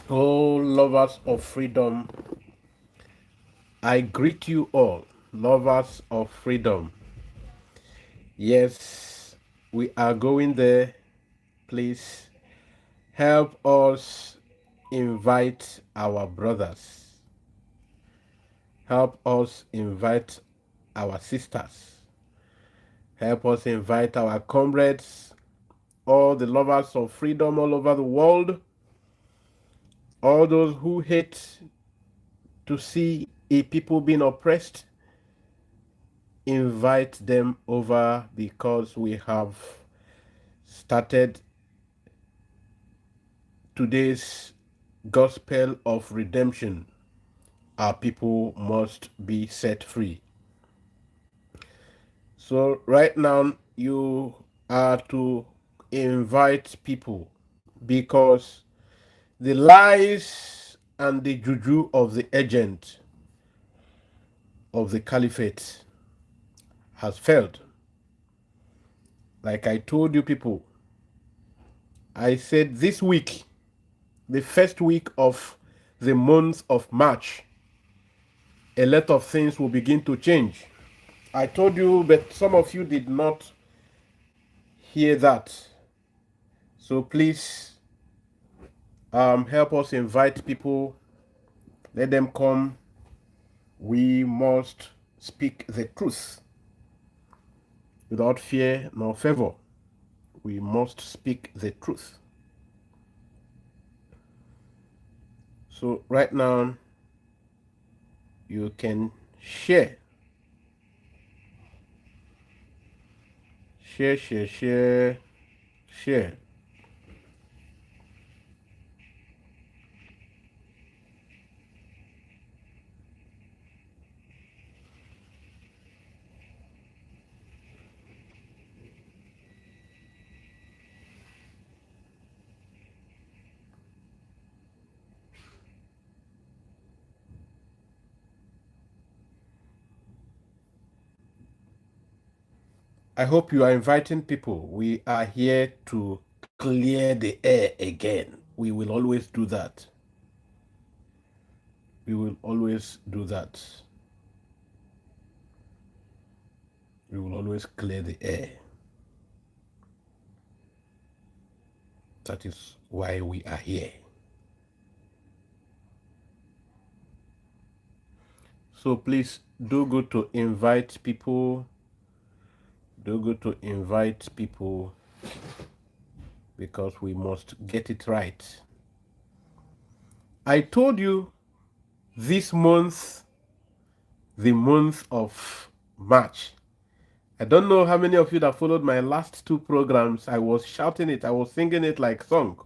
Oh, lovers of freedom, I greet you all, lovers of freedom. Yes, we are going there. Please help us invite our brothers. Help us invite our sisters. Help us invite our comrades, all the lovers of freedom all over the world, all those who hate to see a people being oppressed. Invite them over because we have started today's gospel of redemption. Our people must be set free. So right now you are to invite people because the lies and the juju of the agent of the caliphate has failed. Like I told you people, I said this week, the first week of the month of March, a lot of things will begin to change. I told you, but some of you did not hear that. So please help us invite people. Let them come. We must speak the truth without fear nor favor. We must speak the truth. So right now, you can share. Share. I hope you are inviting people. We are here to clear the air again. We will always do that. We will always do that. We will always clear the air. That is why we are here. So please do good to invite people. Do good to invite people because we must get it right. I told you this month, the month of March. I don't know how many of you that followed my last two programs. I was shouting it. I was singing it like song.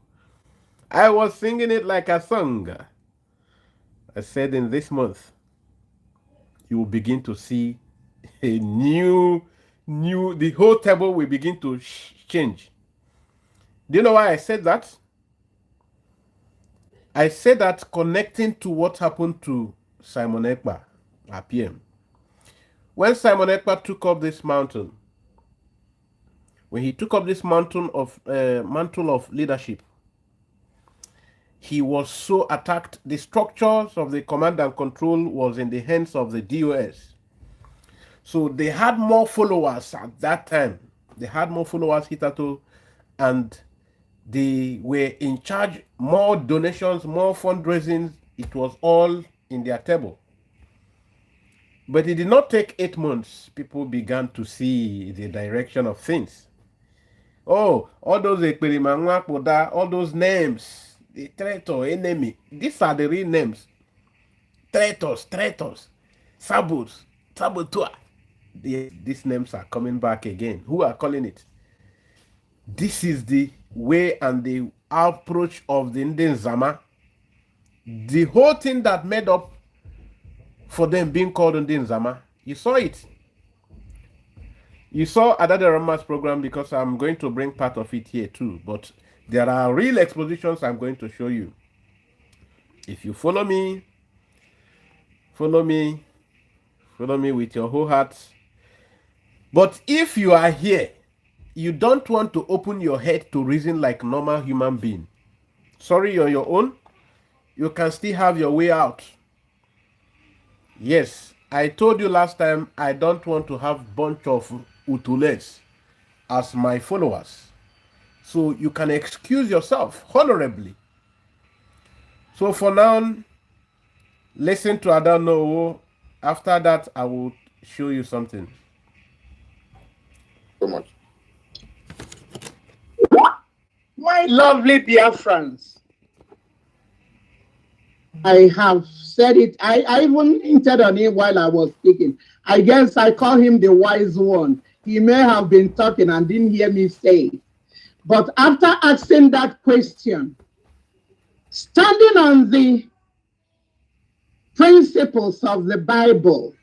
I was singing it like a song. I said in this month, you will begin to see a the whole table will begin to change. Do you know why I said that? I said that connecting to what happened to Simon Ekpa, RPM. When Simon Ekpa took up this mountain, when he took up this mantle of leadership, he was so attacked. The structures of the command and control was in the hands of the DOS. So they had more followers at that time. They had more followers hitherto, and they were in charge, more donations, more fundraising. It was all in their table. But it did not take 8 months. People began to see the direction of things. Oh, all those Ekperimangwapoda, all those names, the traitor, enemy, these are the real names. Traitors, saboteurs, saboteur. These names are coming back again. Who are calling it? This is the way and the approach of the Indian Zama. The whole thing that made up for them being called Indian Zama. You saw it. You saw Adade Rama's program because I'm going to bring part of it here too. But there are real expositions I'm going to show you. If you follow me with your whole heart. But if you are here, you don't want to open your head to reason like normal human being. Sorry, you're your own. you can still have your way out. Yes, I told you last time I don't want to have bunch of utules as my followers. So you can excuse yourself honorably. So for now, listen to I don't know. After that, I will show you something. So much. My lovely Biafrans, I have said it. I even hinted on it while I was speaking. I guess I call him the wise one. He may have been talking and didn't hear me say it. But after asking that question, standing on the principles of the Bible,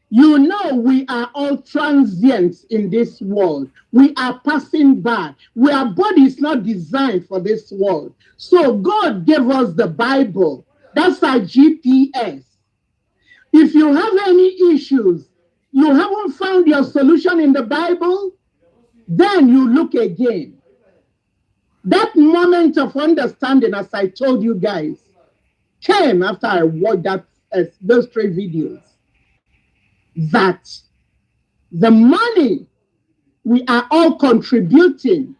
you know we are all transients in this world. We are passing by. Our body is not designed for this world. So God gave us the Bible. That's our GPS. If you have any issues, you haven't found your solution in the Bible, then you look again. That moment of understanding, as I told you guys, came after I watched those 3 videos. That the money we are all contributing,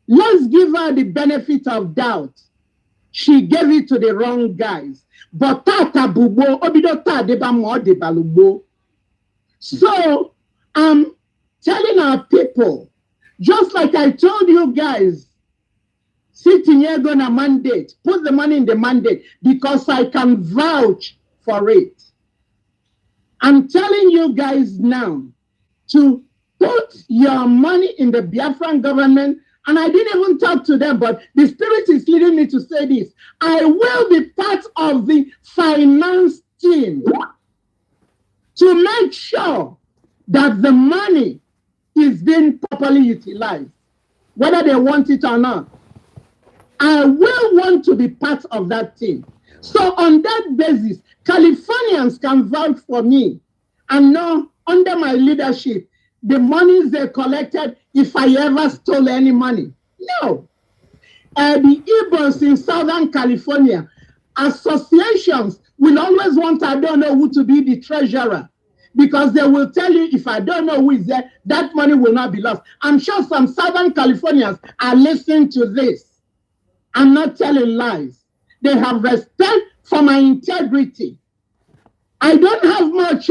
let's give her the benefit of doubt. She gave it to the wrong guys. But so I'm telling our people, just like I told you guys, sitting here gonna mandate, put the money in the mandate because I can vouch for it. I'm telling you guys now to put your money in the Biafran government. And I didn't even talk to them, but the Spirit is leading me to say this. I will be part of the finance team to make sure that the money is being properly utilized, whether they want it or not. I will want to be part of that team. So on that basis, Californians can vouch for me and know under my leadership, the monies they collected, if I ever stole any money. No. The Igbos in Southern California, associations will always want I don't know who to be the treasurer because they will tell you if I don't know who is there, that money will not be lost. I'm sure some Southern Californians are listening to this. I'm not telling lies. They have respect for my integrity. I don't have much,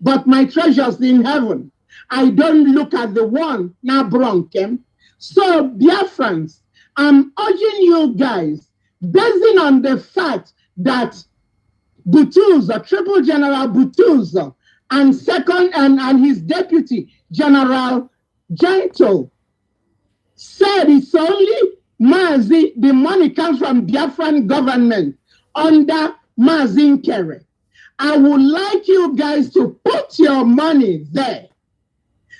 but my treasures in heaven. I don't look at the one now bronkem. So, dear friends, I'm urging you guys, basing on the fact that Butuzo, Triple General Butuzo, and second and his deputy, General Gento, said it's only Mazi, the money comes from Biafran government under Mazin Kere. I would like you guys to put your money there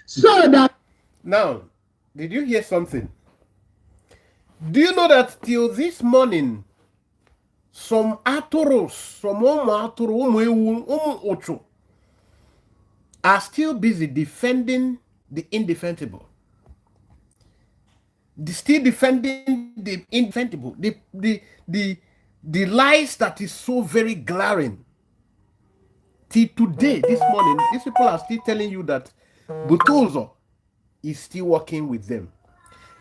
so that... Now, did you hear something? Do you know that till this morning, some Atoros, some Ocho, are still busy defending the indefensible? Still defending the indefensible, the lies that is so very glaring. Till today, this morning, these people are still telling you that Butuzo is still working with them.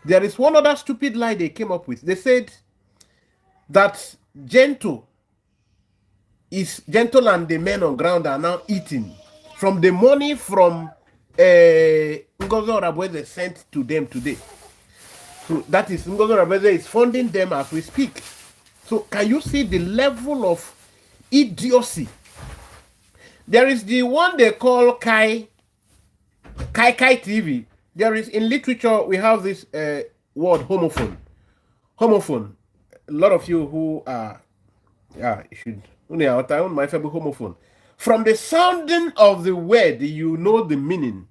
There is one other stupid lie they came up with. They said that Gentle and the men on ground are now eating from the money from Ngozi Orabueze sent to them today. So that is Ngozi Orabueze is funding them as we speak. So can you see the level of idiocy? There is the one they call Kai TV. There is in literature we have this word homophone. Homophone. A lot of you who are should my favorite homophone. From the sounding of the word, you know the meaning.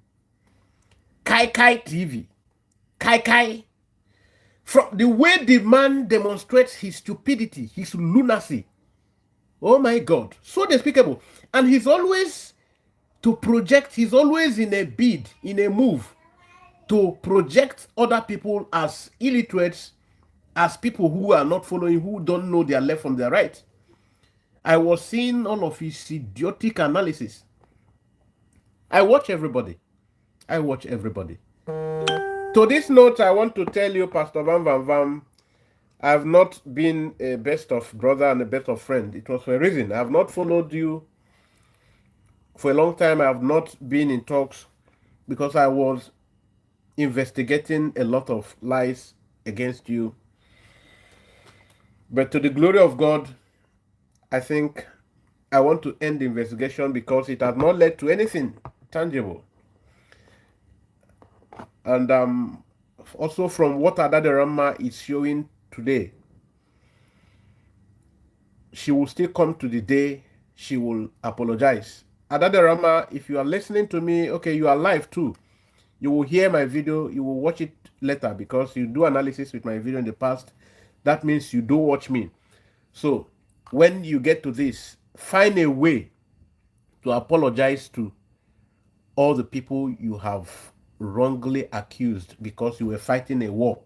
Kai TV. Kai. From the way the man demonstrates his stupidity, his lunacy. Oh my God. So despicable. And he's always in a bid, in a move to project other people as illiterates as people who are not following, who don't know their left from their right. I was seeing all of his idiotic analysis. I watch everybody. I watch everybody. To this note, I want to tell you, Pastor Van Van Van, I have not been a best of brother and a best of friend. It was for a reason. I have not followed you for a long time. I have not been in talks because I was investigating a lot of lies against you. But to the glory of God, I think I want to end the investigation because it has not led to anything tangible. And also from what Adaderama is showing today, she will still come to the day she will apologize. Adaderama, if you are listening to me, okay, you are live too. You will hear my video, you will watch it later because you do analysis with my video in the past. That means you do watch me. So when you get to this, find a way to apologize to all the people you have wrongly accused because you were fighting a war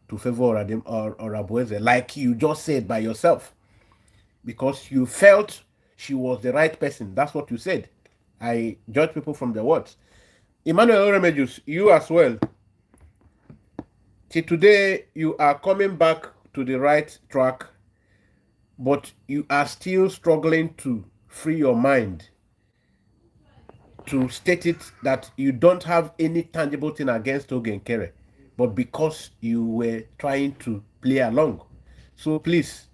to favor Orabueze, like you just said by yourself, because you felt she was the right person. That's what you said. I judge people from their words. Emmanuel Oremedius, you as well. Till today, you are coming back to the right track, but you are still struggling to free your mind to state it that you don't have any tangible thing against Ogenkere, but because you were trying to play along. So please,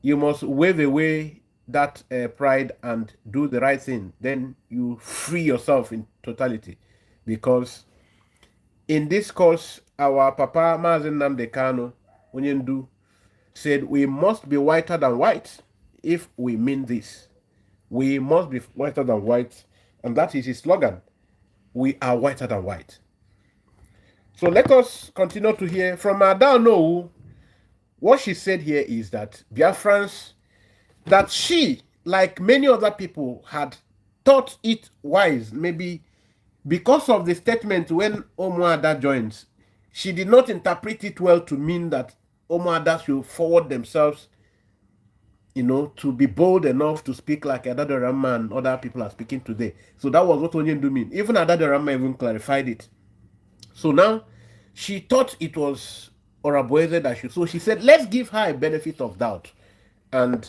you must wave away that pride and do the right thing. Then you free yourself in totality. Because in this course, our Papa Mazen Namdekano, Onyendu, said we must be whiter than white if we mean this. We must be whiter than white, and that is his slogan. We are whiter than white. So let us continue to hear from Adano. What she said here is that Biafrans, that she, like many other people, had thought it wise, maybe because of the statement when Omoada joins, she did not interpret it well to mean that Omoada should forward themselves, to be bold enough to speak like Adaderama and other people are speaking today. So that was what Onyendu mean. Even Adaderama even clarified it. So now she thought it was Orabueze that should. So she said, let's give her a benefit of doubt. And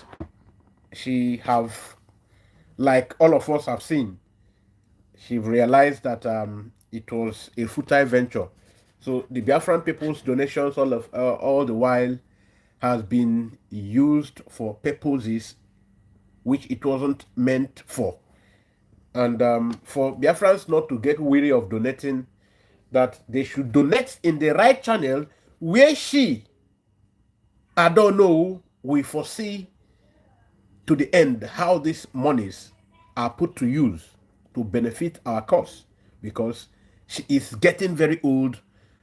she have, like all of us have seen, she realized that it was a futile venture. So the Biafran people's donations all the while has been used for purposes which it wasn't meant for. And for Biafrans not to get weary of donating, that they should donate in the right channel where I don't know, we foresee to the end how these monies are put to use to benefit our cause, because she is getting very old.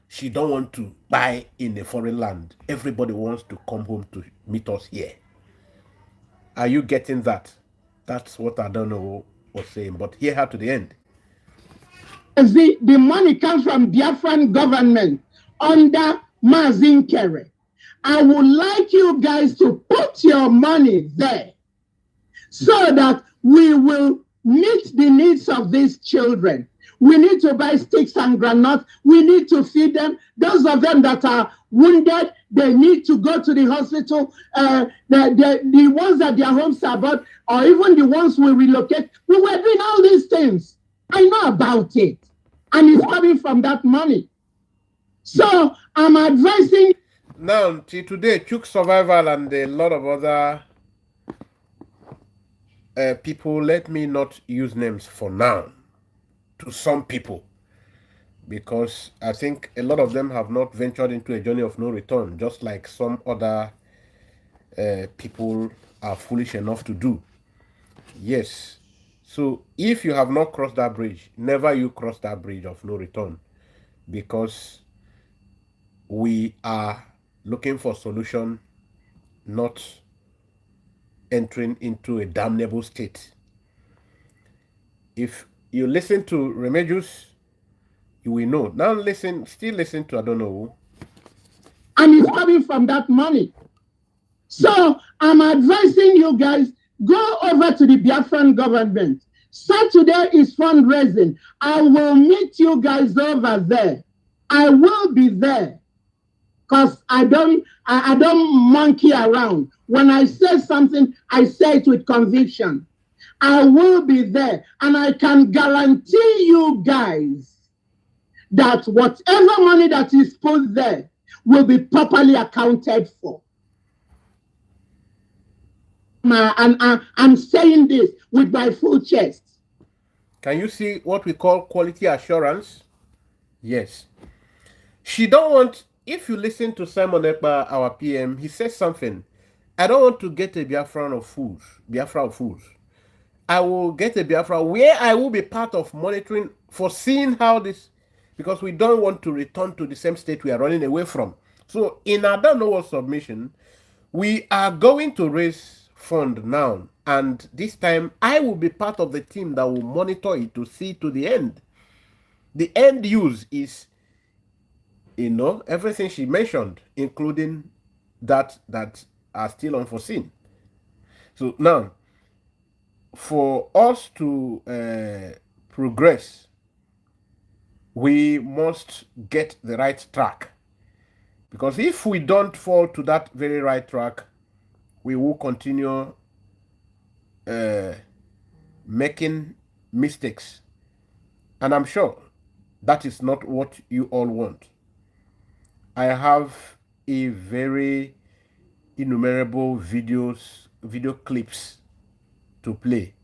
She don't want to buy in a foreign land. Everybody wants to come home to meet us here. Are you getting that? That's what I don't know was saying, but hear her to the end. The money comes from Biafran government under Mazin Kere. I would like you guys to put your money there so that we will meet the needs of these children. We need to buy sticks and granuts. We need to feed them. Those of them that are wounded, they need to go to the hospital. The ones that their homes are bought, or even the ones we relocate, we were doing all these things. I know about it. And it's coming from that money. So I'm advising. Now, till today, Chuk Survival and a lot of other people, let me not use names for now, to some people, because I think a lot of them have not ventured into a journey of no return, just like some other people are foolish enough to do. Yes. So if you have not crossed that bridge, never you cross that bridge of no return, because we are looking for solution, not entering into a damnable state. If you listen to Remedios, you will know. Now still listen to I don't know. and it's coming from that money. So I'm advising you guys, go over to the Biafran government. Saturday is fundraising. I will meet you guys over there. I will be there. Because I don't monkey around. When I say something, I say it with conviction. I will be there, and I can guarantee you guys that whatever money that is put there will be properly accounted for. And I'm saying this with my full chest. Can you see what we call quality assurance? Yes. She don't want, if you listen to Simon Ekpa, our PM, he says something. I don't want to get a Biafra of fools. I will get a Biafra where I will be part of monitoring, foreseeing how this, because we don't want to return to the same state we are running away from. So in I don't know what submission, we are going to raise fund now. And this time I will be part of the team that will monitor it to see to the end. The end use is, everything she mentioned, including that are still unforeseen. So now, for us to progress, we must get the right track. Because if we don't fall to that very right track, we will continue making mistakes. And I'm sure that is not what you all want. I have a very innumerable video clips to play.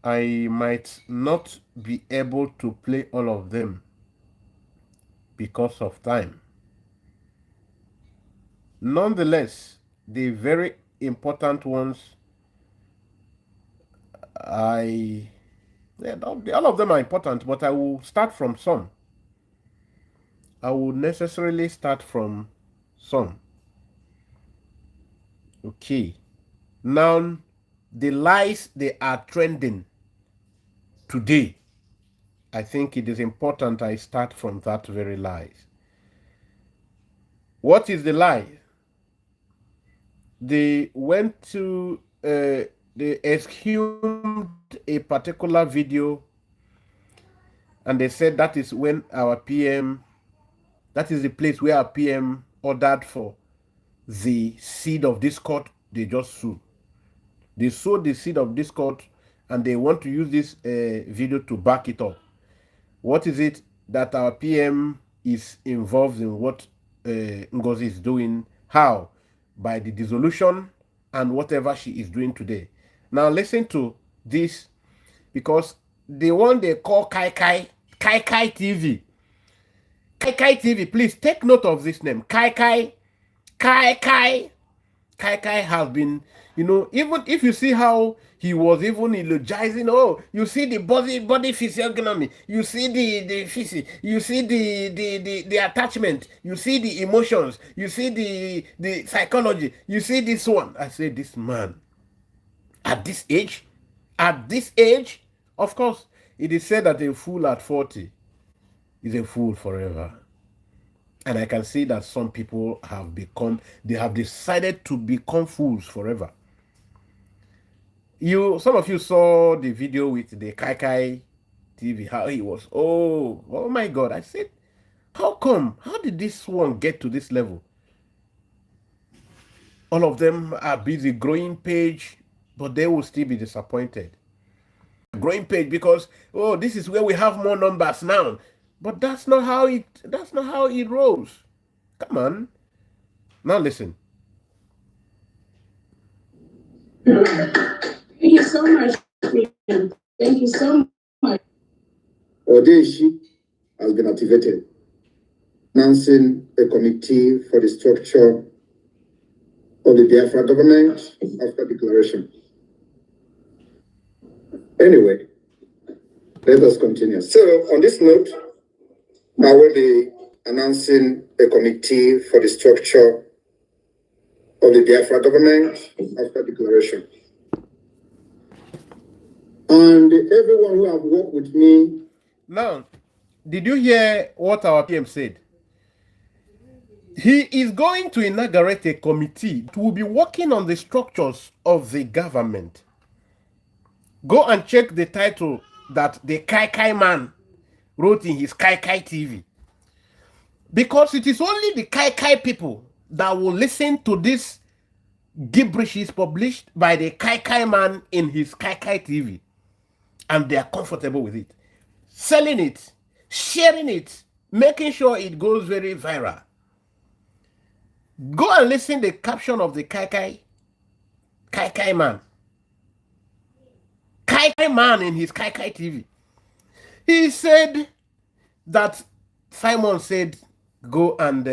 I might not be able to play all of them because of time. Nonetheless, the very important ones, all of them are important, but I will start from some. I will necessarily start from some. Okay. Now, the lies they are trending today, I think it is important I start from that very lies. What is the lie? They went to, they exhumed a particular video, and they said that is when our PM, that is the place where our PM ordered for the seed of discord they just sowed. They sowed the seed of discord, and they want to use this video to back it up. What is it that our PM is involved in what Ngozi is doing? How? By the dissolution and whatever she is doing today. Now listen to this, because the one they call Kai TV. Kai TV, please take note of this name. Kai has been, even if you see how he was even eulogizing, you see the body physiognomy, you see the physics, you see the attachment, you see the emotions, you see the psychology, you see this one. I say, this man, at this age, of course, it is said that a fool at 40 is a fool forever. And I can see that some people have decided to become fools forever. Some of you saw the video with the Kai TV, how he was, oh my God. I said, how did this one get to this level? All of them are busy growing page, but they will still be disappointed. Growing page because, this is where we have more numbers now. But that's not how it rolls. Come on. Now listen. Thank you so much, William. Thank you so much. Odeshi has been activated, announcing a committee for the structure of the Biafra government after declaration. Anyway, let us continue. So, on this note, I will be announcing a committee for the structure of the Biafra government after declaration. And everyone who have worked with me. Now, did you hear what our PM said? He is going to inaugurate a committee that will be working on the structures of the government. Go and check the title that the Kai Kai man wrote in his Kai Kai TV. Because it is only the Kai Kai people that will listen to this gibberish is published by the Kai Kai man in his Kai Kai TV. And they are comfortable with it. Selling it, sharing it, making sure it goes very viral. Go and listen to the caption of the Kai Kai man. Kai Kai man in his Kai Kai TV. He said that Simon said, go and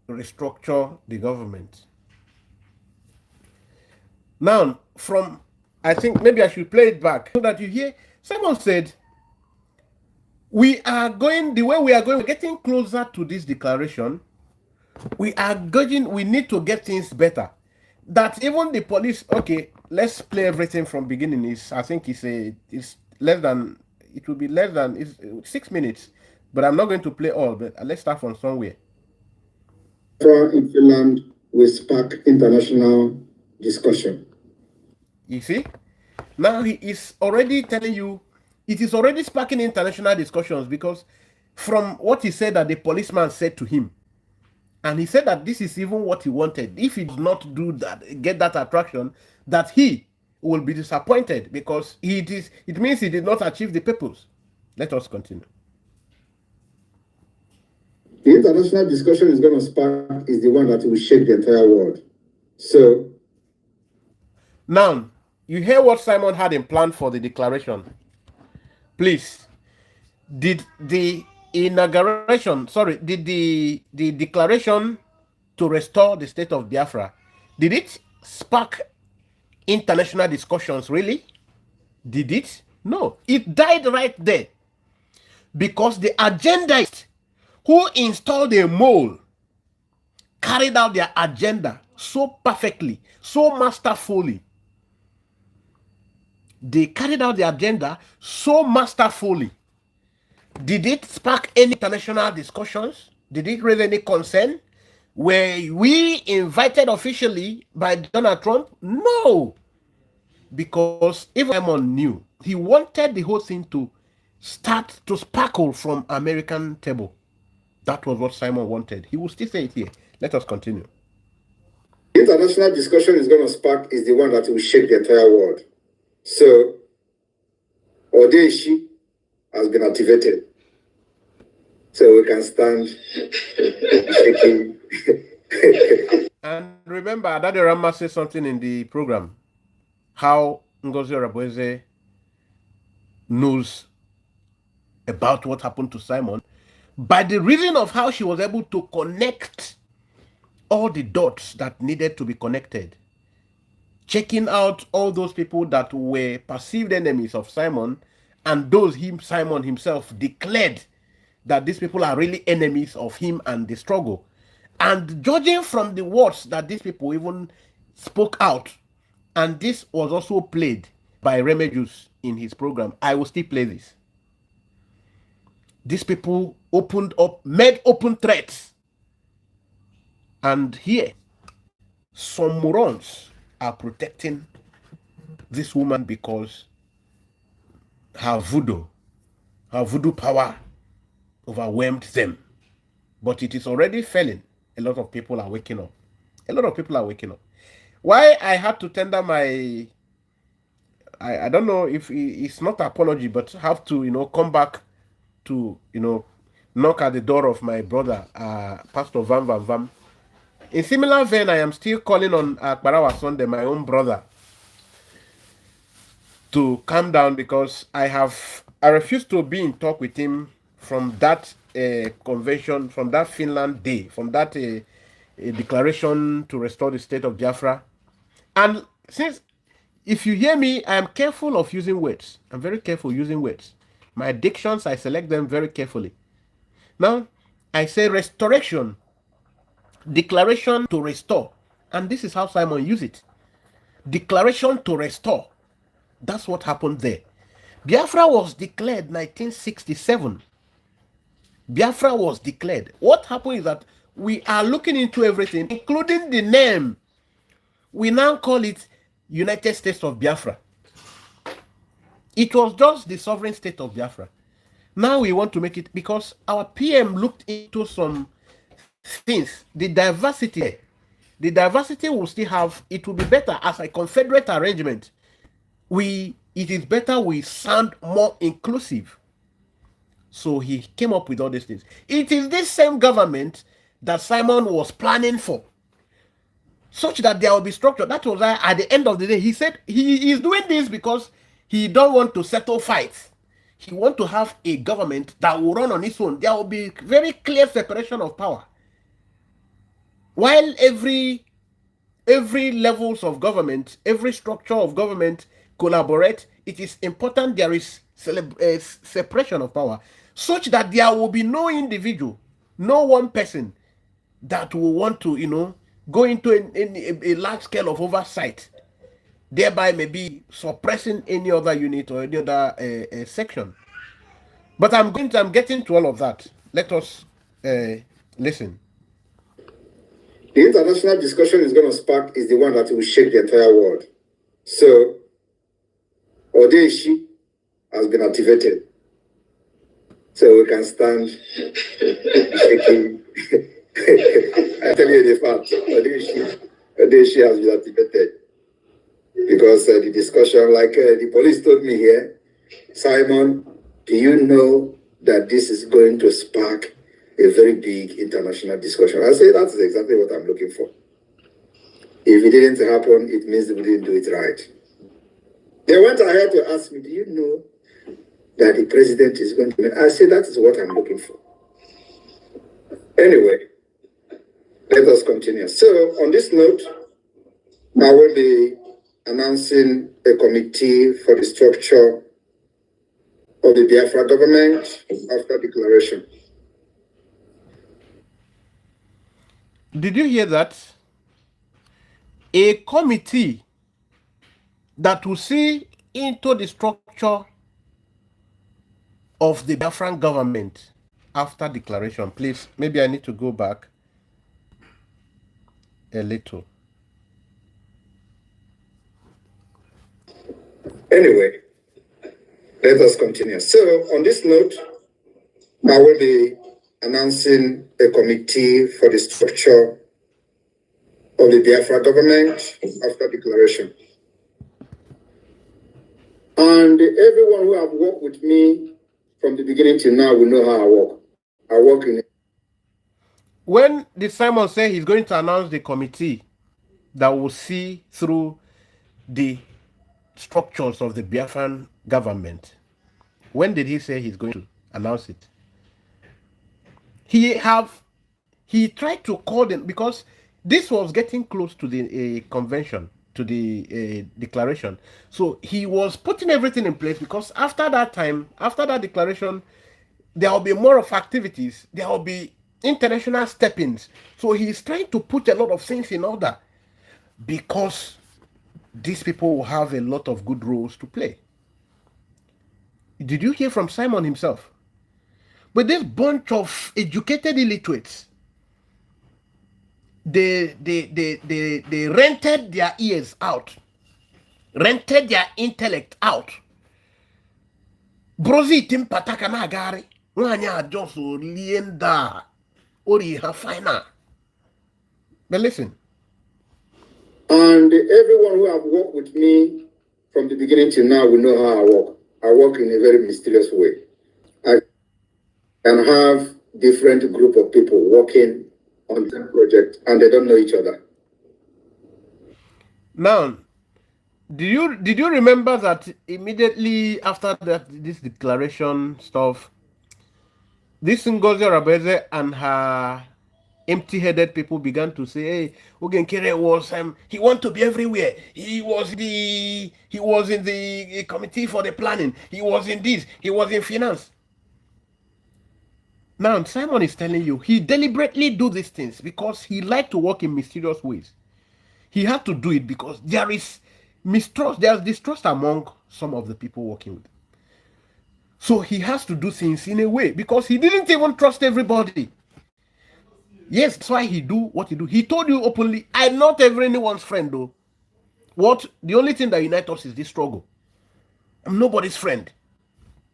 restructure the government. Now, from, I think maybe I should play it back so that you hear. Simon said, we are going, the way we are going, we're getting closer to this declaration. We need to get things better. That even the police, okay, let's play everything from beginning. I think it's less than, it will be less than, it's 6 minutes. But I'm not going to play all, but let's start from somewhere. In Finland will spark international discussion. You see? Now he is already telling you, it is already sparking international discussions because from what he said that the policeman said to him, and he said that this is even what he wanted. If he does not do that, get that attraction, that he will be disappointed because it means he did not achieve the purpose. Let us continue. The international discussion is going to spark is the one that will shake the entire world. So now you hear what Simon had in plan for the declaration. Please, did the inauguration, did the declaration to restore the state of Biafra, did it spark international discussions really? Did it? No, it died right there because the agendists who installed a mole carried out their agenda so perfectly, so masterfully. They carried out the agenda so masterfully. Did it spark any international discussions? Did it raise any concern? Were we invited officially by Donald Trump? No. Because even Simon knew, he wanted the whole thing to start to sparkle from American table. That was what Simon wanted. He will still say it here. Let us continue. The international discussion is going to spark is the one that will shake the entire world. So, Odeshi has been activated. So we can stand shaking. And remember, Adade Rama said something in the program. How Ngozi Orabueze knows about what happened to Simon by the reason of how she was able to connect all the dots that needed to be connected. Checking out all those people that were perceived enemies of Simon and those Simon himself declared that these people are really enemies of him and the struggle. And judging from the words that these people even spoke out, and this was also played by Remedios in his program. I will still play this. These people opened up, made open threats. And here, some morons are protecting this woman because her voodoo power overwhelmed them. But it is already failing. A lot of people are waking up. Why I had to tender my, I don't know if it's not apology, but have to, come back to, knock at the door of my brother, Pastor Vam Vam Vam. In similar vein, I am still calling on Barawa Sunday, my own brother, to calm down because I refuse to be in talk with him from that convention, from that Finland day, from that declaration to restore the state of Biafra. And since, if you hear me, I am careful of using words. I'm very careful using words. My dictions, I select them very carefully. Now, I say restoration, declaration to restore. And this is how Simon used it. Declaration to restore. That's what happened there. Biafra was declared 1967. Biafra was declared. What happened is that we are looking into everything, including the name. We now call it United States of Biafra. It was just the sovereign state of Biafra. Now we want to make it, because our PM looked into some things. The diversity will still have, it will be better as a confederate arrangement. It is better we sound more inclusive. So he came up with all these things. It is this same government that Simon was planning for, such that there will be structure. That was why at the end of the day, he said he is doing this because he don't want to settle fights. He want to have a government that will run on its own. There will be very clear separation of power. While every levels of government, every structure of government collaborate, it is important there is separation of power, such that there will be no individual, no one person that will want to, go into a large scale of oversight, thereby maybe suppressing any other unit or any other section. But I'm getting to all of that. Let us listen. The international discussion is going to spark is the one that will shake the entire world. So, Odeshi has been activated. So we can stand shaking. I tell you the fact, Odeshi has been activated. Because the discussion, like the police told me here, Simon, do you know that this is going to spark a very big international discussion? I say that's exactly what I'm looking for. If it didn't happen, it means we didn't do it right. They went ahead to ask me, do you know that the president is going to... I said, that is what I'm looking for. Anyway, let us continue. So, on this note, I will be announcing a committee for the structure of the Biafra government after declaration. Did you hear that? A committee that will see into the structure of the Biafran government after declaration. Please, maybe I need to go back a little. Anyway, let us continue. So, on this note, I will be announcing a committee for the structure of the Biafra government after declaration. And everyone who have worked with me from the beginning till now will know how I work. I work in... When did Simon say he's going to announce the committee that will see through the structures of the Biafran government? When did he say he's going to announce it? He tried to call them, because this was getting close to the convention, to the declaration. So he was putting everything in place, because after that time, after that declaration, there will be more of activities. There will be international step-ins. So he's trying to put a lot of things in order, because these people will have a lot of good roles to play. Did you hear from Simon himself? But this bunch of educated illiterates, they rented their ears out, rented their intellect out. Brozi timpataka na gari, wanya joso lienda, ori ha fina. But listen. And everyone who have worked with me from the beginning till now will know how I work. I work in a very mysterious way. I can have different group of people working on the same project and they don't know each other. Now, did you remember that immediately after this declaration stuff, this Ngozi Orabueze and her empty-headed people began to say, hey, Ugenkere was he want to be everywhere. He was in the committee for the planning. He was in this. He was in finance. Now Simon is telling you he deliberately do these things because he liked to work in mysterious ways. He had to do it because there is mistrust. There's distrust among some of the people working with him. So he has to do things in a way because he didn't even trust everybody. Yes, that's why he do what he do. He told you openly, I'm not anyone's friend though. What? The only thing that unites us is this struggle. I'm nobody's friend.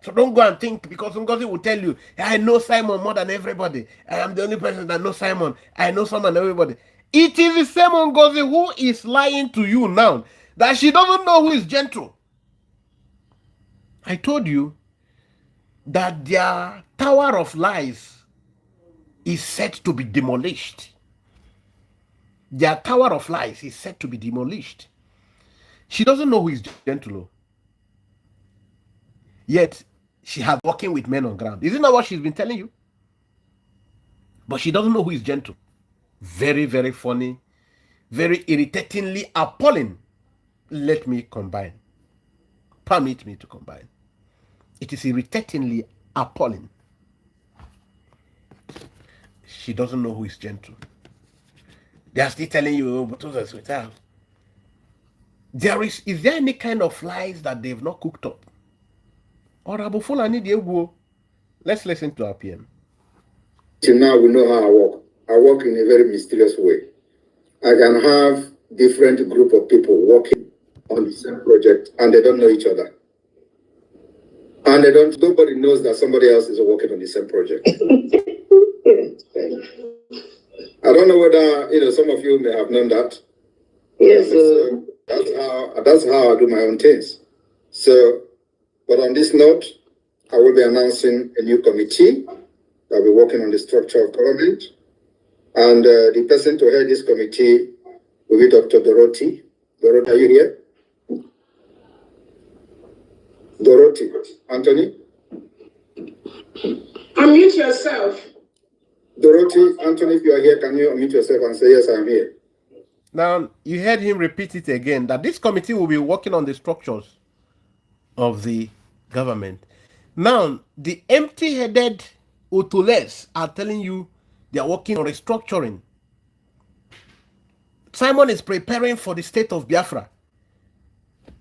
So don't go and think because Ngozi will tell you, I know Simon more than everybody. I am the only person that knows Simon. I know someone and everybody. It is the same Ngozi who is lying to you now that she doesn't know who is gentle. I told you that their tower of lies is set to be demolished. Their tower of lies is set to be demolished. She doesn't know who is gentle. Yet, she has working with men on ground. Isn't that what she's been telling you? But she doesn't know who is gentle. Very, very funny. Very irritatingly appalling. Let me combine. Permit me to combine. It is irritatingly appalling. She doesn't know who is gentle. They are still telling you, but others without. Is there any kind of lies that they've not cooked up? OrabuFulani Diego. Let's listen to our PM. Till now, we know how I work. I work in a very mysterious way. I can have different group of people working on the same project, and they don't know each other. And nobody knows that somebody else is working on the same project. I don't know whether some of you may have known that. Yes, so that's how I do my own things. So, but on this note, I will be announcing a new committee that will be working on the structure of government. And the person to head this committee will be Dr. Dorothy. Dorothy, are you here? Dorothy, Anthony? unmute yourself. Dorothy, Anthony, if you are here, can you unmute yourself and say, yes, I'm here? Now, you heard him repeat it again, that this committee will be working on the structures of the government. Now, the empty-headed Utules are telling you they are working on restructuring. Simon is preparing for the state of Biafra.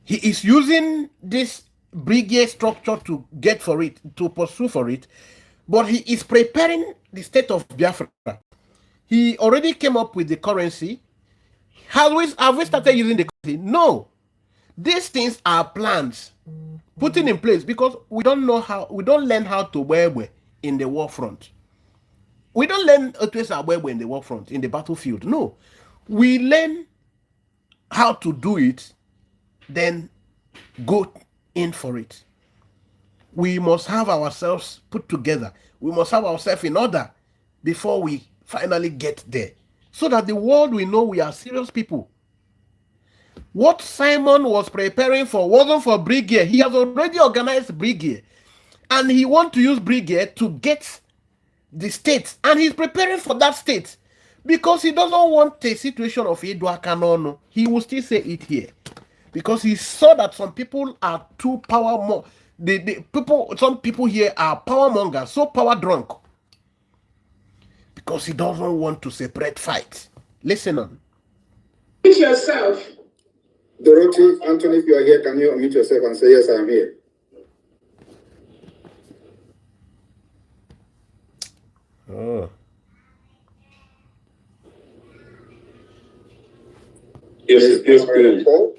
He is using this brigade structure to get for it, to pursue for it, but he is preparing the state of Biafra. He already came up with the currency. Have we started using the currency? No. These things are plans putting in place because we don't learn how to wear in the war front. We don't learn how to wear in the war front, in the battlefield. No. We learn how to do it, then go in for it. We must have ourselves put together. We must have ourselves in order before we finally get there, so that the world will know we are serious people. What Simon was preparing for wasn't for brigade. He has already organized brigade, and he wants to use brigade to get the state, and he's preparing for that state because he doesn't want a situation of Edwa Kanono. He will still say it here because he saw that some people are too power. Some people here are power mongers, so power drunk, because he doesn't want to separate fight. Listen on. Unmute yourself. Dorothy, Anthony, if you are here, can you unmute yourself and say, yes, I am here? Oh. Yes, Paul?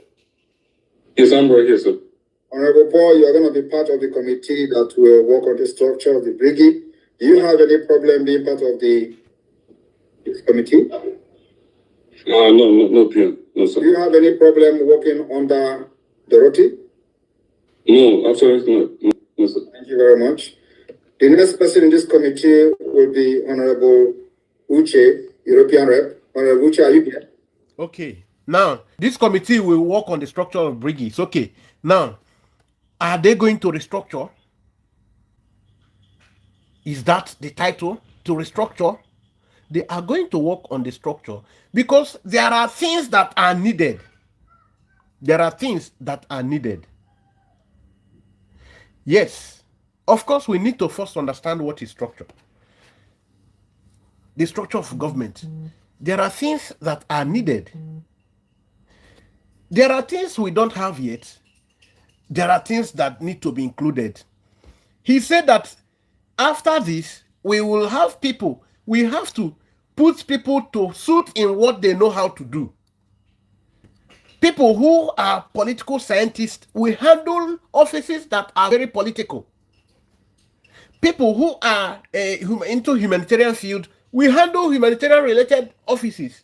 Yes, I'm right here, sir. Honorable Paul, you are going to be part of the committee that will work on the structure of the brigade. Do you have any problem being part of this committee? No, PM. No, sir. Do you have any problem working under Dorothy? No, absolutely not. No, sir. Thank you very much. The next person in this committee will be Honorable Uche, European Rep. Honorable Uche, are you here? Okay. Now, this committee will work on the structure of brigades. Okay. Now, are they going to restructure? Is that the title? To restructure? They are going to work on the structure because there are things that are needed. There are things that are needed. Yes. Of course, we need to first understand what is structure. The structure of government. There are things that are needed. There are things we don't have yet. There are things that need to be included. He said that after this, we will have people, we have to put people to suit in what they know how to do. People who are political scientists will handle offices that are very political. People who are into humanitarian field will handle humanitarian related offices.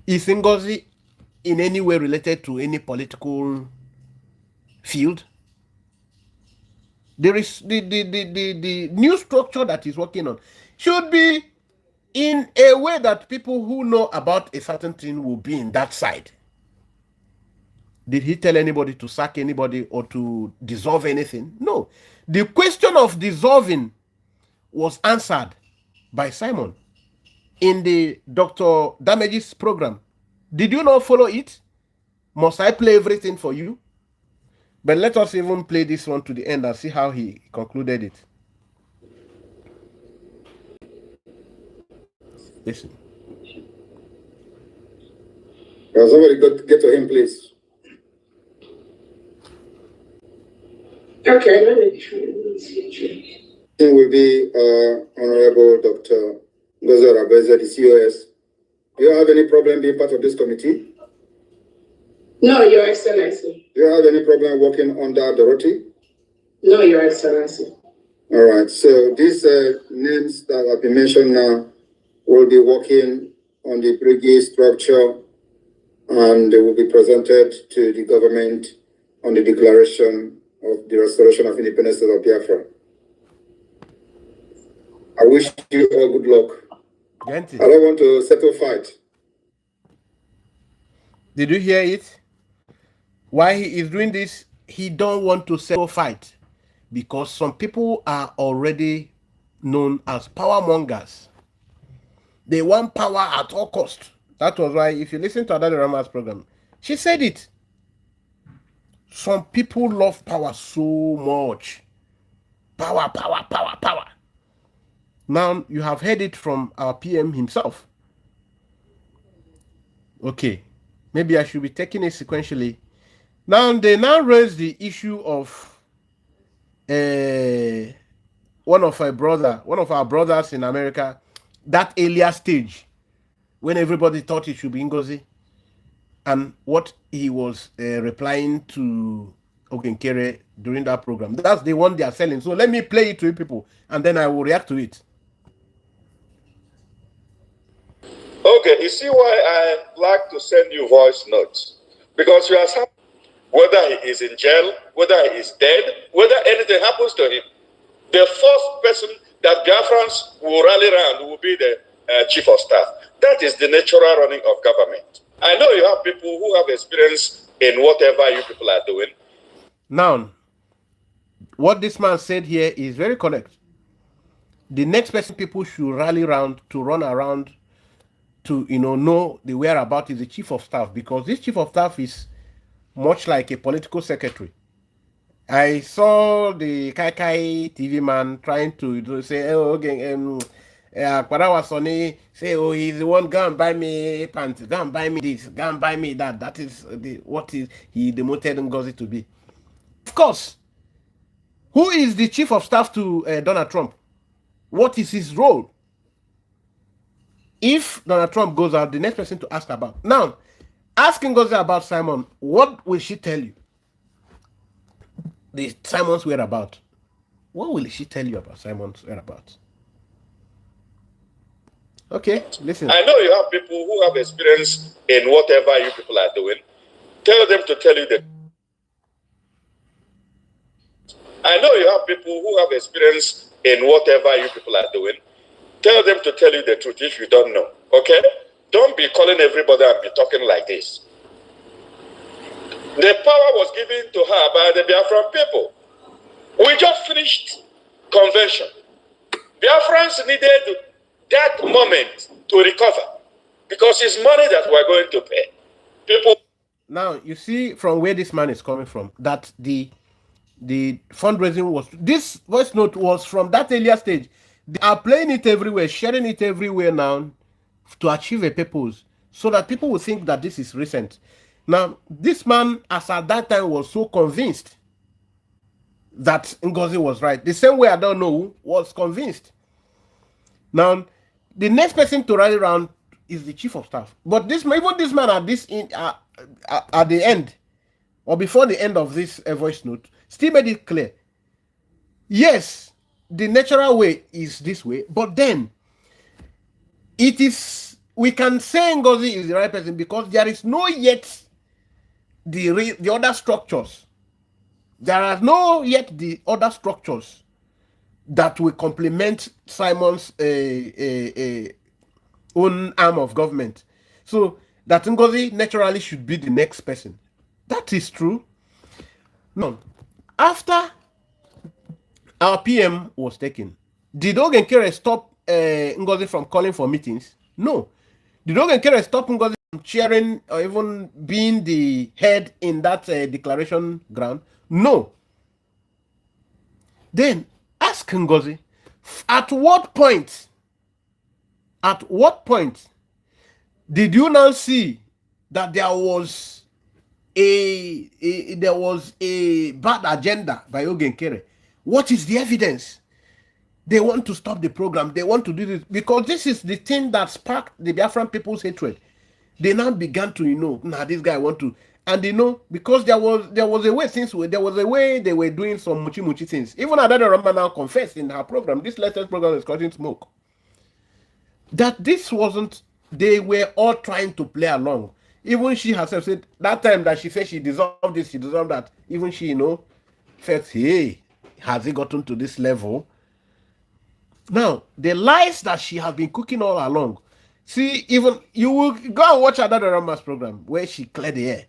Is Ngozi in any way related to any political field? There is the new structure that he's working on should be in a way that people who know about a certain thing will be in that side. Did he tell anybody to sack anybody or to dissolve anything? No. The question of dissolving was answered by Simon in the Dr. Damage's program. Did you not follow it? Must I play everything for you? But let us even play this one to the end and see how he concluded it. Listen. Somebody get to him, please. Okay, let me. It will be Honorable Dr. Ngozi Orabueze, the COS. Do you have any problem being part of this committee? No, Your Excellency. Do you have any problem working under Dorothy? No, Your Excellency. All right. So these names that have been mentioned now will be working on the brigade structure, and they will be presented to the government on the declaration of the restoration of independence of Biafra. I wish you all good luck. Gente. I don't want to settle fight. Did you hear it? Why he is doing this? He don't want to settle fight because some people are already known as power mongers. They want power at all cost. That was why, if you listen to Adani Rama's program, she said it. Some people love power so much. Power, power, power, power. Now you have heard it from our PM himself. Okay, maybe I should be taking it sequentially. Now they now raise the issue of one of our brothers in America, that earlier stage when everybody thought it should be Ngozi, and what he was replying to Ogenkere during that program. That's the one they are selling. So let me play it to you people, and then I will react to it. Okay, you see why I like to send you voice notes? Because you are whether he is in jail, whether he is dead, whether anything happens to him, the first person that Biafrans will rally around will be the chief of staff. That is the natural running of government. I know you have people who have experience in whatever you people are doing. Now, what this man said here is very correct. The next person people should rally around to run around to know the whereabouts is the chief of staff, because this chief of staff is much like a political secretary. I saw the Kai TV man trying to say, oh, okay, Kwarawa Sonny say, oh, he's the one, go and buy me pants, go and buy me this, go and buy me that. That is what is he demoted Ngozi to be. Of course, who is the chief of staff to Donald Trump? What is his role? If Donald Trump goes out, the next person to ask about. Now, asking Ngozi about Simon, what will she tell you? The Simon's whereabouts. What will she tell you about Simon's whereabouts? Okay, listen. I know you have people who have experience in whatever you people are doing. Tell them to tell you the. I know you have people who have experience in whatever you people are doing. Tell them to tell you the truth if you don't know. Okay? Don't be calling everybody and be talking like this. The power was given to her by the Biafran people. We just finished convention. Biafrans needed that moment to recover because it's money that we're going to pay. People. Now, you see from where this man is coming from, that the fundraising was, this voice note was from that earlier stage. They are playing it everywhere, sharing it everywhere now to achieve a purpose, so that people will think that this is recent. Now, this man, as at that time, was so convinced that Ngozi was right. The same way I don't know was convinced. Now, the next person to rally around is the chief of staff. But this even this man at at the end or before the end of this voice note still made it clear. Yes, the natural way is this way, but then it is, we can say Ngozi is the right person because there is no yet the other structures. There are no yet the other structures that will complement Simon's own arm of government. So that Ngozi naturally should be the next person. That is true. No. After our PM was taken, did Ogenkere stop Ngozi from calling for meetings? No. Did Ogenkere stop Ngozi from chairing or even being the head in that declaration ground? No. Then ask Ngozi, at what point did you now see that there was a bad agenda by Ogenkere? What is the evidence? They want to stop the program. They want to do this because this is the thing that sparked the Biafran people's hatred. They now began to, this guy want to, and because there was a way they were doing some muchi things. Even Adada Ramba now confessed in her program, this latest program is causing smoke, that this wasn't, they were all trying to play along. Even she herself said that time that she said she deserved this, she deserved that. Even she, felt, hey, has it gotten to this level? Now, the lies that she has been cooking all along. See, even you will go and watch Adada Ramba's program where she cleared the air.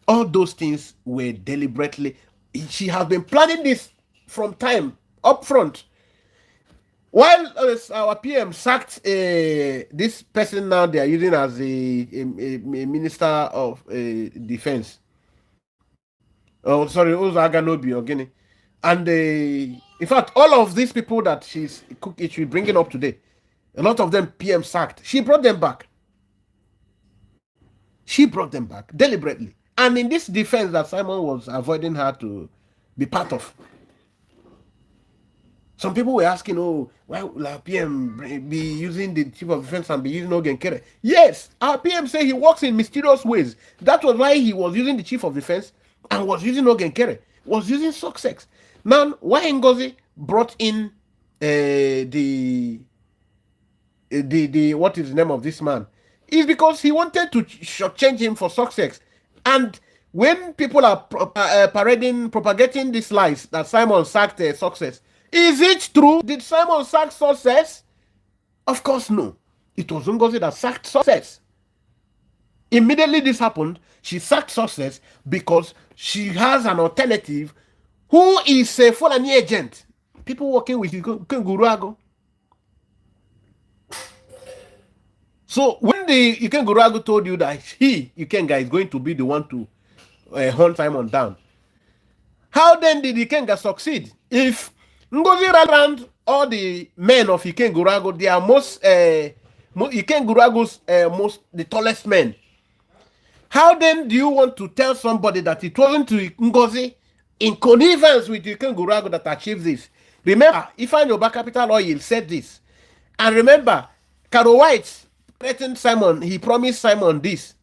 All those things were deliberately. She has been planning this from time up front. While our PM sacked this person now they are using as a minister of defense. Oh, sorry, Ozaganobi Ogini. And in fact, all of these she's bringing up today, a lot of them PM sacked. She brought them back. She brought them back deliberately. And in this defense that Simon was avoiding her to be part of. Some people were asking, why will our PM be using the chief of defense and be using Ogenkere? Yes, our PM said he works in mysterious ways. That was why he was using the chief of defense and was using Ogenkere, was using success. Now, why Ngozi brought in the what is the name of this man? Is because he wanted to change him for success. And when people are propagating these lies that Simon sacked success, is it true? Did Simon sack success? Of course, no. It was Ngozi that sacked success. Immediately this happened, she sacked success because she has an alternative who is a Fulani agent. People working with Ikengurago. So when the Ikengurago told you that Ikenga is going to be the one to hunt Simon down, how then did Ikenga succeed? If Ngozi around all the men of Ikengurago, they are Ikengurago's the tallest men. How then do you want to tell somebody that it wasn't to Ngozi in connivance with Ikengurago that achieved this? Remember, Ifeanyi Capital Oil said this. And remember, Caro White threatened Simon. He promised Simon this.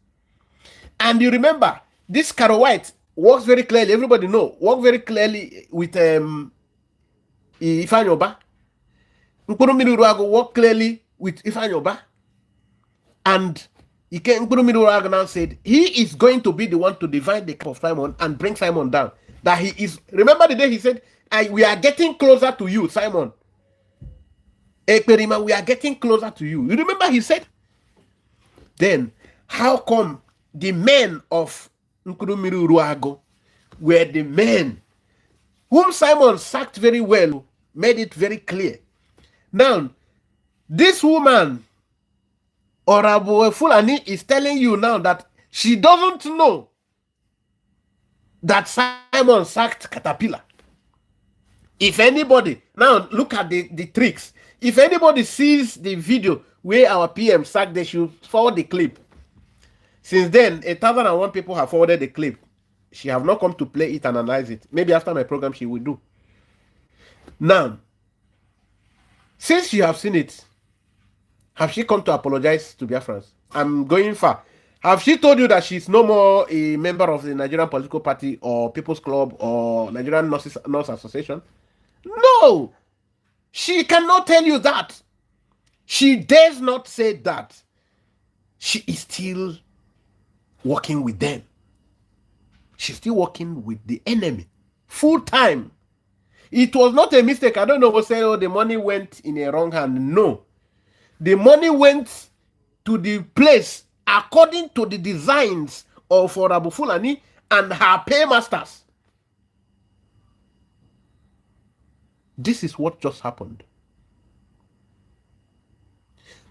And you remember, this Caro White works very clearly. Everybody know, work very clearly with Ifeanyi Oba. Nkurumiri Uruago worked clearly with Ifeanyi Oba. And Nkurumiri Uruago now said he is going to be the one to divide the cup of Simon and bring Simon down. That he is, remember the day he said, we are getting closer to you, Simon. Ekperima, we are getting closer to you. You remember he said? Then, how come the men of Nkurumiri Uruago were the men whom Simon sacked very well, made it very clear. Now, this woman, OrabuFulani, is telling you now that she doesn't know that Simon sacked Caterpillar. If anybody, now look at the tricks. If anybody sees the video where our PM sacked, they should forward the clip. Since then, 1,001 people have forwarded the clip. She have not come to play it and analyze it. Maybe after my program she will do. Now, since you have seen it, have she come to apologize to Biafrans? I'm going far. Have she told you that she's no more a member of the Nigerian Political Party or People's Club or Nigerian Nurse Association? No! She cannot tell you that. She dares not say that. She is still working with them. She's still working with the enemy full time. It was not a mistake. I don't know who said, oh, the money went in a wrong hand. No. The money went to the place according to the designs of OrabuFulani and her paymasters. This is what just happened.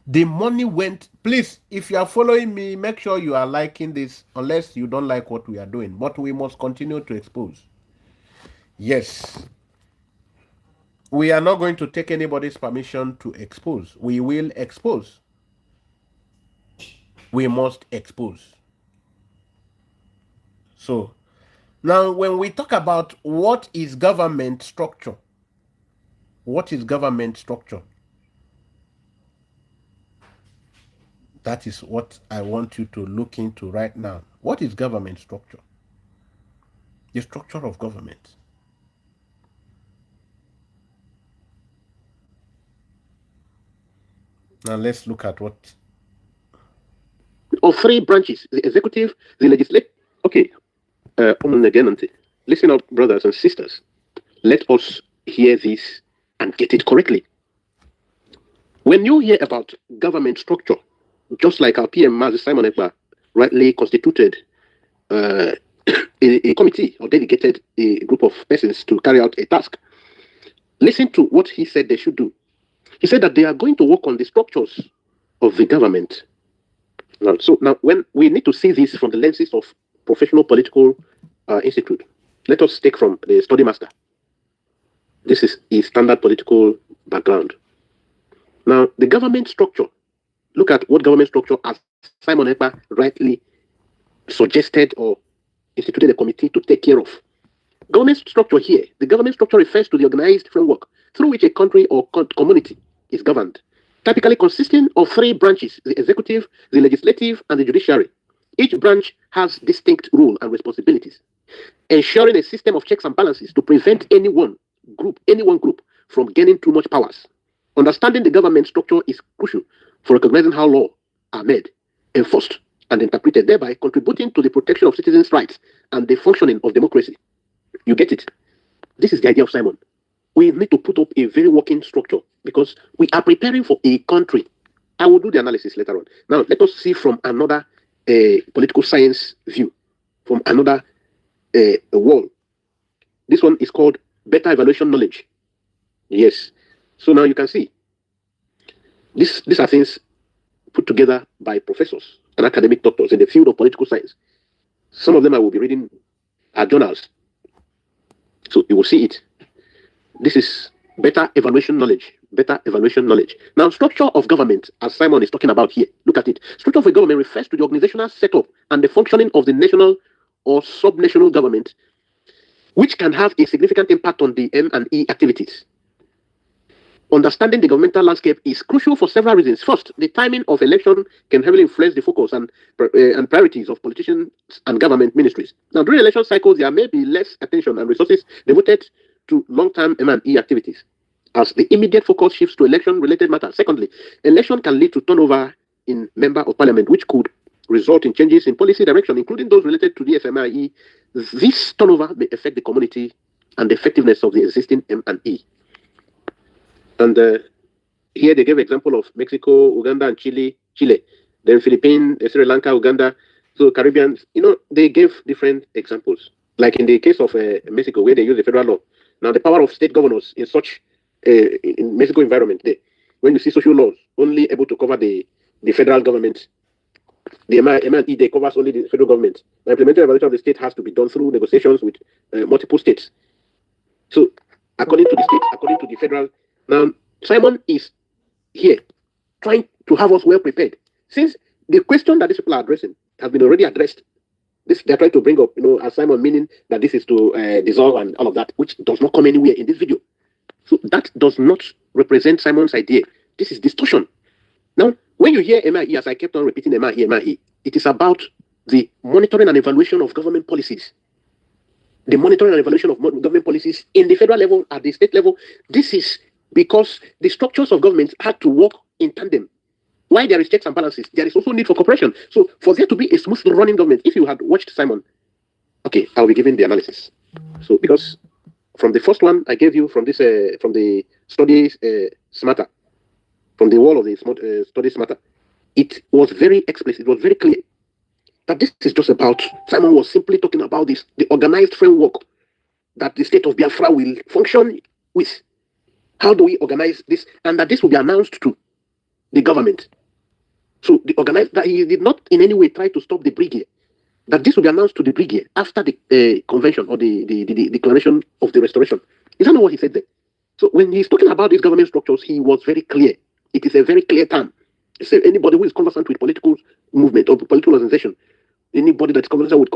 The money went, please, if you are following me, make sure you are liking this, unless you don't like what we are doing. But we must continue to expose. Yes. We are not going to take anybody's permission to expose. We will expose. We must expose. So, now when we talk about what is government structure, what is government structure? That is what I want you to look into right now. What is government structure? The structure of government. Now let's look at what. Of three branches, the executive, the legislative. Okay, listen up, brothers and sisters. Let us hear this and get it correctly. When you hear about government structure, just like our PM Mazi Simon Ekpa rightly constituted a committee or dedicated a group of persons to carry out a task, listen to what he said they should do. He said that they are going to work on the structures of the government. Now, when we need to see this from the lenses of professional political institute, let us take from the study master. This is his standard political background. Now, the government structure, look at what government structure as Simon Ekpa rightly suggested or instituted a committee to take care of. Government structure here, the government structure refers to the organized framework through which a country or community is governed, typically consisting of three branches, the executive, the legislative, and the judiciary. Each branch has distinct role and responsibilities, ensuring a system of checks and balances to prevent any one group from gaining too much powers. Understanding the government structure is crucial for recognizing how laws are made, enforced, and interpreted, thereby contributing to the protection of citizens' rights and the functioning of democracy. You get it? This is the idea of Simon. We need to put up a very working structure because we are preparing for a country. I will do the analysis later on. Now, let us see from another political science view, from another wall. This one is called better evaluation knowledge. Yes. So now you can see these are things put together by professors and academic doctors in the field of political science. Some of them I will be reading are journals. So you will see it. This is better evaluation knowledge. Better evaluation knowledge. Now, structure of government, as Simon is talking about here, look at it. Structure of a government refers to the organizational setup and the functioning of the national or subnational government, which can have a significant impact on the M&E activities. Understanding the governmental landscape is crucial for several reasons. First, the timing of election can heavily influence the focus and priorities of politicians and government ministries. Now, during election cycles, there may be less attention and resources devoted to long-term M&E activities, as the immediate focus shifts to election-related matters. Secondly, election can lead to turnover in member of parliament, which could result in changes in policy direction, including those related to the FMIE. This turnover may affect the community and the effectiveness of the existing M&E. And here they gave example of Mexico, Uganda, and Chile, then Philippines, Sri Lanka, Uganda, so Caribbean. They gave different examples. Like in the case of Mexico, where they use the federal law. Now, the power of state governors in such in Mexico environment, when you see social laws only able to cover the federal government, the M&E covers only the federal government. The implementation evaluation of the state has to be done through negotiations with multiple states. So, according to the state, according to the federal. Now, Simon is here trying to have us well prepared. Since the question that these people are addressing has been already addressed This they're trying to bring up, as Simon, meaning that this is to dissolve and all of that, which does not come anywhere in this video. So that does not represent Simon's idea. This is distortion. Now, when you hear MIE, as I kept on repeating MIE, it is about the monitoring and evaluation of government policies. The monitoring and evaluation of government policies in the federal level, at the state level. This is because the structures of government had to work in tandem. Why there is checks and balances, there is also need for cooperation. So for there to be a smooth running government, if you had watched Simon, okay, I'll be giving the analysis. So because from the first one I gave you from this from the studies smarter, from the wall of the study smarter, it was very explicit, it was very clear that this is just about, Simon was simply talking about this, the organized framework that the state of Biafra will function with. How do we organize this? And that this will be announced to the government. So the organized, that he did not in any way try to stop the brigade. That this will be announced to the brigade after the convention or the declaration of the restoration. Is that not what he said there? So when he's talking about these government structures, he was very clear. It is a very clear term. So anybody who is conversant with political movement or political organization, anybody that's conversant with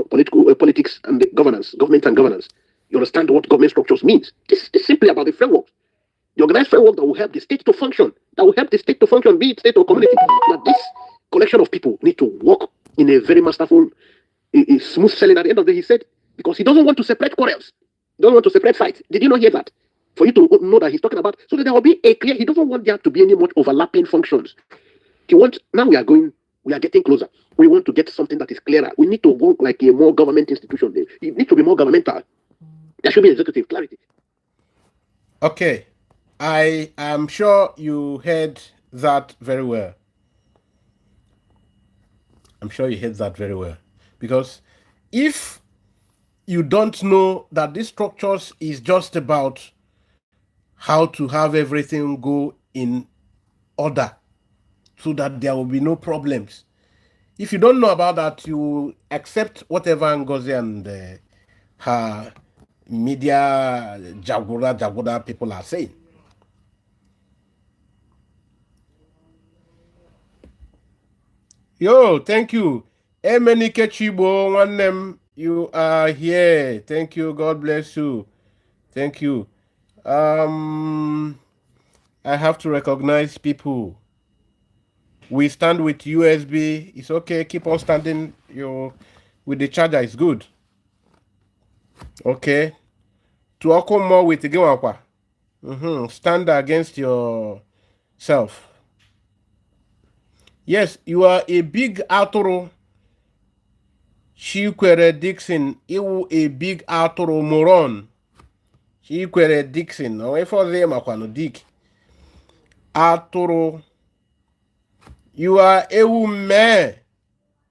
politics and the governance, government and governance, you understand what government structures means. This is simply about the framework. The organized framework that will help the state to function, be it state or community. That this collection of people need to work in a very masterful, smooth sailing at the end of the day, he said, because he doesn't want to separate quarrels. He doesn't want to separate fights. Did you not hear that? For you to know that he's talking about, so that there will be a clear, he doesn't want there to be any much overlapping functions. He wants, now we are getting closer. We want to get something that is clearer. We need to work like a more government institution. It needs to be more governmental. There should be executive clarity. Okay. I am sure you heard that very well. I'm sure you heard that very well. Because if you don't know that these structures is just about how to have everything go in order so that there will be no problems. If you don't know about that, you accept whatever Ngozi and her media jagoda people are saying. Yo, thank you. Emenike Chibo, one name, you are here. Thank you. God bless you. Thank you. I have to recognize people. We stand with USB. It's okay. Keep on standing. With the charger. It's good. Okay. To echo more with the game. Stand against yourself. Yes, you are a big Arturo. Chikwere Dixon. You a big Arturo moron. Chikwere Dixon. Away for them, Dick. Arturo. You are a man.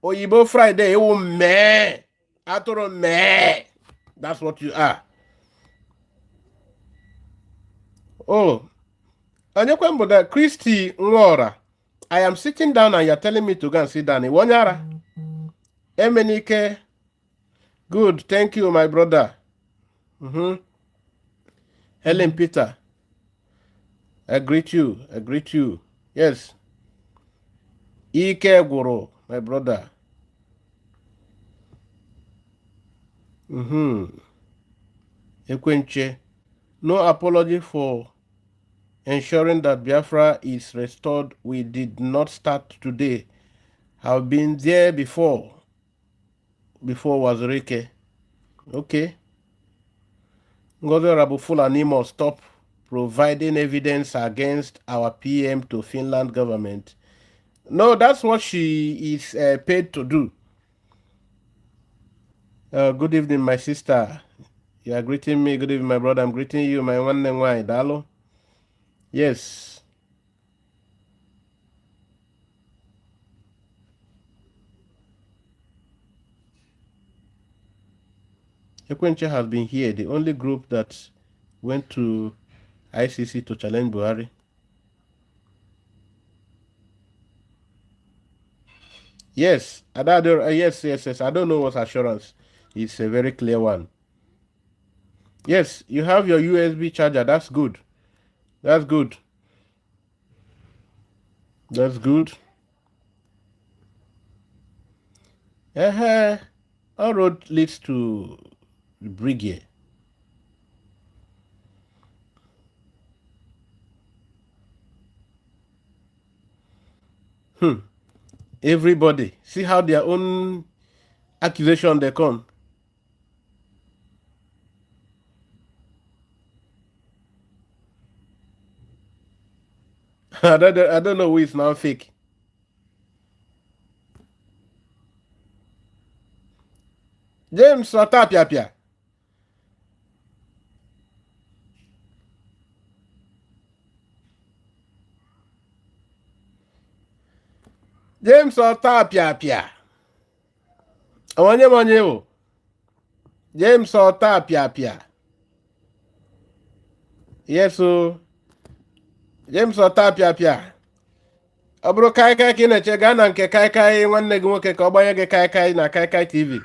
Oyibo Friday, a man. Arturo man. That's what you are. Oh. Anyakwemboda Christy Ngora. I am sitting down and you're telling me to go and sit down. Iwonyara. Emenike. Good. Thank you, my brother. Helen Peter. I greet you. Yes. Ike Guru, my brother. Ekwenche. No apology for ensuring that Biafra is restored. We did not start today. Have been there before. Before was Rike. Okay. OrabuFulani must stop providing evidence against our PM to Finland government. No, that's what she is paid to do. Good evening, my sister. You are greeting me. Good evening, my brother. I'm greeting you, my one and why, Dalo. Yes. Ekwenche has been here, the only group that went to ICC to challenge Buhari. Yes, yes. I don't know what assurance. It's a very clear one. Yes, you have your USB charger. That's good. That's good. That's good. All road leads to Brigier. Everybody. See how their own accusation they come. I don't know who is now fake. James Otapia. James Otapia. Onye o. James Otapia. Yes, so James Otapia. Ọ bụrụ kaikai ka ị na-eche gaa na nke kaikai nwanne gị nwoke ka ọ gbanye gị kaikai na kaikai TV.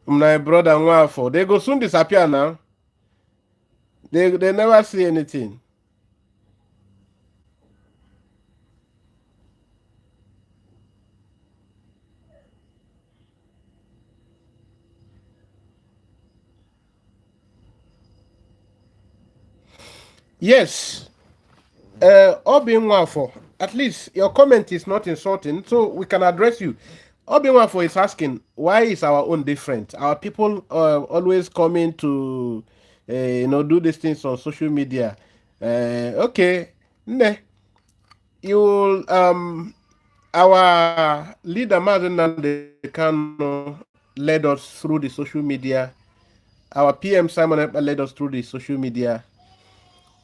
My brother Nwafọ, they go soon disappear now. They never see anything. Yes. Obi Nwafọ, at least your comment is not insulting, so we can address you. Obi Nwafọ is asking, why is our own different? Our people always coming to, do these things on social media. Okay, you our leader Mazen Kano led us through the social media. Our PM Simon Ekpa led us through the social media.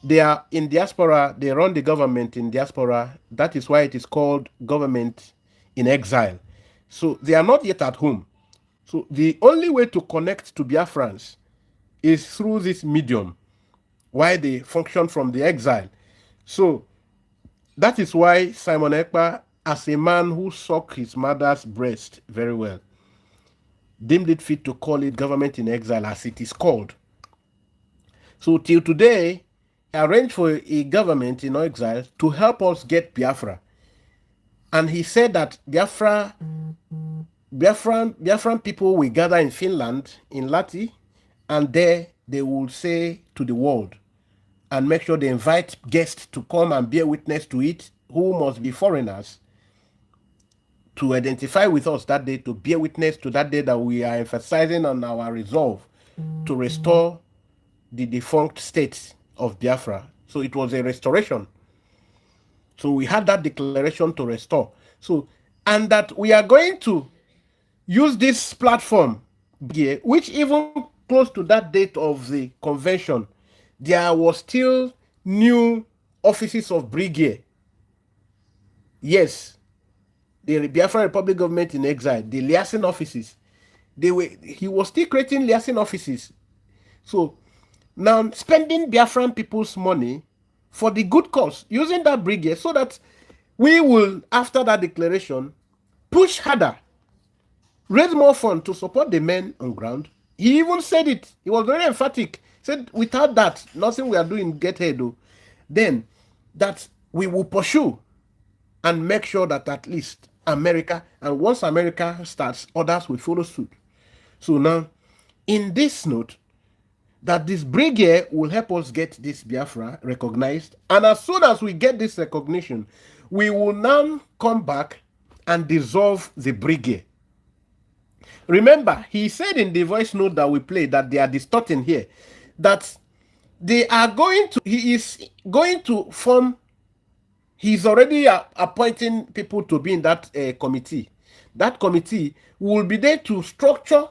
They are in diaspora, they run the government in diaspora. That is why it is called government in exile. So they are not yet at home. So the only way to connect to Biafrans is through this medium, why they function from the exile. So that is why Simon Ekpa, as a man who sucked his mother's breast very well, deemed it fit to call it government in exile, as it is called. So till today, arranged for a government in exile to help us get Biafra. And he said that Biafran people will gather in Finland, in Lati, and there they will say to the world and make sure they invite guests to come and bear witness to it, who must be foreigners, to identify with us that day, to bear witness to that day that we are emphasizing on our resolve to restore the defunct state of Biafra. So it was a restoration. So we had that declaration to restore. So, and that we are going to use this platform, which even close to that date of the convention, there was still new offices of brigade. Yes, the Biafra Republic government in exile, the liaison offices, he was still creating liaison offices. So now spending Biafran people's money for the good cause, using that brigade so that we will, after that declaration, push harder, raise more funds to support the men on ground. He even said it. He was very emphatic. He said, without that, nothing we are doing get ahead. Then that we will pursue and make sure that at least America, and once America starts, others will follow suit. So now, in this note, that this brigade will help us get this Biafra recognized. And as soon as we get this recognition, we will now come back and dissolve the brigade. Remember, he said in the voice note that we played that they are distorting here, that they are going to, he is going to form, he's already appointing people to be in that committee. That committee will be there to structure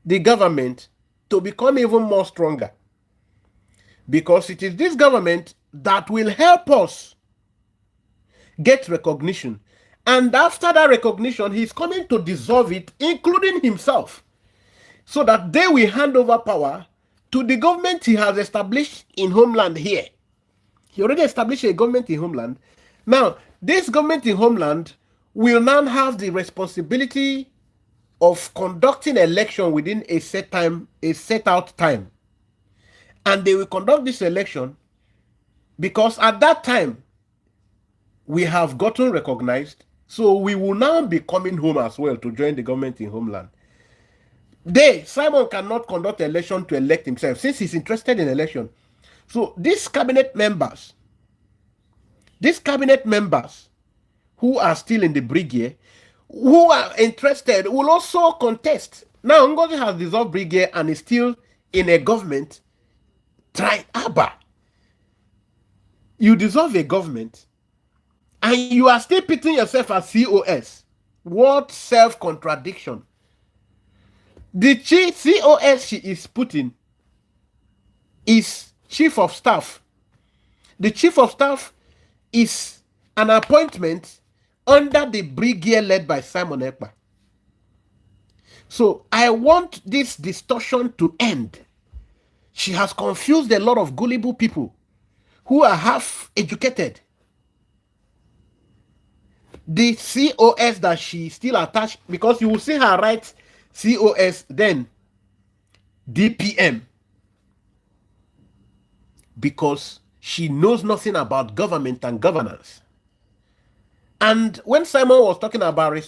the government to become even more stronger. Because it is this government that will help us get recognition. And after that recognition, he's coming to dissolve it, including himself, so that they will hand over power to the government he has established in homeland here. He already established a government in homeland. Now, this government in homeland will now have the responsibility of conducting election within a set time, a set out time. And they will conduct this election because at that time, we have gotten recognized, so we will now be coming home as well to join the government in homeland. Simon cannot conduct election to elect himself since he's interested in election. So these cabinet members who are still in the brigade, who are interested, will also contest. Now Ngozi has dissolved brigade and is still in a government. Try Abba. You dissolve a government and you are still pitting yourself as COS. What self-contradiction. The COS she is putting is chief of staff. The chief of staff is an appointment under the brigade led by Simon Ekpa. So I want this distortion to end. She has confused a lot of gullible people who are half educated. The COS that she still attached, because you will see her write COS, then DPM, because she knows nothing about government and governance. And when Simon was talking about,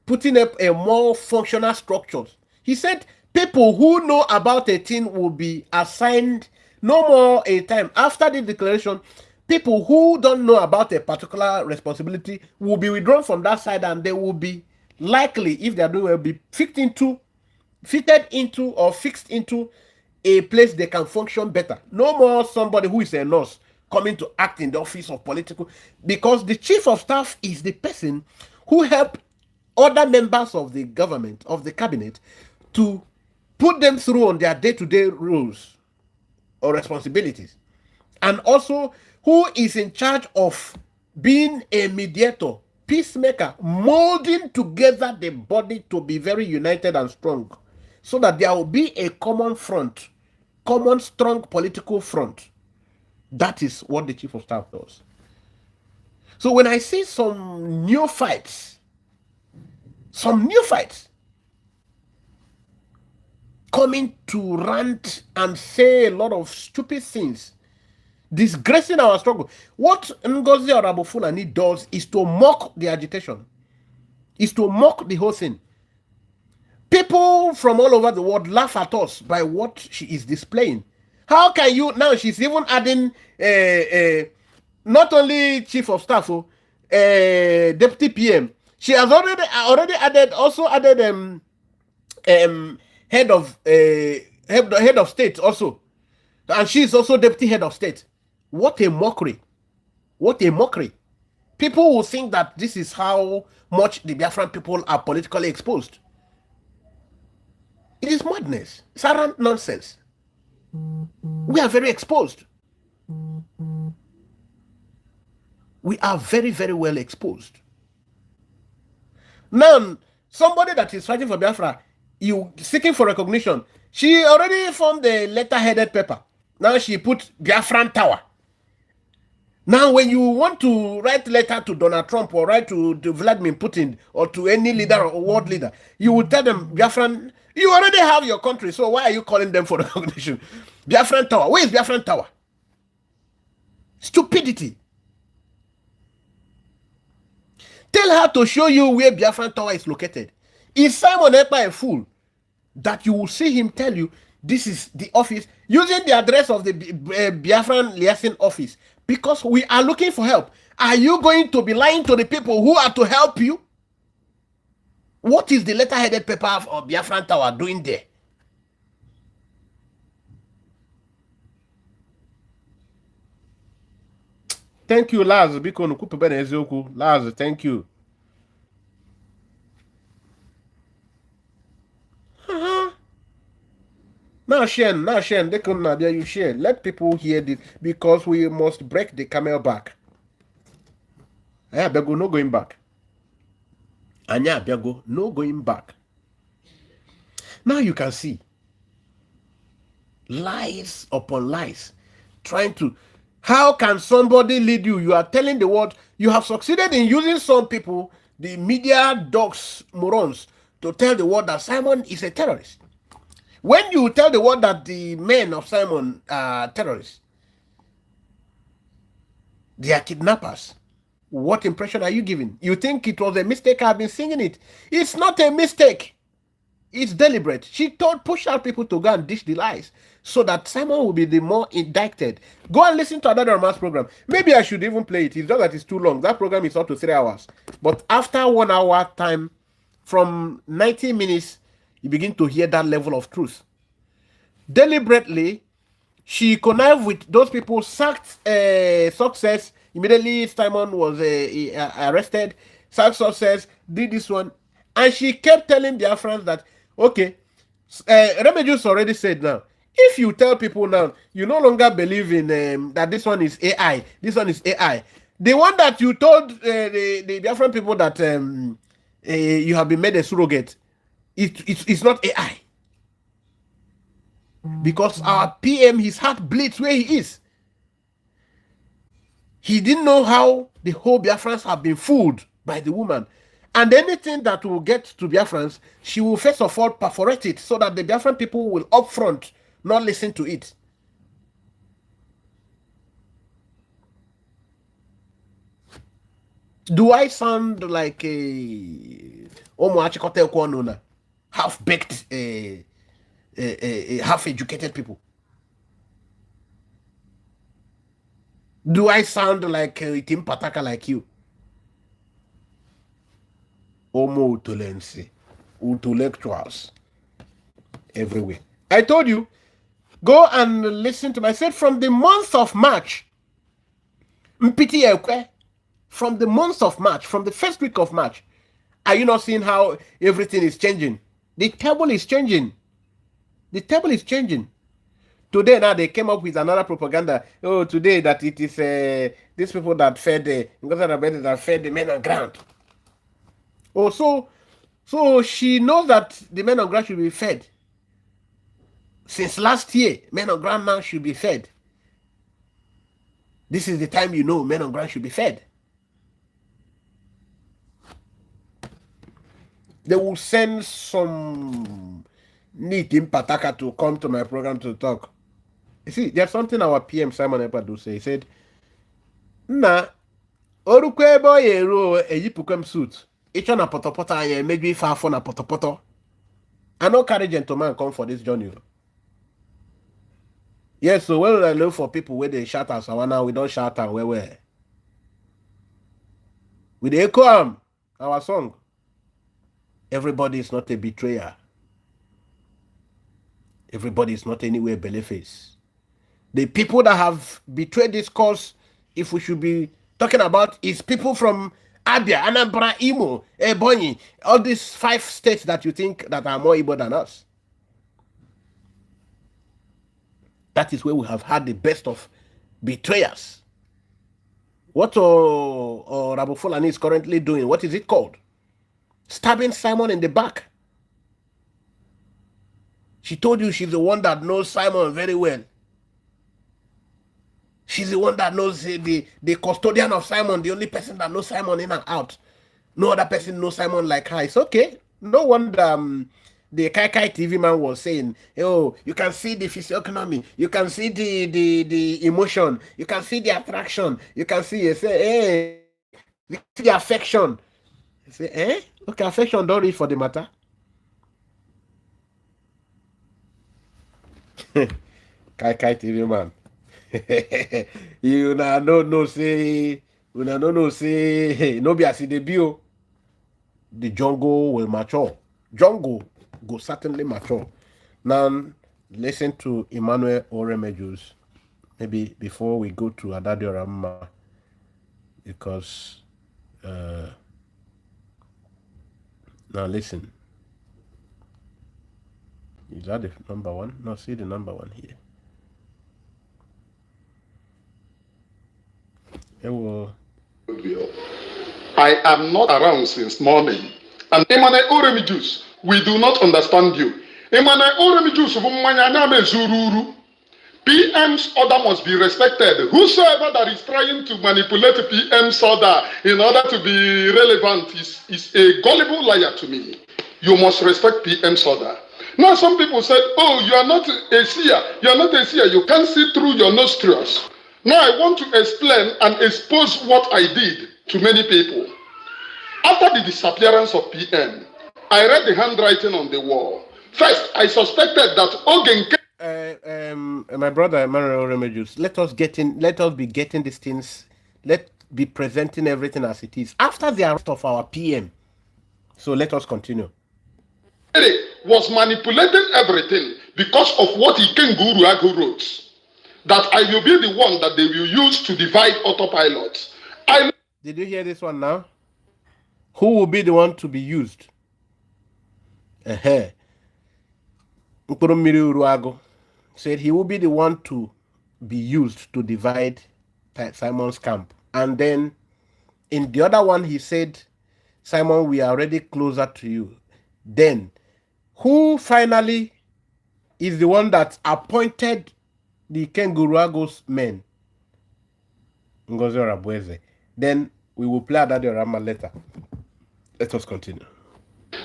putting up a more functional structures, he said people who know about a thing will be assigned no more a time. After the declaration, people who don't know about a particular responsibility will be withdrawn from that side, and they will be likely, if they are doing well, be fitted into or fixed into a place they can function better. No more somebody who is a nurse coming to act in the office of political, because the chief of staff is the person who help other members of the government, of the cabinet, to put them through on their day-to-day roles or responsibilities, and also who is in charge of being a mediator, peacemaker, molding together the body to be very united and strong, so that there will be a common front, common strong political front. That is what the chief of staff does. So when I see some neophytes coming to rant and say a lot of stupid things, disgracing our struggle, what Ngozi OrabuFulani does is to mock the agitation, is to mock the whole thing. People from all over the world laugh at us by what she is displaying. How can you now? She's even adding not only chief of staff, deputy PM. She has already added head of state also, and she is also deputy head of state. What a mockery! What a mockery! People will think that this is how much the Biafran people are politically exposed. It is madness. It's arrant nonsense. We are very exposed. We are very, very well exposed. Now, somebody that is fighting for Biafra, you seeking for recognition, she already formed a letter-headed paper. Now she put Biafran Tower. Now, when you want to write letter to Donald Trump or write to Vladimir Putin or to any leader or world leader, you will tell them, Biafran, you already have your country, so why are you calling them for recognition? Biafran Tower. Where is Biafran Tower? Stupidity. Tell her to show you where Biafran Tower is located. Is Simon Ekpa a fool that you will see him tell you this is the office, using the address of the Biafran liaison office, because we are looking for help? Are you going to be lying to the people who are to help you? What is the letter-headed paper of Biafran Tower doing there? Thank you, Laz. Laz, thank you. Now, Shen, they couldn't you share. Let people hear this, because we must break the camel back. I beg no going back. Anya Biago, no going back. Now you can see lies upon lies, trying to. How can somebody lead you? You are telling the world you have succeeded in using some people, the media dogs, morons, to tell the world that Simon is a terrorist. When you tell the world that the men of Simon are terrorists, they are kidnappers, What impression are you giving? You think it was a mistake? I've been singing it. It's not a mistake. It's deliberate. She pushed out people to go and dish the lies so that Simon will be the more indicted. Go and listen to another romance program. Maybe I should even play it. It's just that it's too long. That program is up to 3 hours. But after 1 hour time, from 90 minutes, you begin to hear that level of truth. Deliberately, she connived with those people, sacked Success. Immediately, Simon was arrested. Sacked Success, did this one. And she kept telling their friends that, okay, Remedios already said now, if you tell people now, you no longer believe in that this one is AI, this one is AI. The one that you told the Biafran people that you have been made a surrogate, it's not AI. Because our PM, his heart bleeds where he is. He didn't know how the whole Biafrans have been fooled by the woman. And anything that will get to Biafrans, she will first of all perforate it so that the Biafran people will upfront not listen to it. Do I sound like a half-baked, half-educated people? Do I sound like Tim Pataka like you? Homo utolensi, intellectuals everywhere. I told you, go and listen to me. I said from the month of March, from the month of March, from the first week of March, are you not seeing how everything is changing? The table is changing. The table is changing. Today now they came up with another propaganda. Oh, today that it is these people that fed that fed the men on ground. Oh, so she knows that the men on ground should be fed. Since last year, men on ground now should be fed. This is the time you know men on ground should be fed. They will send some neat in Pataka to come to my program to talk. You see, there's something our PM Simon Ekpa do say. He said, "Na orukwe boy ero eyipukem suit. Each on a potopota and maybe far from a potopoto. I know carry gentleman come for this journey. Yes, so when I look for people where they shout at Sawana, we don't shout at where. With the echo our song. Everybody is not a betrayer. Everybody is not anywhere bellyface. The people that have betrayed this cause, if we should be talking about, is people from Abia, Anambra, Imo, Ebonyi, all these 5 states that you think that are more Igbo than us. That is where we have had the best of betrayers. What OrabuFulani is currently doing, what is it called? Stabbing Simon in the back. She told you she's the one that knows Simon very well. She's the one that knows the custodian of Simon, the only person that knows Simon in and out. No other person knows Simon like her. It's okay. No wonder the Kai TV man was saying, oh, you can see the physiognomy, you can see the emotion, you can see the attraction, you can see, you say, hey, you see the affection. You say, eh? Okay, affection don't read for the matter. Kai TV man. You na no say, no be as the bio. The jungle will mature. Jungle will certainly mature. Now, listen to Emmanuel Oremedios. Maybe before we go to Adadio Ramma, because now listen. Is that the number one? No, see the number one here. I am not around since morning. And Emmanuel Oremedios, we do not understand you. Emmanuel Oremedios, PM's order must be respected. Whosoever that is trying to manipulate PM's order in order to be relevant is a gullible liar to me. You must respect PM's order. Now some people said, oh, you are not a seer. You are not a seer. You can't see through your nostrils. Now I want to explain and expose what I did to many people. After the disappearance of PM, I read the handwriting on the wall. First, I suspected that Ogenke. My brother Emmanuel Remedios, let us be getting these things. Let be presenting everything as it is after the arrest of our PM. So let us continue. Was manipulating everything because of what Ikenguru Agu wrote. That I will be the one that they will use to divide autopilot. Did you hear this one now? Who will be the one to be used? Nkurumiri Uruago said he will be the one to be used to divide Simon's camp. And then in the other one, he said, Simon, we are already closer to you. Then, who finally is the one that appointed the Kenguruago's men? Ngozi Orabueze. Then we will play that Rama later. Let us continue.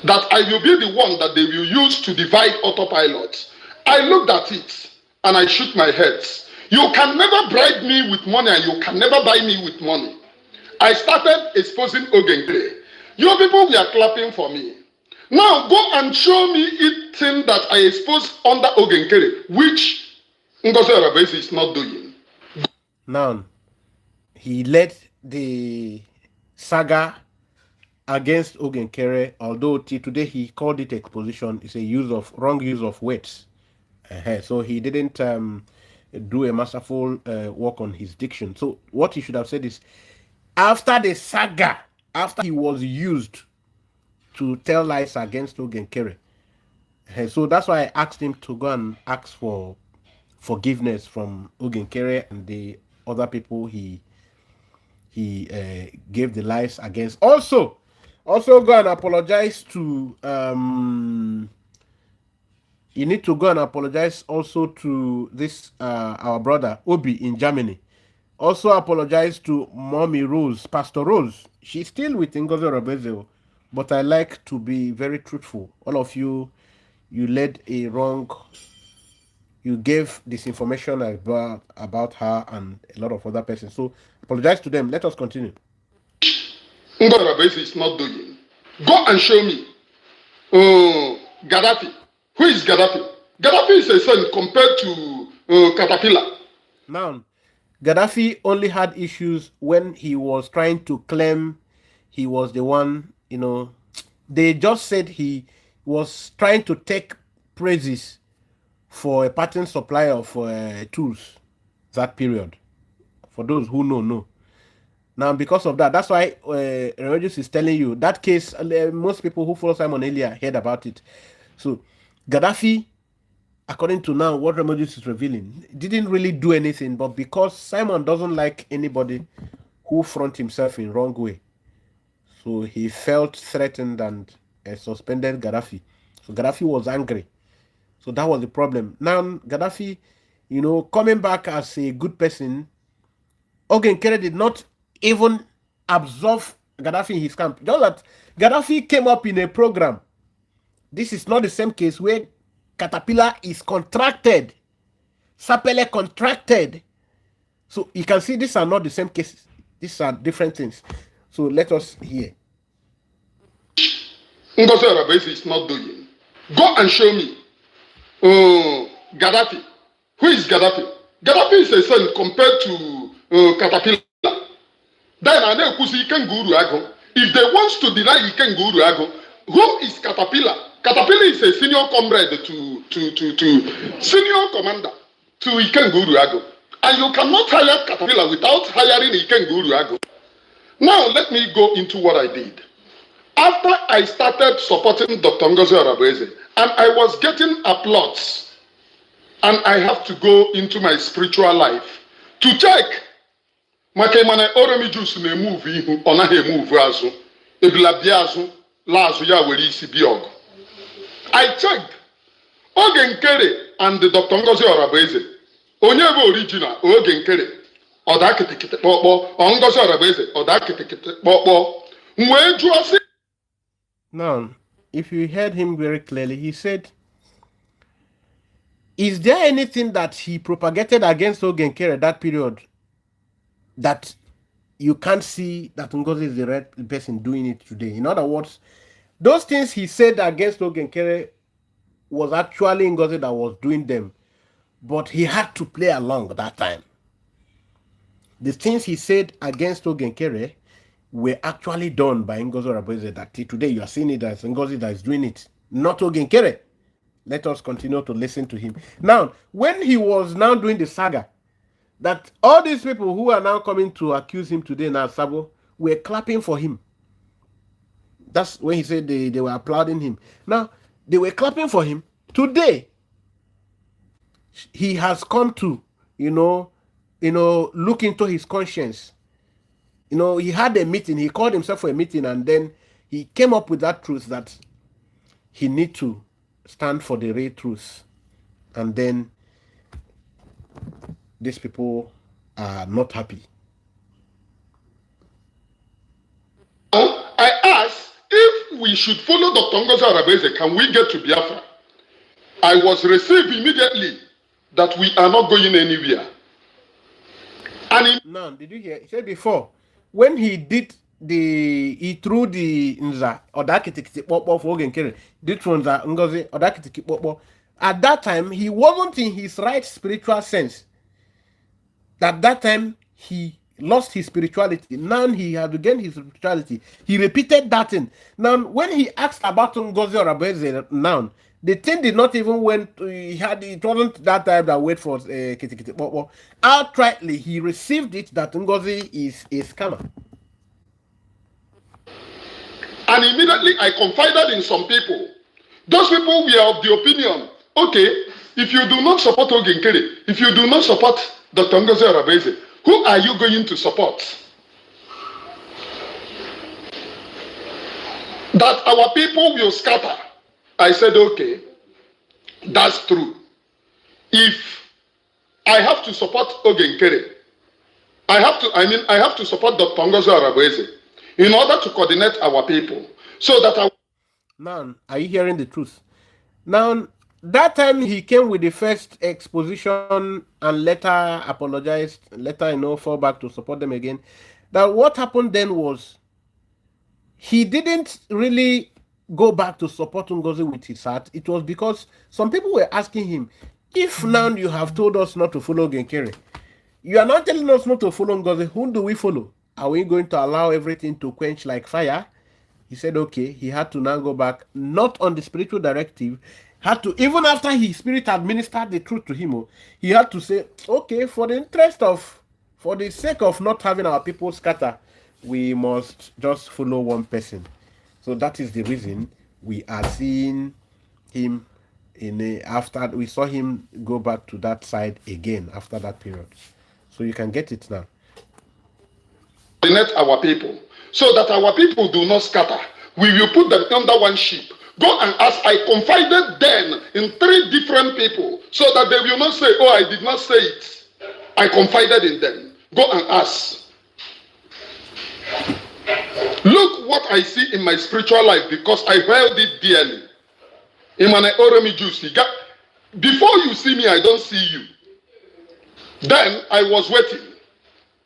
That I will be the one that they will use to divide autopilot. I looked at it and I shook my head. You can never bribe me with money and you can never buy me with money. I started exposing Ogengre. You people were clapping for me. Now go and show me it thing that I exposed under Ogengre, which Ngozi Orabueze is not doing. Now, he led the saga against Ogenkere, although today he called it exposition. It's a wrong use of words. So he didn't do a masterful work on his diction. So what he should have said is, after the saga, after he was used to tell lies against Ogenkere. So that's why I asked him to go and ask for forgiveness from Ogenkere and the other people he gave the lies against. Also go and apologize to you need to go and apologize also to this our brother Obi in Germany. Also apologize to Mommy Rose, Pastor Rose. She's still with Ngozi Orabueze, but I like to be very truthful. All of you led a wrong. You gave disinformation about her and a lot of other persons. So apologize to them. Let us continue. Ngozi Orabueze is not doing. Go and show me. Gaddafi. Who is Gaddafi? Gaddafi is a son compared to Caterpillar. Now, Gaddafi only had issues when he was trying to claim he was the one, they just said he was trying to take praises for a patent supplier of tools that period. For those who know. Now, because of that, that's why Remedios is telling you that case. Most people who follow Simon earlier heard about it. So, Gaddafi, according to now what Remedios is revealing, didn't really do anything, but because Simon doesn't like anybody who front himself in wrong way, so he felt threatened and suspended Gaddafi. So Gaddafi was angry. So that was the problem. Now Gaddafi, coming back as a good person, Ogenkere did not even absorb Gaddafi in his camp. Just that Gaddafi came up in a program. This is not the same case where Caterpillar is contracted, Sapele contracted. So you can see these are not the same cases. These are different things. So let us hear. Ngozi Orabueze is not doing. Go and show me. Gaddafi. Who is Gaddafi? Gaddafi is a son compared to Caterpillar. Then I know Ikenguru Ago. If they want to deny Ikenguru Ago, who is Caterpillar? Caterpillar is a senior comrade to senior commander to Ikenguru Ago. And you cannot hire Caterpillar without hiring Ikenguru Ago. Now let me go into what I did. After I started supporting Dr. Ngozi Orabueze, and I was getting applause, and I have to go into my spiritual life to check. Makemane Juju may move ihu, or not move azu, ebilabiazu, lazu ya weri isi biog. I checked Ogenkere and the Dr. Ngozi Orabueze. Onye original Ogenkere. Oda kitikite kpokpo, Ngozi Orabueze, oda kitikite kpokpo. Mwe juasi. Now, if you heard him very clearly, he said, is there anything that he propagated against Ogenkere that period that you can't see that Ngozi is the right person doing it today. In other words, those things he said against Ogenkere was actually Ngozi that was doing them, but he had to play along that time. The things he said against Ogenkere were actually done by Ngozi Orabueze. That today you are seeing it as Ngozi that is doing it, not Ogenkere. Let us continue to listen to him. Now, when he was now doing the saga, that all these people who are now coming to accuse him today now, Sabo, were clapping for him. That's when he said they were applauding him. Now, they were clapping for him. Today, he has come to, look into his conscience. He had a meeting. He called himself for a meeting, and then he came up with that truth that he need to stand for the real truth. And then these people are not happy. I asked if we should follow Dr. Ngozi Orabueze, can we get to Biafra? I was received immediately that we are not going anywhere. And now, did you hear? He said before, when he did he threw the Nza Odakiti Popo for Ogenkere, did from Nza Ngozi Odakiti Popo. At that time, he wasn't in his right spiritual sense. At that time, he lost his spirituality. Now he has regained his spirituality. He repeated that thing. Now, when he asked about Ngozi Orabueze now, the thing did not even went. It wasn't that time that wait for Kitikiti Popo. Outrightly, he received it that Ngozi is a scammer. And immediately I confided in some people. Those people were of the opinion, okay, if you do not support Ogenkere, if you do not support Dr. Ngozi Orabueze, who are you going to support? That our people will scatter. I said, okay, that's true. If I have to support Ogenkere, I have to support Dr. Ngozi Orabueze in order to coordinate our people so that Now, are you hearing the truth? Now, that time he came with the first exposition and later apologized, later, fall back to support them again. That what happened then was he didn't really go back to support Ngozi with his heart. It was because some people were asking him, if now you have told us not to follow Ogenkere, you are not telling us not to follow Ngozi, whom do we follow? Are we going to allow everything to quench like fire? He said, okay, he had to now go back, not on the spiritual directive, had to, even after his spirit administered the truth to him, he had to say, okay, for the sake of not having our people scatter, we must just follow one person. So that is the reason we are seeing him after we saw him go back to that side again after that period. So you can get it now. Coordinate our people so that our people do not scatter. We will put them under one sheep. Go and ask. I confided then in 3 different people so that they will not say, oh, I did not say it. I confided in them. Go and ask. Look what I see in my spiritual life because I held it dearly. Imane Oremi Juicy. Before you see me, I don't see you. Then I was waiting.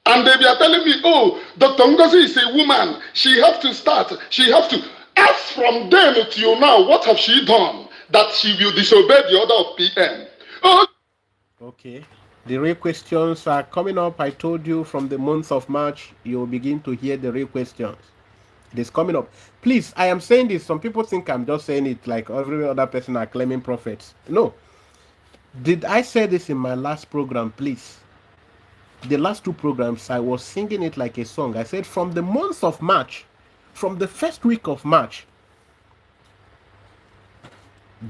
And they were telling me, oh, Dr. Ngozi is a woman. She have to start. She have to. Ask from then till now, what have she done that she will disobey the order of PM? Oh. Okay. The real questions are coming up. I told you from the month of March, you'll begin to hear the real questions. It is coming up. Please, I am saying this. Some people think I'm just saying it like every other person are claiming prophets. No. Did I say this in my last program, please? The last 2 programs, I was singing it like a song. I said from the month of March, from the first week of March,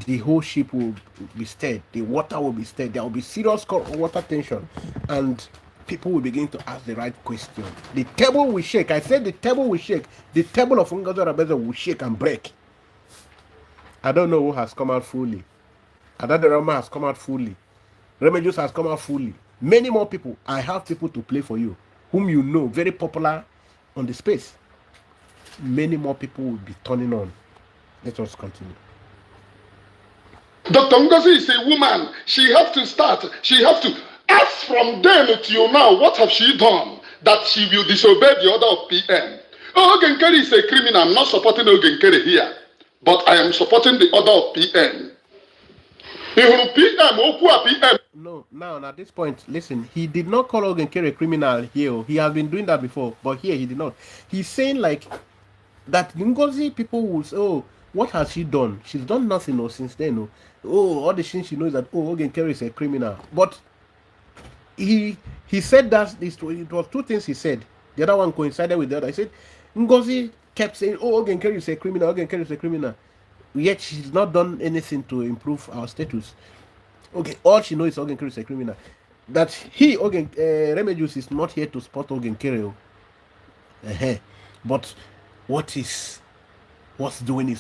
the whole ship will be stirred. The water will be stirred. There will be serious water tension. And people will begin to ask the right question. The table will shake. I said the table will shake. The table of Ngozi Orabueze will shake and break. I don't know who has come out fully. Adade Rama has come out fully. Remedios has come out fully. Many more people. I have people to play for you, whom you know, very popular on the space. Many more people will be turning on. Let us continue. Dr. Ngozi is a woman. She have to start. She have to ask from then till now. What have she done that she will disobey the order of PM. Oh, Ogenkere is a criminal. I'm not supporting Ogenkere here, but I am supporting the order of PM. No, now at this point, listen, he did not call Ogenkere a criminal here. He has been doing that before, but here he did not. He's saying like that Ngozi people will say, oh, what has she done? She's done nothing since then. Oh, all the things she knows that, oh, Ogenkere is a criminal. But he said that it was two things he said. The other one coincided with the other. He said Ngozi kept saying, oh, Ogenkere is a criminal, Ogenkere is a criminal. Yet she's not done anything to improve our status. Okay, all she knows is Ogenkere is a criminal. That he, Remedios, is not here to support Ogenkere. But what's doing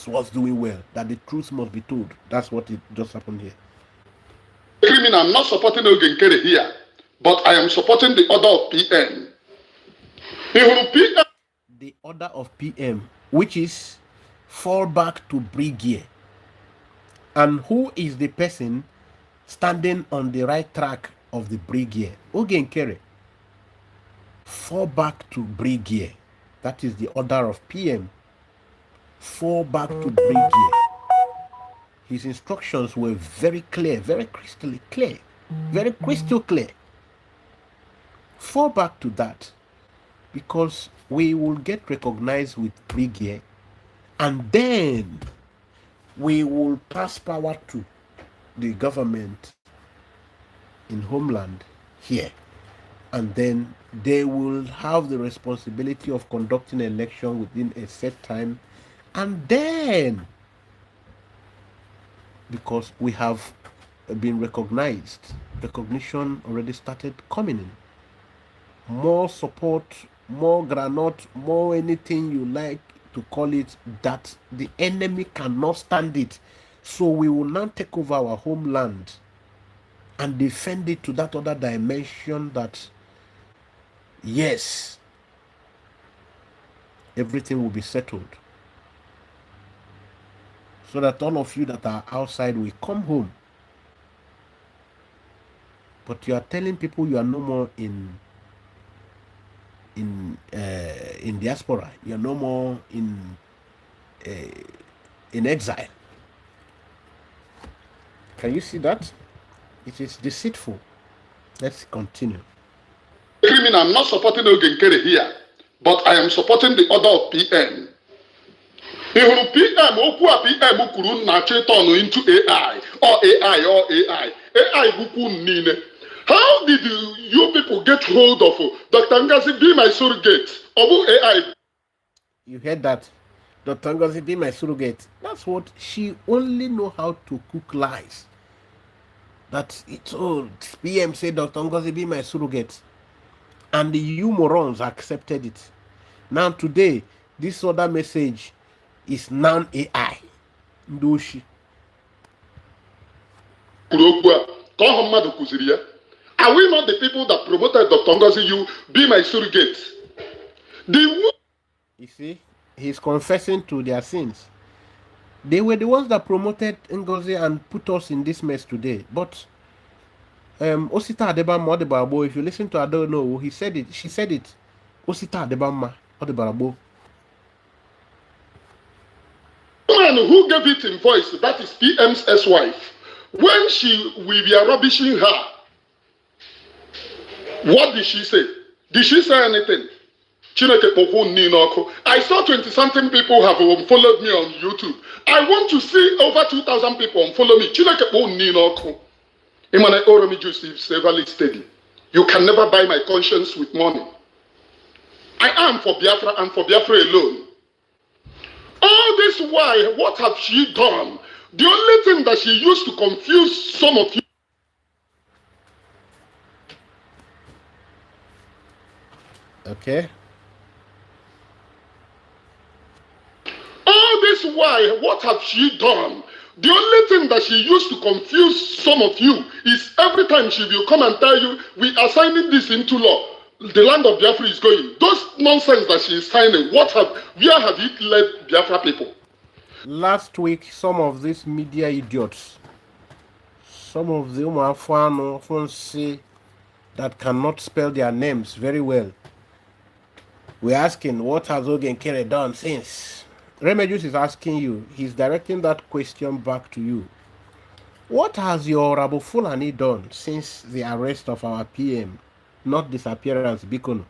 well. That the truth must be told. That's what it just happened here. Criminal, I'm not supporting Ogenkere here, but I am supporting the order of PM. The order of PM, which is fall back to brigadier. And who is the person standing on the right track of the brigadier? Ogenkere. Fall back to brigadier. That is the order of PM. Fall back to brigadier. His instructions were very clear, very crystal clear, very crystal clear. Fall back to that, because we will get recognized with brigadier, and then we will pass power to the government in homeland here, and then they will have the responsibility of conducting an election within a set time, and then because we have been recognized, recognition already started coming in. More support, more granite, more anything you like to call it, that the enemy cannot stand it. So we will now take over our homeland and defend it to that other dimension that, yes, everything will be settled. So that all of you that are outside will come home. But you are telling people you are no more in diaspora. You are no more in exile. Can you see that? It is deceitful. Let's continue. Criminal, I'm not supporting Ogenkere here, but I am supporting the order of PM. PM kwuru na-achọ turn into AI or AI or AI. AI bukwu nine. How did you people get hold of Dr. Ngozi be my surrogate? Obu AI. You heard that? Dr. Ngozi be my surrogate. That's what she only know how to cook lies. That it's all PM said Dr. Ngozi be my surrogate. And you morons accepted it. Now today, this other message is non-AI. Ndoshi. Are we not the people that promoted Dr. Ngozi, you be my surrogate? You see, he's confessing to their sins. They were the ones that promoted Ngozi and put us in this mess today. But Osita Adebama Odebarabo, if you listen to Adono, he said it, she said it. Osita Adebama Odebarabo. Man who gave it in voice, that is PM's ex-wife. When we were rubbishing her, what did she say? Did she say anything? I saw 20-something people have followed me on YouTube. I want to see over 2,000 people follow me. Juju is severely steady. You can never buy my conscience with money. I am for Biafra and for Biafra alone. All this while, what have she done? The only thing that she used to confuse some of you. Okay. All this while, what have she done? The only thing that she used to confuse some of you is every time she will come and tell you, we are signing this into law. The land of Biafra is going. Those nonsense that she is signing, where have it led Biafra people? Last week, some of these media idiots, some of the Umafano say that cannot spell their names very well, We're asking, what has Ogenkere done since? Remedios is asking you, he's directing that question back to you. What has your OrabuFulani done since the arrest of our PM? Not disappearance, Bikono.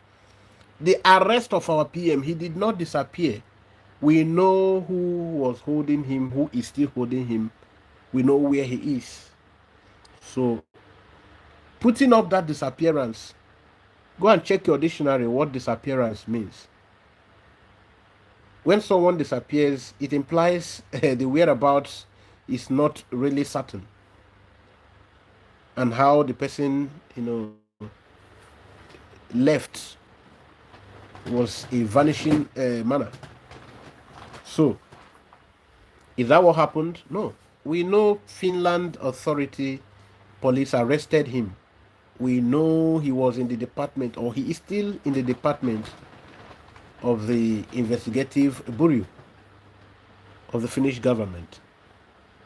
The arrest of our PM, he did not disappear. We know who was holding him, who is still holding him. We know where he is. So, putting up that disappearance, go and check your dictionary what disappearance means. When someone disappears, it implies the whereabouts is not really certain, and how the person, left was a vanishing manner. So, is that what happened? No. We know Finland authority police arrested him. We know he was in the department, or he is still in the department of the investigative bureau of the Finnish government.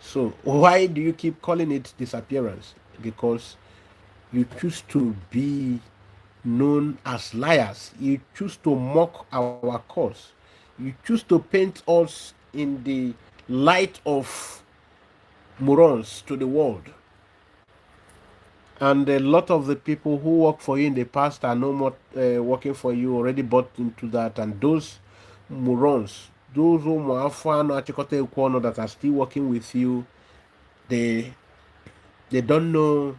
So why do you keep calling it disappearance? Because you choose to be known as liars. You choose to mock our cause. You choose to paint us in the light of morons to the world. And a lot of the people who work for you in the past are no more working for you, already bought into that. And those morons, those who that are still working with you, they don't know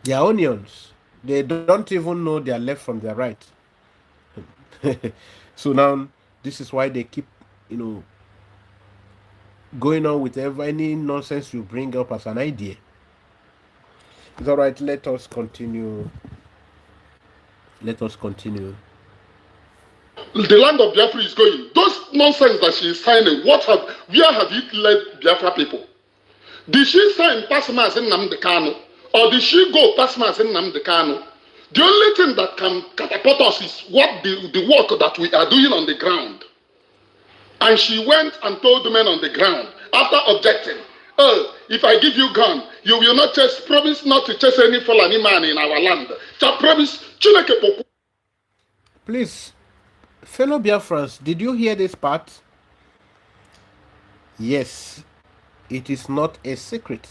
their onions. They don't even know their left from their right. So now this is why they keep, going on with any nonsense you bring up as an idea. It's all right. Let us continue. The land of Biafra is going. Those nonsense that she is signing, where have you led Biafra people? Did she sign Pasmas in Namdekano? Or did she go Pasmas in Namdekano? The only thing that can catapult us is what the work that we are doing on the ground. And she went and told the men on the ground, after objecting, oh, if I give you gun, you will not promise not to chase any Fulani man in our land. Promise. Please, fellow Biafrans, did you hear this part? Yes, it is not a secret.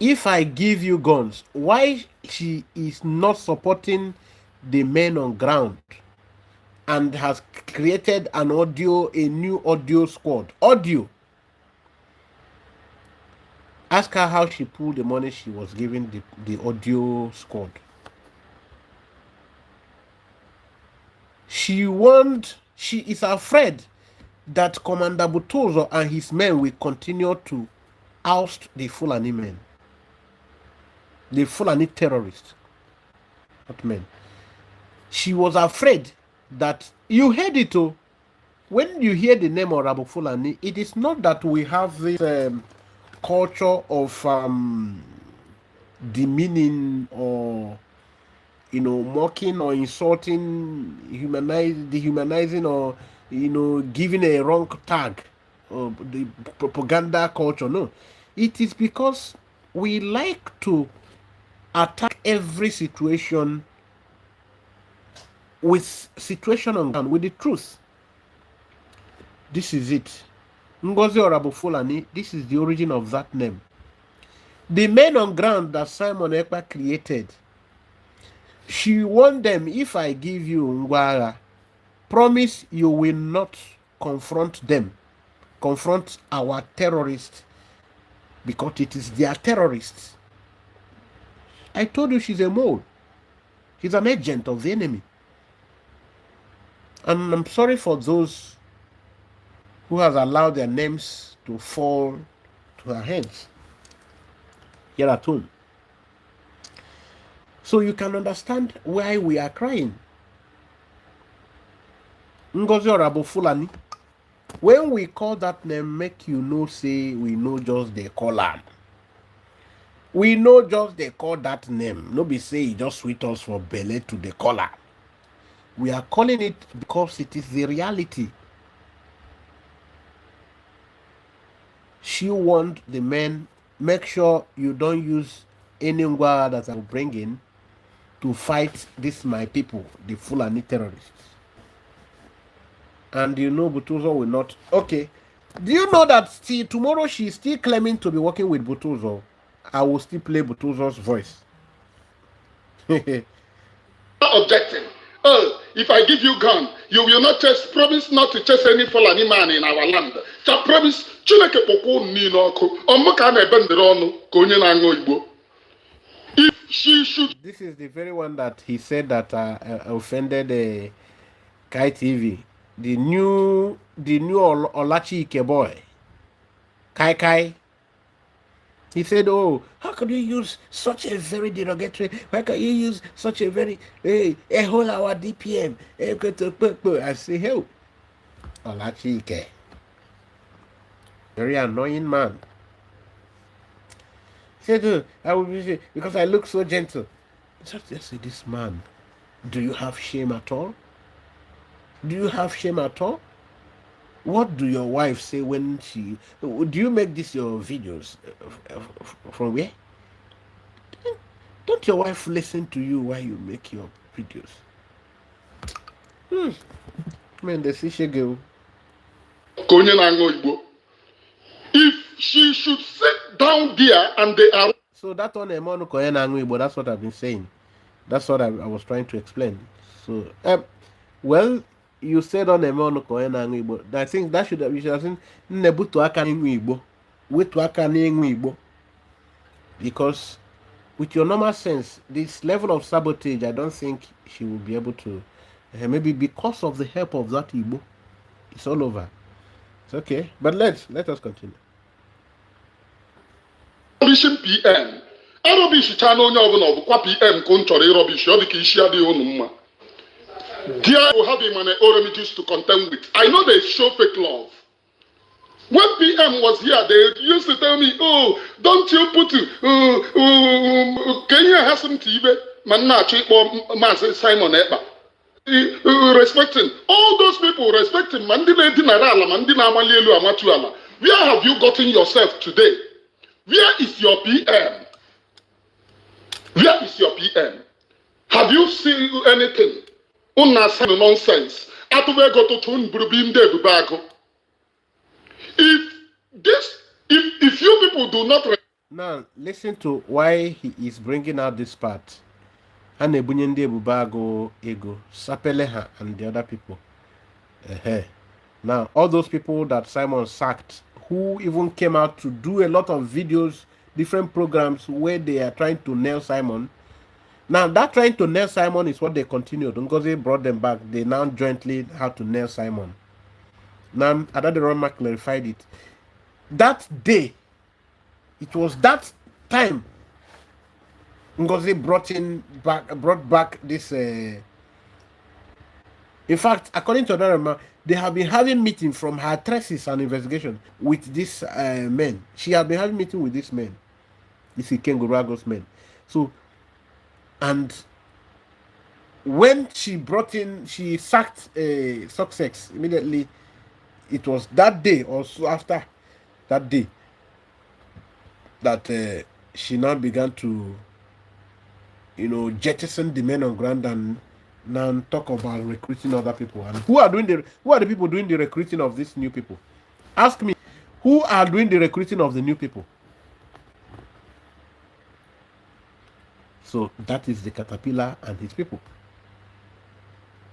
If I give you guns, why she is not supporting the men on ground and has created a new audio squad? Audio. Ask her how she pulled the money she was giving the audio squad. She is afraid that Commander Butozo and his men will continue to oust the Fulani men. The Fulani terrorists. Not men. She was afraid that, you heard it too. When you hear the name of OrabuFulani, it is not that we have this culture of demeaning or mocking or insulting, dehumanizing, or giving a wrong tag, or the propaganda culture. No, it is because we like to attack every situation with on ground, with the truth. This is it. Ngozi OrabuFulani, this is the origin of that name. The men on ground that Simon Ekpa created, she warned them, if I give you Ngwara, promise you will not confront them, confront our terrorists, because it is their terrorists. I told you she's a mole. She's an agent of the enemy. And I'm sorry for those who has allowed their names to fall to her hands here at home. So you can understand why we are crying. Ngozi OrabuFulani, when we call that name, make you know, say we know just they call her. We know just they call that name. No be say just sweet us for belly to the collar. We are calling it because it is the reality. She warned the men, make sure you don't use any ngwara that I will bring in to fight this my people, the Fulani terrorists. And you know Butuzo will not. Okay. Do you know that still tomorrow she's still claiming to be working with Butuzo? I will still play Butuzo's voice. Objecting. Oh, if I give you gun, you will not chase. Promise not to chase any Fulani man in our land. Just promise. Chineke poko ni n'ọkụ. Ọmụka na-ebe ndịrị ọnụ ka onye na-aṅụ Igbo. If she should. This is the very one that he said that offended Kai TV. The new Olachi Ike boy. Kai. He said, oh, how could you use such a very derogatory, why can you use such a very, a whole hour DPM? I say, hell, Olachi Ike. Very annoying man. He said, oh, I will be, because I look so gentle. Just say, this man, do you have shame at all? Do you have shame at all? What do your wife say when she... Do you make this your videos? From where? Don't your wife listen to you while you make your videos? Man, the Sisha girl. If she should sit down there and they are... So that on Emono Koyena Igbo, that's what I've been saying. That's what I was trying to explain. So, well... You said on Emono Koyena Igbo. I think that should have been Nebutu aka Igbo. Wetu aka Igbo. Because with your normal sense, this level of sabotage, I don't think she will be able to. Maybe because of the help of that Igbo, it's all over. It's okay. But let us continue. PM. Arobish channel no PM control rubbish or the Kishia de Onuma. There will have him an Oromijus to contend with. I know they show fake love. When PM was here, they used to tell me, oh, don't you put Kenya has some TV, Manachi or Master Simon Eba. Respecting all those people, respecting Mandina Dinarala, Mandina Malielu Amatuala. Where have you gotten yourself today? Where is your PM? Where is your PM? Have you seen anything? Nonsense. If you people do not... Now, listen to why he is bringing out this part. Hanebunyende Bubago Ego, Sapeleha, and the other people. Now, all those people that Simon sacked, who even came out to do a lot of videos, different programs where they are trying to nail Simon. Now, that trying to nail Simon is what they continued. Ngozi brought them back. They now jointly had to nail Simon. Now, Adade Roma clarified it. That day, it was that time Ngozi brought back this. In fact, according to Adade Roma, they have been having meeting from her traces and investigation with this men. She had been having meeting with this men. This is Kengurago's men. So, and when she sacked Sussex immediately. It was that day or so after that day that she now began to, jettison the men on ground and now talk about recruiting other people. And who are the people doing the recruiting of these new people? Ask me, who are doing the recruiting of the new people? So that is the Caterpillar and his people.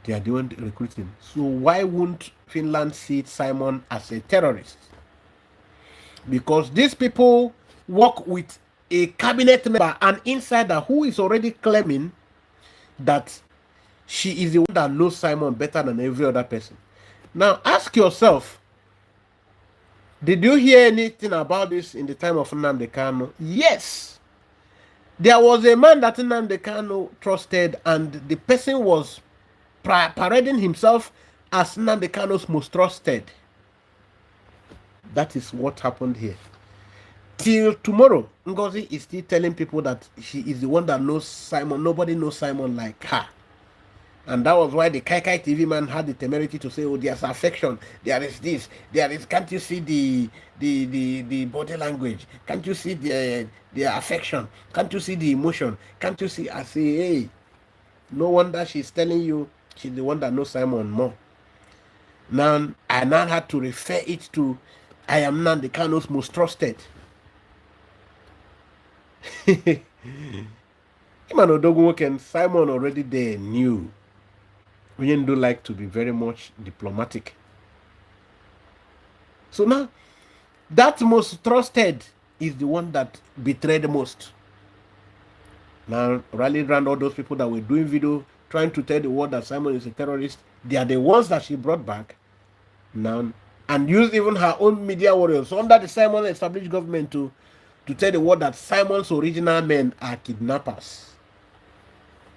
They are doing the recruiting. So why won't Finland see Simon as a terrorist? Because these people work with a cabinet member, an insider who is already claiming that she is the one that knows Simon better than every other person. Now ask yourself, did you hear anything about this in the time of Nnamdi Kanu? Yes. There was a man that Nnamdi Kanu trusted, and the person was parading himself as Nnamdi Kanu's most trusted. That is what happened here. Till tomorrow, Ngozi is still telling people that she is the one that knows Simon. Nobody knows Simon like her. And that was why the Kai TV man had the temerity to say, oh, there's affection, there is this, there is, can't you see the body language? Can't you see the affection? Can't you see the emotion? Can't you see? I say, hey, No wonder she's telling you she's the one that knows Simon more. Now, I now had to refer it to I am now the Kano's most trusted. Iman Odogunwoke and Simon already there knew. We do like to be very much diplomatic. So now, that most trusted is the one that betrayed the most. Now, rallied around all those people that were doing video, trying to tell the world that Simon is a terrorist. They are the ones that she brought back now and used even her own media warriors under the Simon established government to tell the world that Simon's original men are kidnappers.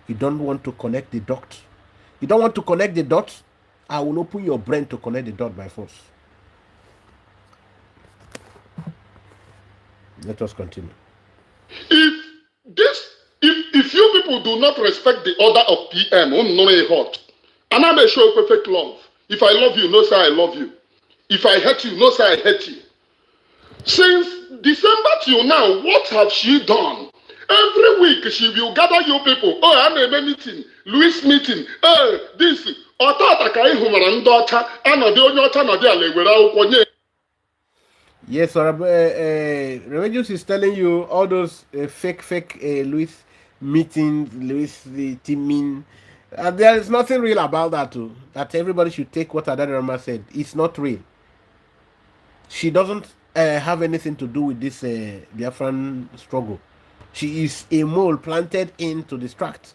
You don't want to connect the dots. You don't want to connect the dots? I will open your brain to connect the dot by force. Let us continue. If you people do not respect the order of PM, and I may show perfect love. If I love you, no say I love you. If I hate you, no say I hate you. Since December till now, what have she done? Every week she will gather you people. Oh, I name a meeting, Louis meeting. This. Yes, Remedios is telling you all those fake Louis meetings, Louis the teaming. There is nothing real about that too. That everybody should take what Adarama said. It's not real. She doesn't have anything to do with this Biafran struggle. She is a mole planted in to distract,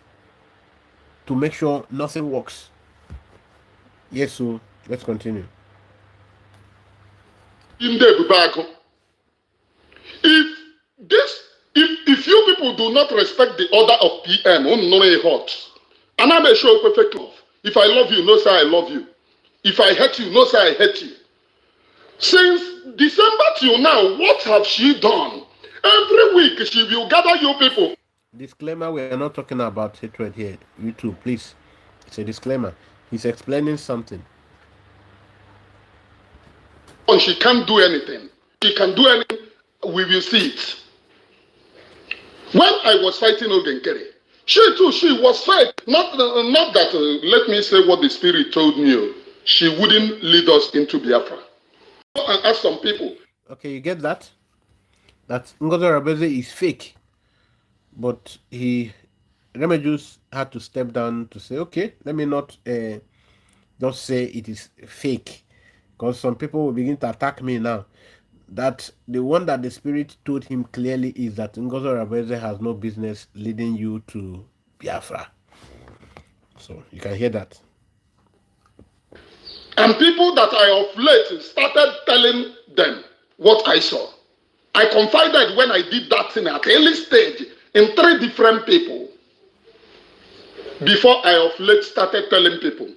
to make sure nothing works. Yes, so let's continue. If you people do not respect the order of PM, and I may show perfect love. If I love you, no say I love you. If I hate you, no say I hate you. Since December till now, what have she done? Every week she will gather you people. Disclaimer, we are not talking about hatred here. You too, please. It's a disclaimer. He's explaining something. She can't do anything. She can do anything. We will see it. When I was fighting Ogenkere, she was fight. Not that, let me say what the spirit told me. She wouldn't lead us into Biafra. And ask some people. Okay, you get that? That Ngozi Rabeze is fake. But Remedios had to step down to say, okay, let me not just say it is fake. Because some people will begin to attack me now. That the one that the spirit told him clearly is that Ngozi Rabeze has no business leading you to Biafra. So you can hear that. And people that I of late started telling them what I saw. I confided when I did that thing at early stage in 3 different people. Before I of late started telling people,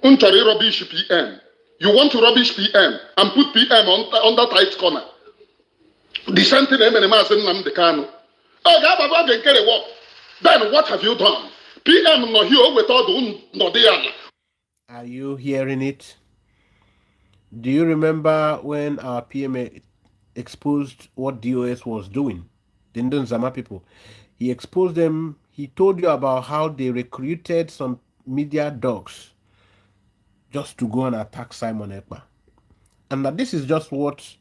Untori rubbish PM. You want to rubbish PM and put PM on that tight corner. The same thing the Kano. Oh, then what have you done? PM no here with all the no there. Are you hearing it? Do you remember when our PMA exposed what DOS was doing? Dindon Zama people. He exposed them. He told you about how they recruited some media dogs just to go and attack Simon Ekpa. And that this is just what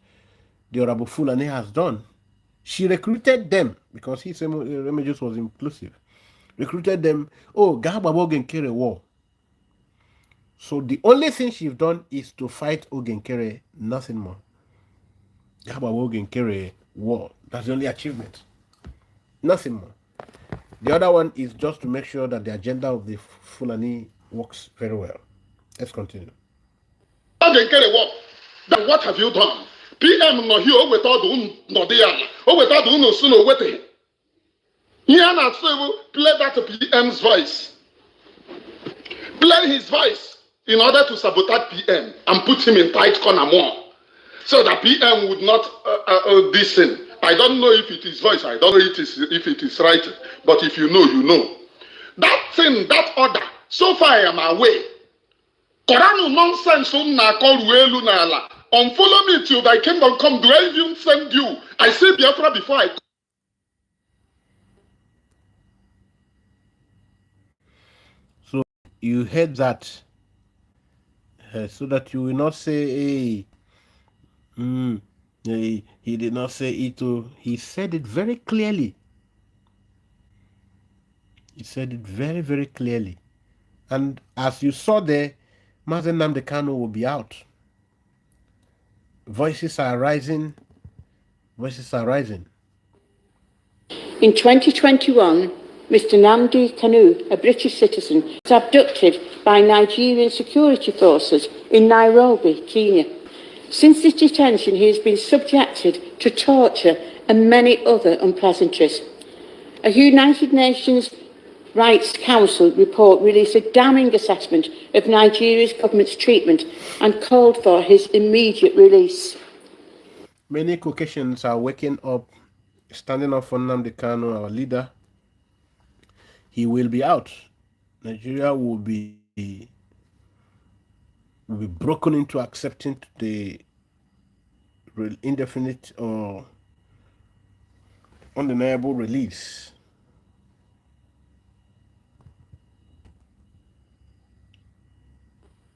the OrabuFulani has done. She recruited them, because he said Remedios was inclusive. Recruited them. Oh, Gahaba Ogenkere war. So the only thing she's done is to fight Ogenkere, nothing more. Gahaba Ogenkere war. That's the only achievement. Nothing more. The other one is just to make sure that the agenda of the Fulani works very well. Let's continue. Then what have you done? PM no here with all the no there. Oh, with all the no sooner with it. Here not play that PM's voice. Play his voice in order to sabotage PM and put him in tight corner more. So that PM would not listen. I don't know if it is voice. I don't know if it is right. But if you know, you know. That thing, that order, so far I am away. Koranu nonsense na call welu na ala. Unfollow me till thy kingdom come. Do I even send you? I say Biafra before I. you heard that, so that you will not say, hey, he did not say it. He said it very clearly. He said it very, very clearly. And as you saw there, Mazen Nnamdi Kanu will be out. Voices are rising. Voices are rising. In 2021, Mr. Nnamdi Kanu, a British citizen, was abducted by Nigerian security forces in Nairobi, Kenya. Since his detention, he has been subjected to torture and many other unpleasantries. A United Nations Rights Council report released a damning assessment of Nigeria's government's treatment and called for his immediate release. Many Caucasians are waking up, standing up for Nnamdi Kanu, our leader. He will be out. Nigeria will be broken into accepting the indefinite or undeniable release.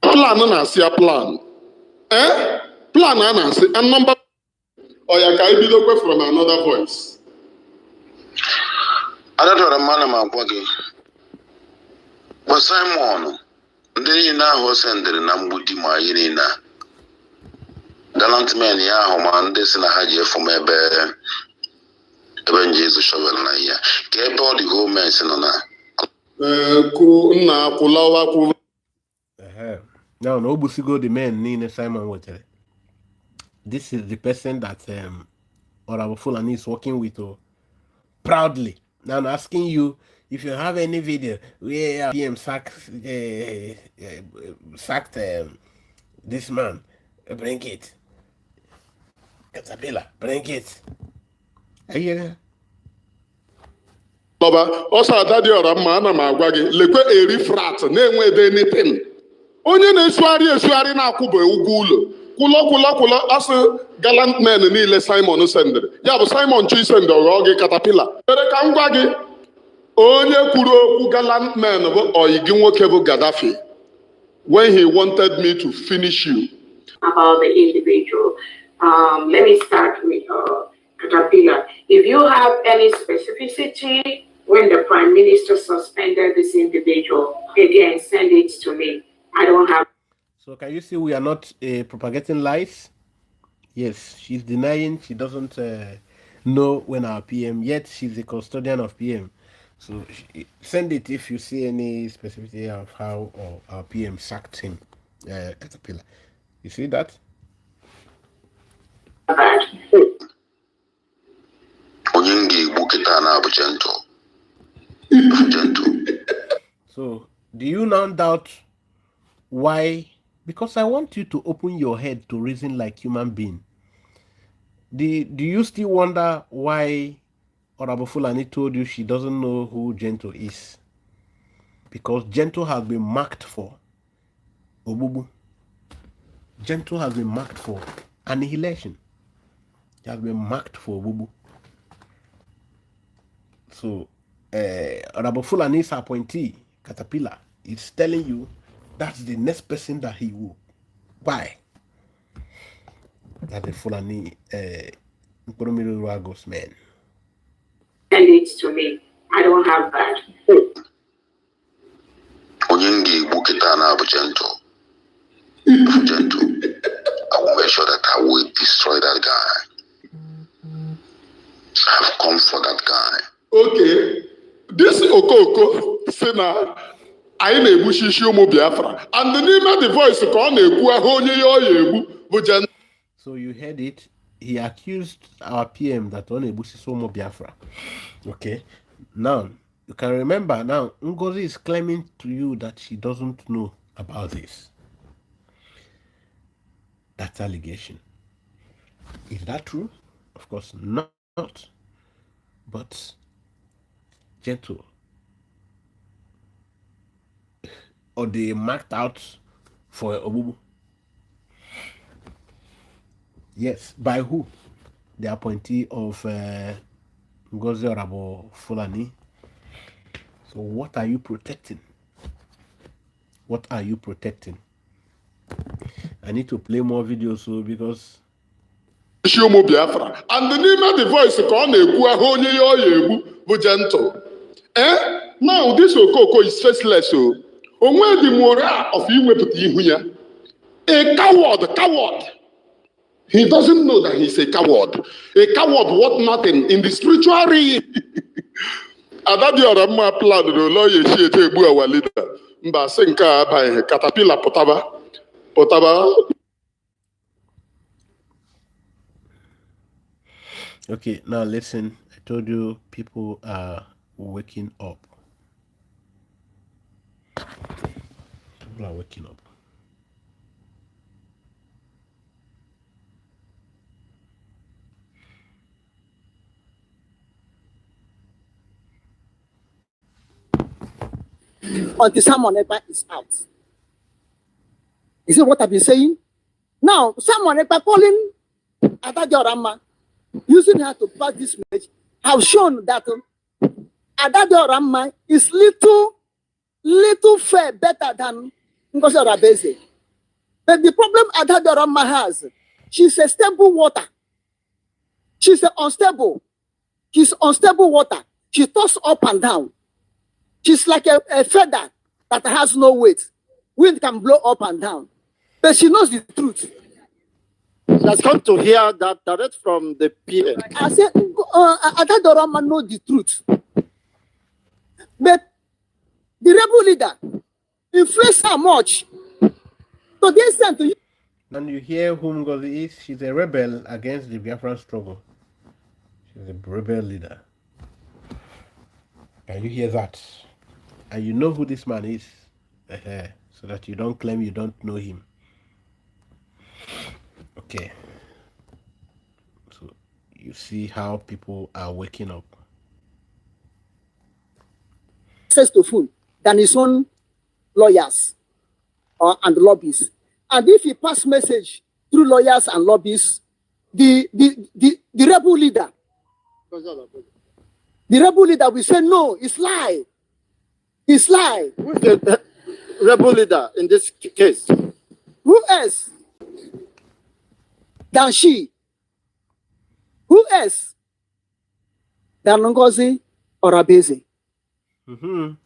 Plan na-asị ya plan. Plan a na-asị and number ya ka anyị bidokwe from another voice. Adadọrọ mmanụ ma agwa gị. Bụ Simon, ndị niile ahụ sendịrị na mgbudi ma ihe niile a. Gallant men ya ahụ ma ndị si na ha ji efu m ebe nje ezu shovel na ya. Ka ebe ọ dị gọọmenti nọ na. Kwuru nna kwụlawa kwuru. Now, no Busigo the man Nina Simon Water. This is the person that OrabuFulani is working with proudly. Now I'm asking you if you have any video where PM sacked this man, bring it. Caterpillar, bring it. Are you here? Also, Daddy or Ramana Magwagi, Leque Eri Frat, name where they anything. Onye na-esugharị na-akwụba ugwu ụlọ kwụlọ asị gallant men niile Simon sendere ya bụ Simon Chisende ọ gị Caterpillar ere ka m gwa gị onye kwuru okwu gallant men bụ oyi gị nwoke bụ Gaddafi when he wanted me to finish you. About the individual, let me start with Caterpillar. If you have any specificity when the Prime Minister suspended this individual, again, send it to me. I don't have. So can you see we are not propagating lies? Yes, she's denying she doesn't know when our PM, yet she's the custodian of PM. So send it if you see any specificity of how our PM sacked him, Caterpillar. You see that? So do you now doubt why? Because I want you to open your head to reason like human being. Do you still wonder why OrabuFulani told you she doesn't know who Gento is? Because Gento has been marked for Obubu. Gento has been marked for annihilation. He has been marked for Obubu. So OrabuFulani's appointee, Caterpillar, is telling you that's the next person that he will buy. That the Fulani Ragos man. Send it to me. I don't have that. I will make sure that I will destroy that guy. I have come for that guy. Okay. This Okoko, Sena, I na-egbu shishi ụmụ Biafra. And the name of the voice ka ọ na-ekwu ahụ onye ya ọ ya egbu bụ Jen. So you heard it. He accused our PM that on egbu shishi ụmụ Biafra. Okay. Now, you can remember now, Ngozi is claiming to you that she doesn't know about this. That's allegation. Is that true? Of course not. But Gentle, or they marked out for Obubu. Yes, by who? The appointee of Ngozi OrabuFulani. So what are you protecting? What are you protecting? I need to play more videos so because Biafra. And the name of the voice bụ gentle. Now this Okoko is faceless. So onwe the moral of iwepụta ihu ya. A coward. He doesn't know that he's a coward. A coward worth nothing in the spiritual realm. Adadiora mma plan no lawyer shi eje egbu our leader. Mba sị nke a abaghị caterpillar pụtaba. Okay, now listen. I told you people are waking up. People are waking up. Until Simon Ekpa is out. Is it what I've been saying? Now, Simon Ekpa calling Adadiorama, using her to pass this message, have shown that Adadiorama is little fair better than Ngozi Orabeze. But the problem Adadiorama has, she's a stable water. She's unstable. She's unstable water. She tosses up and down. She's like a feather that has no weight. Wind can blow up and down. But she knows the truth. Let's come to hear that direct from the PM. I said, Adadiorama knows the truth. But the rebel leader influenced her much. So they sent to you. And you hear whom Ngozi is? She's a rebel against the Biafran struggle. She's a rebel leader. Can you hear that? And you know who this man is, so that you don't claim you don't know him. Okay. So you see how people are waking up. Access to phone than his own lawyers and lobbies. And if he pass message through lawyers and lobbies, the rebel leader will say no, it's lie. It's lie. Who's the rebel leader in this case? Who else than she? Who else than Ngozi Orabeze? Come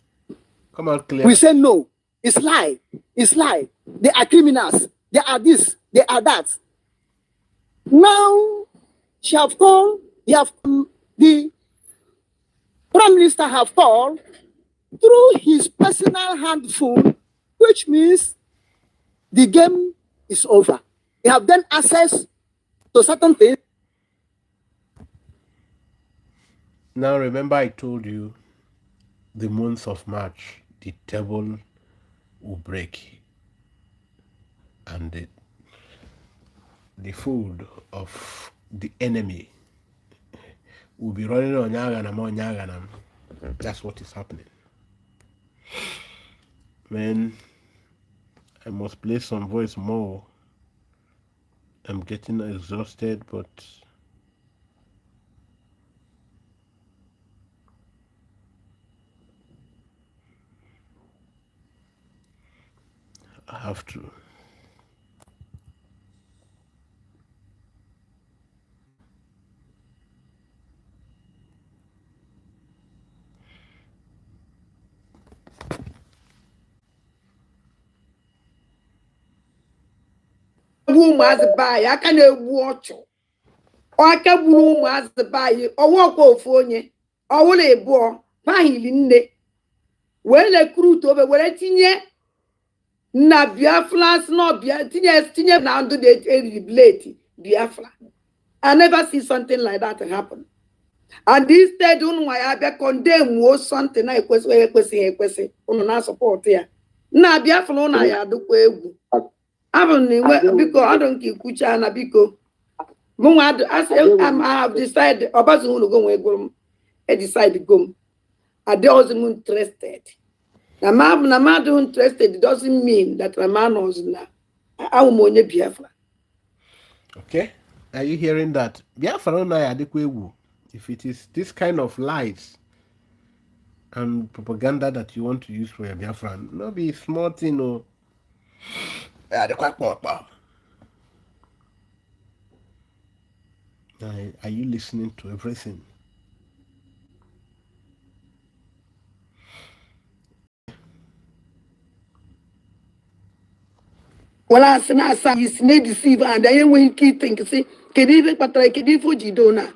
on, clear. We say no. It's lie. It's lie. They are criminals. They are this. They are that. Now, she have called. The Prime Minister have called through his personal handphone, which means the game is over. They have then access to certain things. Now remember I told you the month of March, the table will break and the food of the enemy will be running on Yaganam. That's what is happening. Man, I must play some voice more. I'm getting exhausted, but I have to. Ụmụazị baanyị aka na-egbu ọchụ aka gburu ụmụazị baanyị ọwụkwa ofu onye ọwụla ịbụọ bahili nne wee lekrut obe were tinye na Biafra n'ọbịa tinye na ndụ na-eriri bleti Biafra. I never see something like that happen. And this state unu nwa ya bịa condemn o something na ekwesịghị ekwesị unu na support ya na Biafra unu ya adịkwa egwu. I don't keep Kuchana Biko. I have decided about to go. I decided to go. I wasn't interested. The man interested doesn't mean that the man was not. I will money Biafra. Okay, are you hearing that? Biafra na ya adekwewu. If it is this kind of lies, and propaganda that you want to use for your Biafran. No be small thing, no. The quack. Are you listening to everything? Well, I said, I snake deceiver, and I ain't when kid think, see, can even patra, can even for Gidona.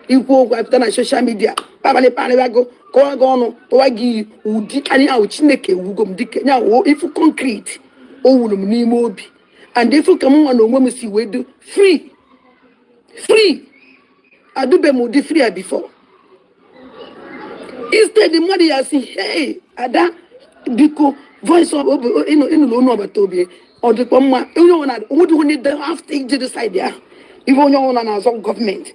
You go after na social media, Pabali Panago, go on, Wagi, Udikani, our Chineke, Ugum Dikanya, if you concrete, oh, Nimobi. And if you come on, no woman see, we do free. I do be more free before. Instead, the money I see, hey, Ada, Biko, voice of, in no over Toby, or the Poma, you know, what do need the half take to decide there? Even your own as government.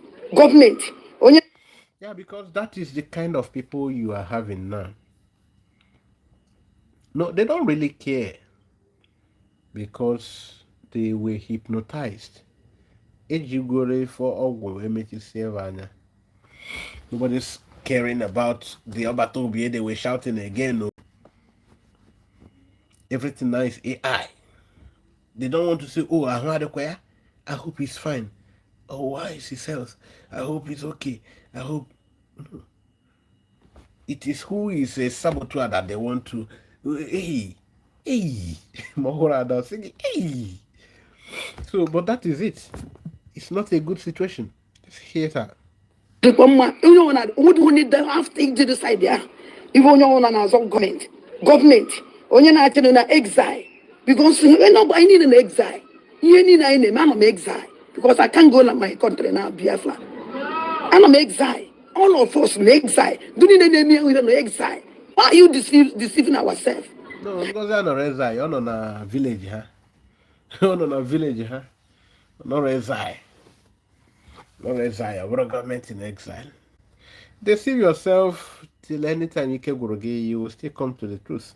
Yeah, because that is the kind of people you are having now. No, they don't really care because they were hypnotized. Ejigore for Ogwe. Nobody's caring about the Obatobie. They were shouting again. No. Everything now is AI. They don't want to say, oh, I hope he's fine. Oh, why is his health? I hope he's okay. I hope. It is who is a saboteur that they want to. Hey. Mohora singing, hey. So, but that is it. It's not a good situation. Let's hear that. The Poma, you know, what do need the half take to decide there? Even your own as government. On your night in exile. Because we're not buying an exile. You need a man of exile. Because I can't go to my country now, Biafra. I'm exile. All of us in exile. Do you need me with an exile? Why are you deceiving ourselves? No, because I'm not exile. You're not a village, huh? You're not a village, huh? Not exile. Not exile. What a government in exile. Deceive yourself till anytime you can go, you will still come to the truth.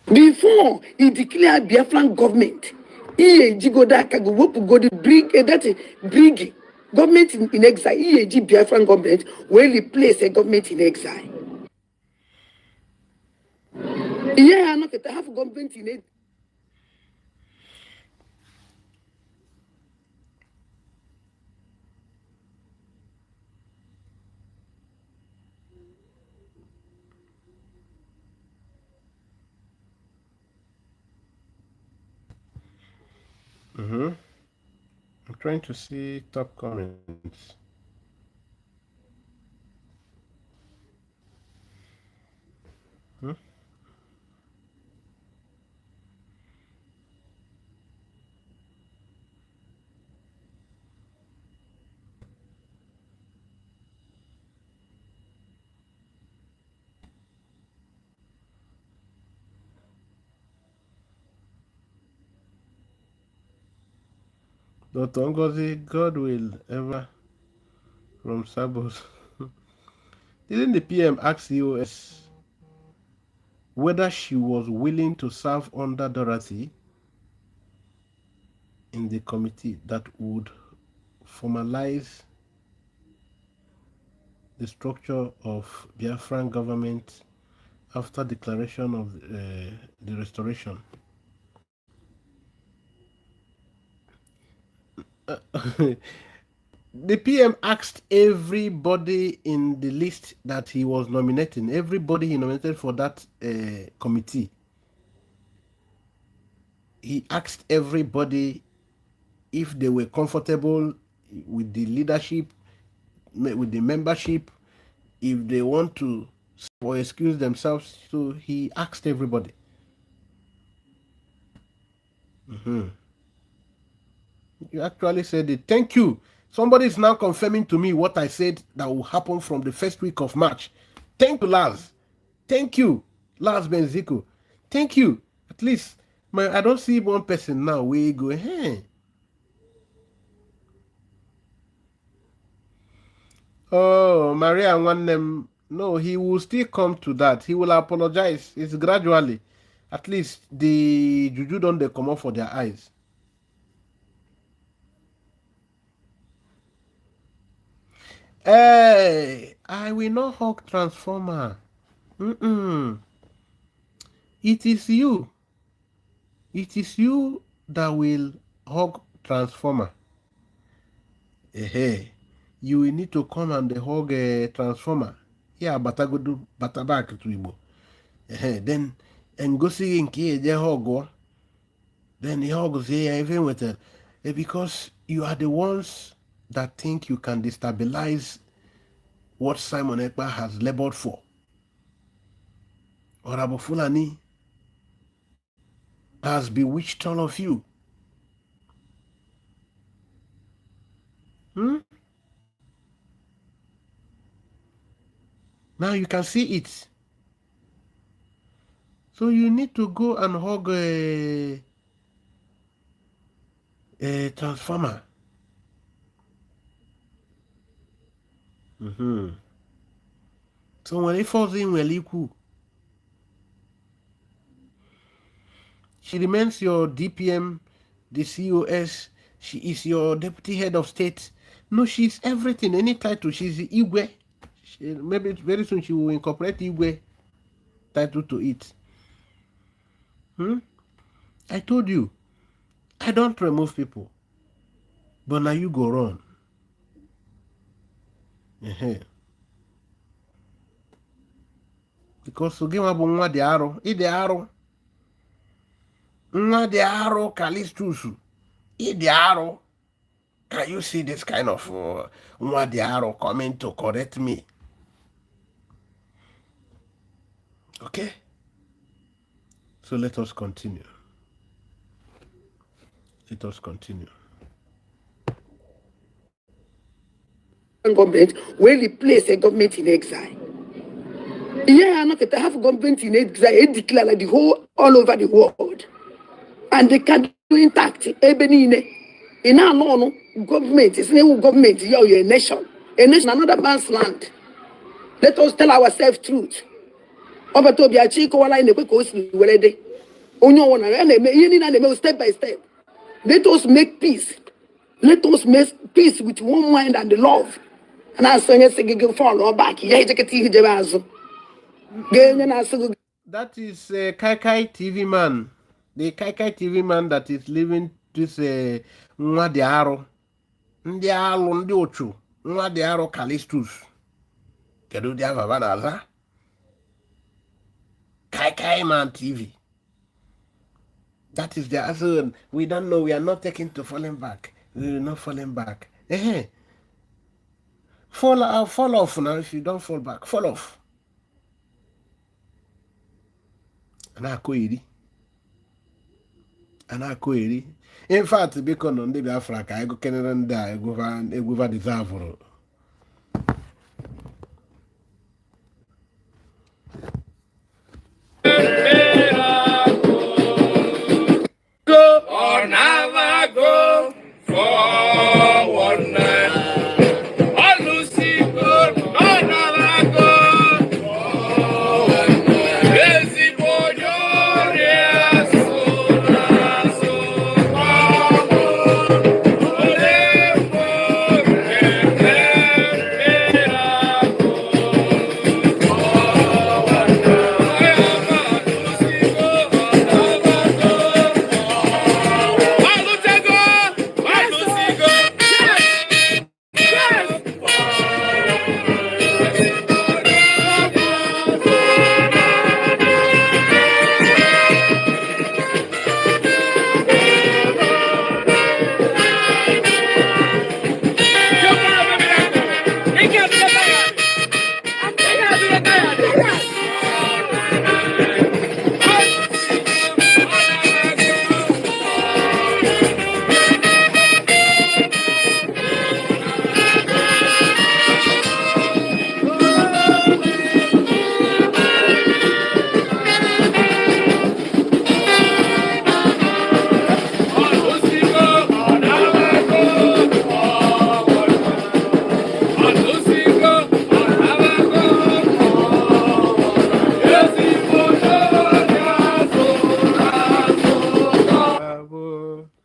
Before he declared Biafran government, he go that go the brig that is brig government in exile. He Biafran government will replace a government in exile. Yeah, I'm not going to have government in it. I'm trying to see top comments. Dr. Ngozi, God will ever from Sabos. Didn't the PM ask EOS whether she was willing to serve under Dorothy in the committee that would formalize the structure of Biafran government after declaration of the restoration? The PM asked everybody in the list that he was nominating, everybody he nominated for that committee. He asked everybody if they were comfortable with the leadership, with the membership, if they want to or excuse themselves. So he asked everybody. You actually said it. Thank you. Somebody is now confirming to me what I said that will happen from the first week of March. Thank you, Lars. Thank you, Lars Benzico. Thank you. At least I don't see one person now. We go, hey. Oh, Maria and one them. No, he will still come to that. He will apologize. It's gradually. At least the Juju don't they come up for their eyes. Hey, I will not hug transformer. It is you. It is you that will hug transformer. You will need to come and hug a transformer. Yeah, batagodu batabak to Igbo. Then and go see in K the hug. Then the hug say even with it because you are the ones that think you can destabilize what Simon Ekpa has labored for. OrabuFulani has bewitched all of you. Now you can see it. So you need to go and hug a transformer. So when it falls in Weliku, she remains your DPM, the COS. She is your deputy head of state. No, she's everything. Any title, she's the Igwe. Maybe very soon she will incorporate Igwe title to it. I told you, I don't remove people. But now you go run. Because oge nwa bụ nwa dị arụ, ịdị arụ. Nwa dị arụ Callistus. Ịdị arụ. Can you see this kind of nwa dị arụ coming to correct me? Okay? So let us continue. Let us continue. Government will replace a government in exile. Yeah, I'm not going to have government in exile. It declare like the whole all over the world, and they can do intact. Ebenine, in our no government, it's new government. You're a nation, another man's land. Let us tell ourselves truth. Over to be a chico while in the quick coast, onyo one and step by step. Let us make peace. Let us make peace with one mind and the love. And I say, yes, you follow back. That is Kai Kai TV man. The Kai Kai TV man that is living this nwa dị arụ. Ndị alụ ndị ochu. Nwa dị arụ Callistus. Kedu ụdị afọ na-aza? Kai Kai Man TV. That is the answer. We don't know. We are not taking to falling back. We will not falling back. Fall off now. If you don't fall back, fall off. Anako iri. In fact, because on the Biafra, I go Canada and I go deserve. Go or never go forward now. All Lucy go or never go forward now. Lazy boy, you're so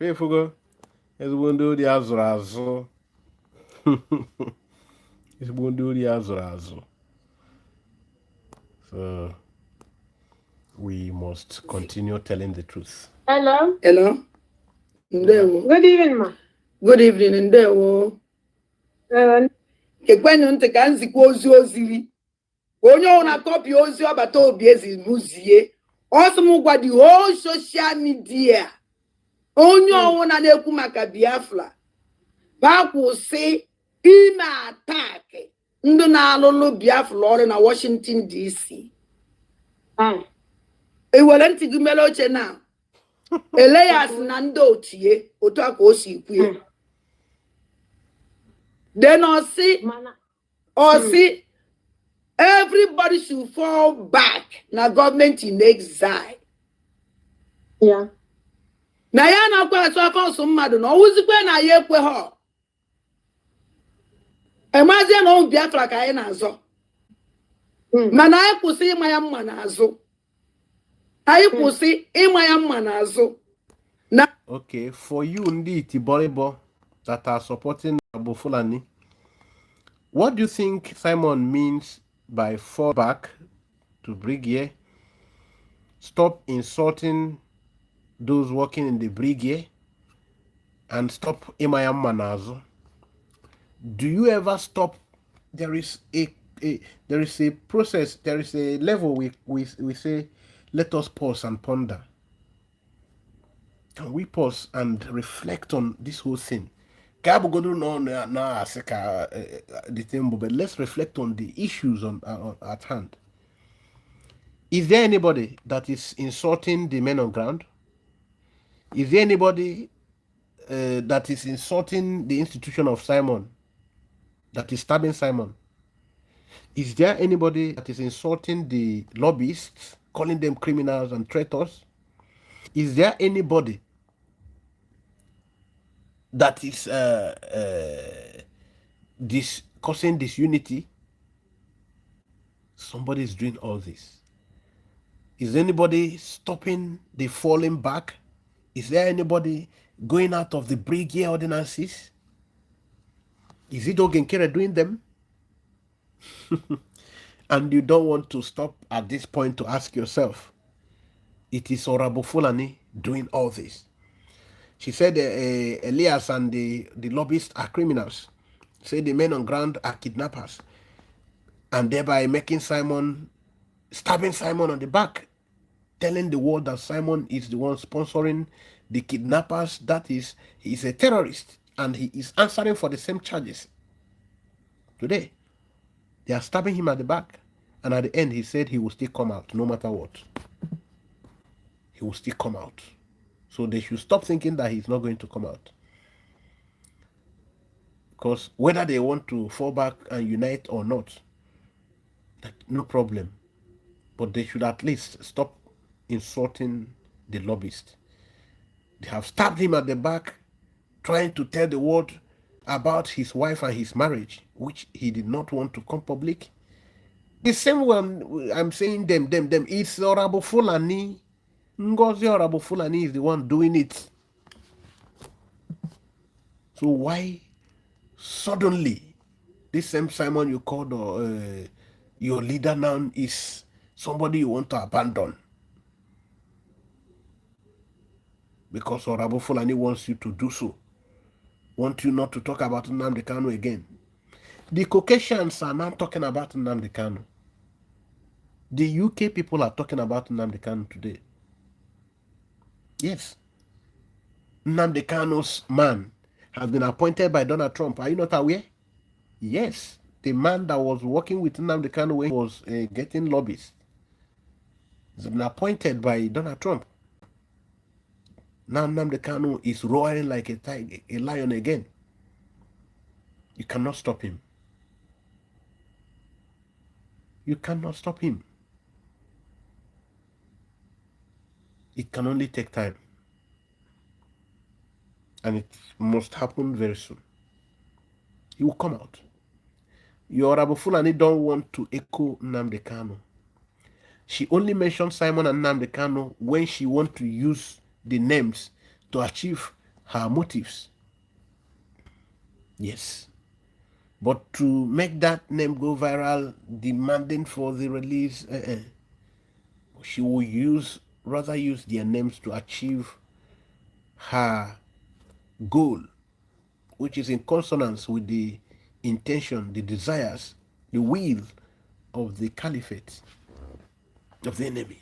Efugo ezigbo ndị ori azụrụ azụ So we must continue telling the truth. Hello. Hello. Ndewo. Good evening, ma. Good evening, ndewo. Ekwenụ ntị ka nzikwa ozi oziri. Onye ọna copy ozi ọbata obi ezi muzie. Ọsụmụ gwa the whole social media. Onye ọwụna na-ekwu maka Biafra. Ba kwụsị ime attack ndị na-alụlụ Biafra ọrụ na Washington DC. Ewere ntị gị mere oche na Elias na ndị otie otu a ka o si kwu. Then Osi, everybody should fall back na government in exile. Yeah. Na ya na kwa asọ aka ọsọ mmadụ na ọwụzikwe na ya ekwe ha. Emazie na ọ Biafra ka anyị na-azọ. Mana anyị kwụsị ịma ya mma n'azụ. Anyị kwụsị ịma ya mma n'azụ. Okay, for you ndị Itiboribo that are supporting OrabuFulani, what do you think Simon means by fall back to brigade? Stop insulting those working in the brigade and stop Imayam Manazo. Do you ever stop? There is a process, there is a level we say, let us pause and ponder. Can we pause and reflect on this whole thing? But let's reflect on the issues at hand. Is there anybody that is insulting the men on ground? Is there anybody that is insulting the institution of Simon, that is stabbing Simon? Is there anybody that is insulting the lobbyists, calling them criminals and traitors? Is there anybody that is causing disunity? Somebody is doing all this. Is anybody stopping the falling back? Is there anybody going out of the brigade ordinances? Is it Ogenkere doing them? And you don't want to stop at this point to ask yourself, it is OrabuFulani doing all this. She said Elias and the lobbyists are criminals. Say the men on ground are kidnappers. And thereby making Simon, stabbing Simon on the back, telling the world that Simon is the one sponsoring the kidnappers, that is, he's a terrorist and he is answering for the same charges. Today, they are stabbing him at the back. And at the end, he said he will still come out no matter what. He will still come out. So they should stop thinking that he's not going to come out. Because whether they want to fall back and unite or not, no problem. But they should at least stop insulting the lobbyist. They have stabbed him at the back, trying to tell the world about his wife and his marriage, which he did not want to come public. The same one I'm saying them. It's OrabuFulani. Ngozi OrabuFulani is the one doing it. So why suddenly this same Simon you called your leader now is somebody you want to abandon? Because OrabuFulani wants you to do so. Want you not to talk about Nnamdi Kanu again. The Caucasians are now talking about Nnamdi Kanu. The UK people are talking about Nnamdi Kanu today. Yes. Nnamdi Kanu's man has been appointed by Donald Trump. Are you not aware? Yes. The man that was working with Nnamdi Kanu when he was getting lobbies has been appointed by Donald Trump. Now Nnamdi Kanu is roaring like a tiger, a lion again. You cannot stop him. You cannot stop him. It can only take time. And it must happen very soon. He will come out. Your OrabuFulani don't want to echo Nnamdi Kanu. She only mentioned Simon and Nnamdi Kanu when she wants to use the names to achieve her motives. Yes. But to make that name go viral, demanding for the release, she will rather use their names to achieve her goal, which is in consonance with the intention, the desires, the will of the caliphate, of the enemy.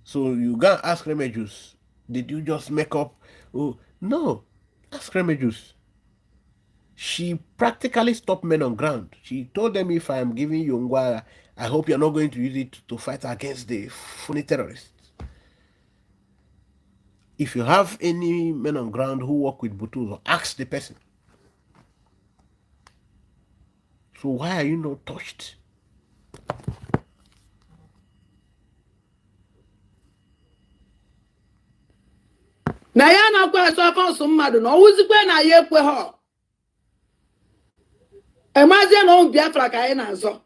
So you gotta ask Remedios, did you just make up? Oh, no. Ask Remedios. She practically stopped men on ground. She told them, if I am giving you Ngwara, I hope you're not going to use it to fight against the phony terrorists. If you have any men on ground who work with Butuzo, ask the person. So why are you not touched? Na ya na-akwa eso afọ nsọ mmadụ na ọwụzikwe na ya ekwe ha. Emazie na ọ Biafra ka anyị na-azọ.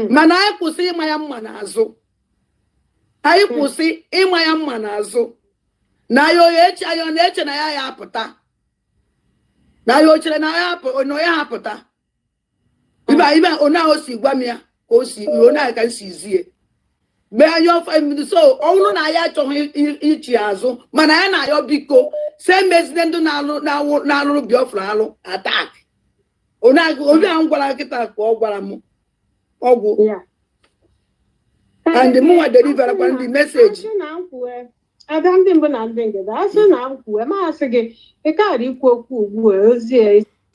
Mana anyị kwụsị ịma ya mma n'azụ. Anyị kwụsị ịma ya mma n'azụ. Na ya eche ayo na-eche na ya apụta. Na ya ochere na ya hapụta. Iba ona o si gwa m ya ka o si ona ka si zie. So ọnụ na ya achọghị ichi azụ mana ya na ya biko se mezide ndụ na-alụrụ Biafra alụ attack. Onye ahụ gwara nkịta ka ọ gwara m ọgwụ. And the more deliver upon the message.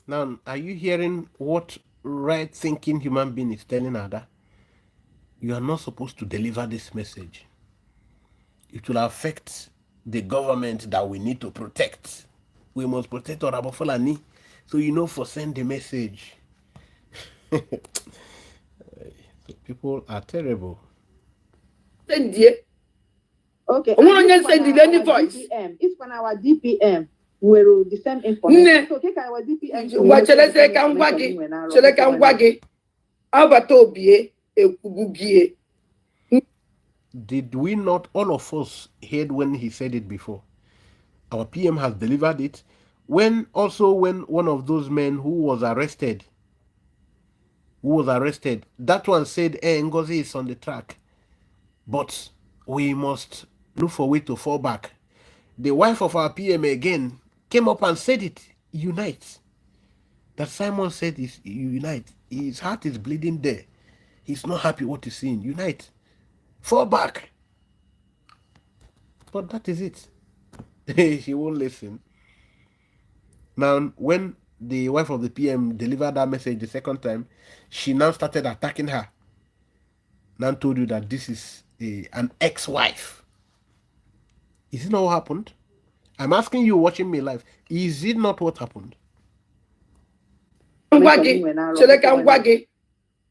Now, are you hearing what right-thinking human being is telling Ada? You are not supposed to deliver this message. It will affect the government that we need to protect. We must protect OrabuFulani. So for send the message. People are terrible. Send it. Okay. Send any voice. It's when our DPM will the same information. So take our DPM. What shall I say? Can waggy? Abatobie. Did we not, all of us, heard when he said it before? Our PM has delivered it. When one of those men who was arrested, that one said, Ngozi is on the track, but we must look for a way to fall back. The wife of our PM again came up and said it, unite. That Simon said is unite. His heart is bleeding there. He's not happy what he's seeing. Unite. Fall back. But that is it. She won't listen. Now, when the wife of the PM delivered that message the second time, she now started attacking her. Now told you that this is an ex-wife. Is it not what happened? I'm asking you watching me live. Is it not what happened?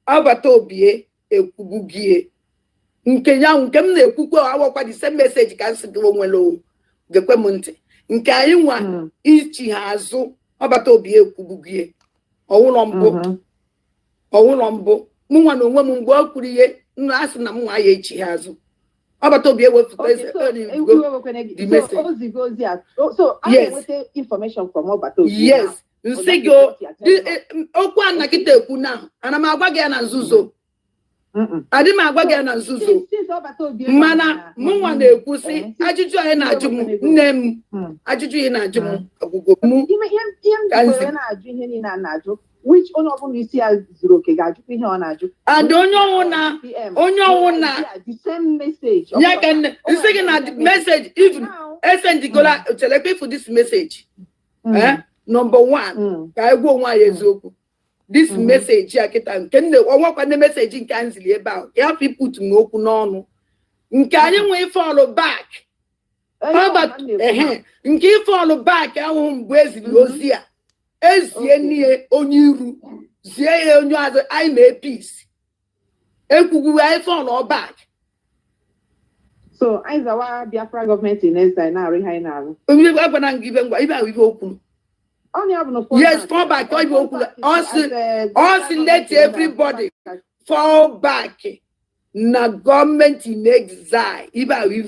Abatobie ekwubugie nke ya nke m na-ekwukwe awakwa the same message ka nsi gwo nwelo gekwe m ntị nke anyị nwa ichi ha azụ Abatobie ekwubugie ọwụlọ mbụ mụ nwa na onwe m mgbe o kwuru ihe nna asị na m nwa ya echi ha azụ Abatobie wepụta the message. So I want information from Abatobie. Yes. Nsigo okwu anakita ekwu na ana m agwa gị na nzuzo adị m agwa gị na nzuzo mana mụnwa na-ekwu sị ajụjụ anyị na-ajụ m nne m ajụjụ ị na-ajụ m ọgwụgwọ m which onye ọbụla isi ya zuru oke ga-ajụ ihe ọ na-ajụ and onye ọwụ na the same message ya ka nsị gị na message even esendigola chelekwe for this message number one, ka egwu onwe anyị eziokwu. This message ya kita nke ọnwakwa ndị message nke anyị zili ebe ahụ ya put m okwu n'ọnụ nke anyị nwee follow back nke follow back ahụ mgbe ezili ozi a ezie n'ihe onye iru zie ya onye azụ anyị mee peace ekwugwu anyị follow back. So anyị zawa Biafra gọọmenti na-eza na-arụ ihe anyị na-arụ agwana ngibe ngwa ibe ahụ ibe okwu. Yes, fall back. Also, let everybody fall back. Na government in exile. Iba we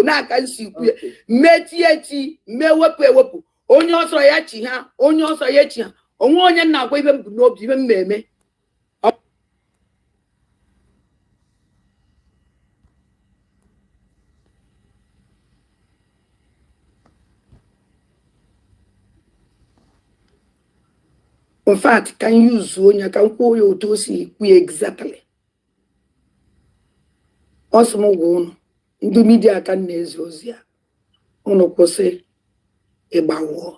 na can see metieti me wepu onye ọsọ ya chi ha onye ọsọ ya chi ha onwe onye na-agwa ibe m bụ n'obi ibe m na-eme. In fact, can you use onye ka kwuo ya otu o si ekwu exactly. Ọsọ m gwa unu ndị midia ka na-ezi ozi ya unu kwụsị ịgbawo.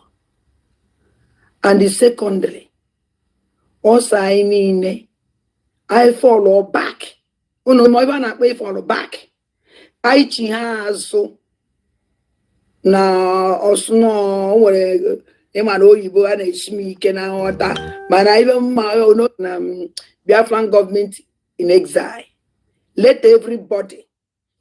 And secondly, also I mean I follow back. Unu ma ibe na akpa follow back. I chi ha azụ na ọsụnọ nwere ịmara oyibo a na-eshi m ike na nghọta mana ibe mma na Biafran government in exile. Let everybody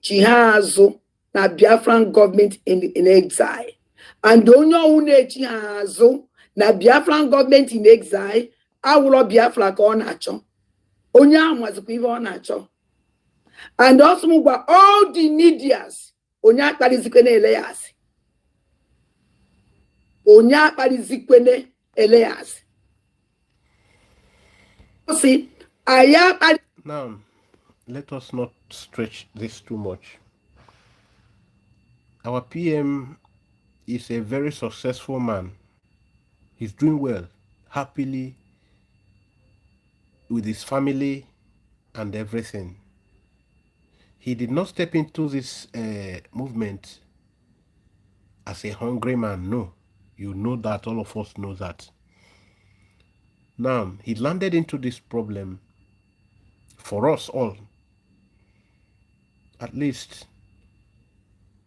chi ha azụ na Biafran government in exile. And onye ọwụ na-echi ha azụ na Biafran government in exile awụlọ Biafra ka ọ na-achọ. Onye ahụ mazikwa ibe ọ na-achọ. And also gwa all the medias onye akparizikwe na-ele ya asị. Onye akparizikwe na-ele ya asị. See, now, let us not stretch this too much. Our PM is a very successful man. He's doing well, happily, with his family and everything. He did not step into this movement as a hungry man. No, you know that, all of us know that. Now, he landed into this problem for us all. At least,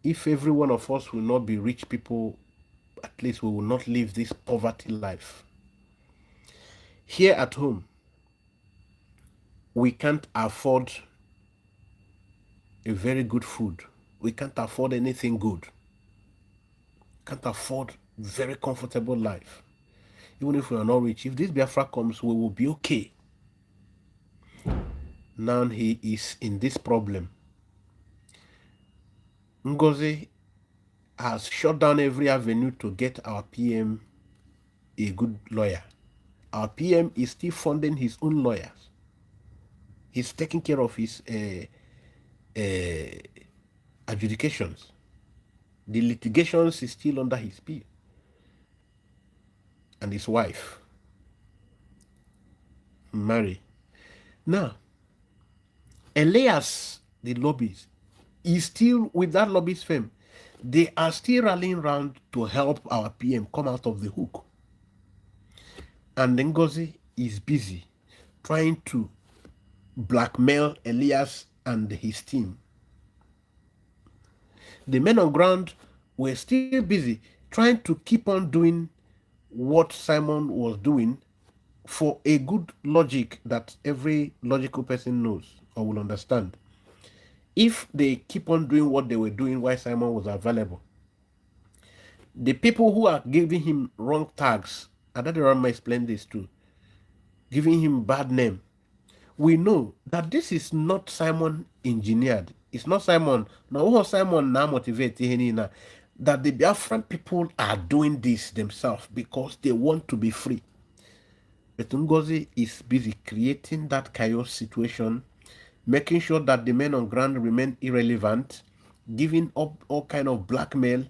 if every one of us will not be rich people, at least we will not live this poverty life. Here at home, we can't afford a very good food. We can't afford anything good. Can't afford very comfortable life. Even if we are not rich, if this Biafra comes, we will be okay. Now he is in this problem. Ngozi has shut down every avenue to get our PM a good lawyer. Our PM is still funding his own lawyers. He's taking care of his adjudications. The litigations is still under his pay. And his wife, Mary. Now, Elias, the lobbies, is still with that lobbyist firm. They are still rallying around to help our PM come out of the hook. And Ngozi is busy trying to blackmail Elias and his team. The men on ground were still busy trying to keep on doing what Simon was doing for a good logic that every logical person knows or will understand. If they keep on doing what they were doing while Simon was available, the people who are giving him wrong tags, and that Rama explained this too, giving him bad name, we know that this is not Simon engineered. It's not Simon. Now, Simon now motivate that the Biafran people are doing this themselves because they want to be free. But Ngozi is busy creating that chaos situation, making sure that the men on ground remain irrelevant, giving up all kind of blackmail,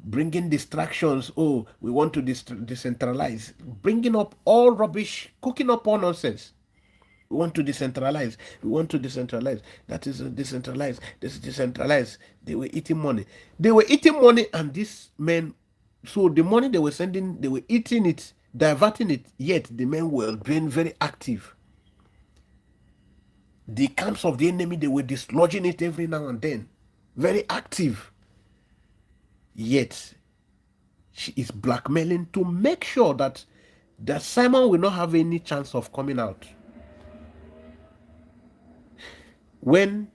bringing distractions. Oh, we want to decentralize, bringing up all rubbish, cooking up all nonsense. We want to decentralize. We want to decentralize. That is decentralized. This is decentralized. They were eating money. They were eating money, and these men, so the money they were sending, they were eating it, diverting it, yet the men were being very active. The camps of the enemy, they were dislodging it every now and then. Very active. Yet, she is blackmailing to make sure that Simon will not have any chance of coming out. When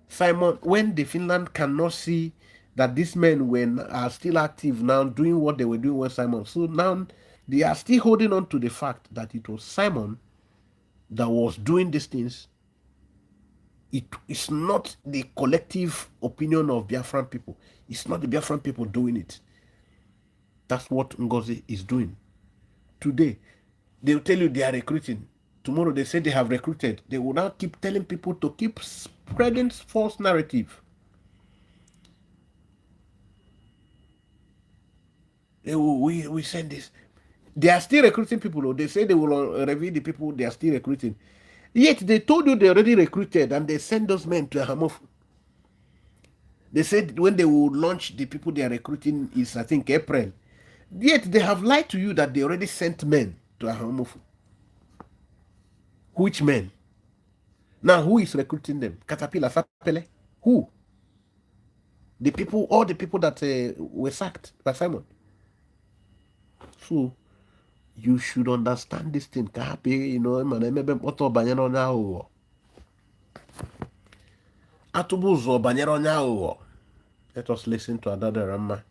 the Finland cannot see that these men are still active now, doing what they were doing with Simon, so now they are still holding on to the fact that it was Simon that was doing these things. It is not the collective opinion of Biafran people. It's not the Biafran people doing it. That's what Ngozi is doing. Today, they'll tell you they are recruiting. Tomorrow they say they have recruited. They will now keep telling people to keep spreading false narrative. We send this. They are still recruiting people. They say they will reveal the people they are still recruiting. Yet they told you they already recruited and they send those men to Hamof. They said when they will launch the people they are recruiting is, I think, April. Yet they have lied to you that they already sent men to Hamof. Which men? Now, who is recruiting them? Caterpillar, Sapele? Who? The people, all the people that were sacked by Simon. So, you should understand this thing. You know, let us listen to another Rama.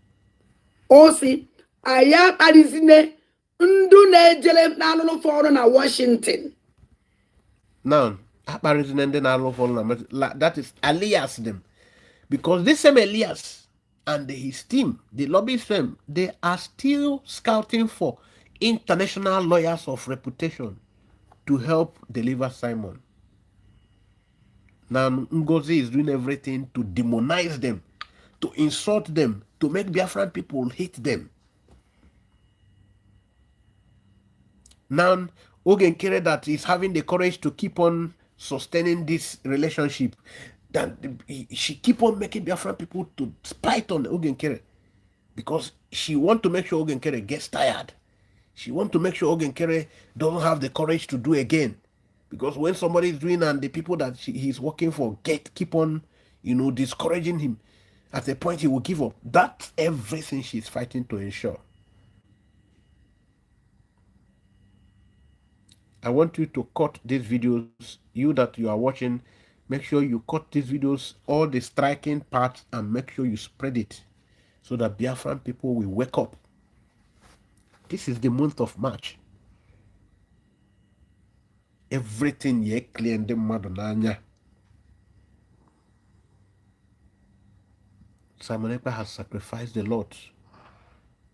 Osi, aya adizine ndu na-ejele n'alụlụ fọrọ na Washington. Now, that is alias them. Because this same Elias and his team, the lobbyist firm, they are still scouting for international lawyers of reputation to help deliver Simon. Now, Ngozi is doing everything to demonize them, to insult them, to make Biafran people hate them. Now, Ogenkere that is having the courage to keep on sustaining this relationship, that she keep on making Biafran people to spite on Ogenkere because she want to make sure Ogenkere gets tired. She want to make sure Ogenkere doesn't have the courage to do again. Because when somebody is doing and the people that he's working for keep on, discouraging him, at a point he will give up. That's everything she's fighting to ensure. I want you to cut these videos. You that you are watching, make sure you cut these videos, all the striking parts, and make sure you spread it so that Biafran people will wake up. This is the month of March. Everything ye clear the Madonanya. Simon Ekpa has sacrificed the Lord.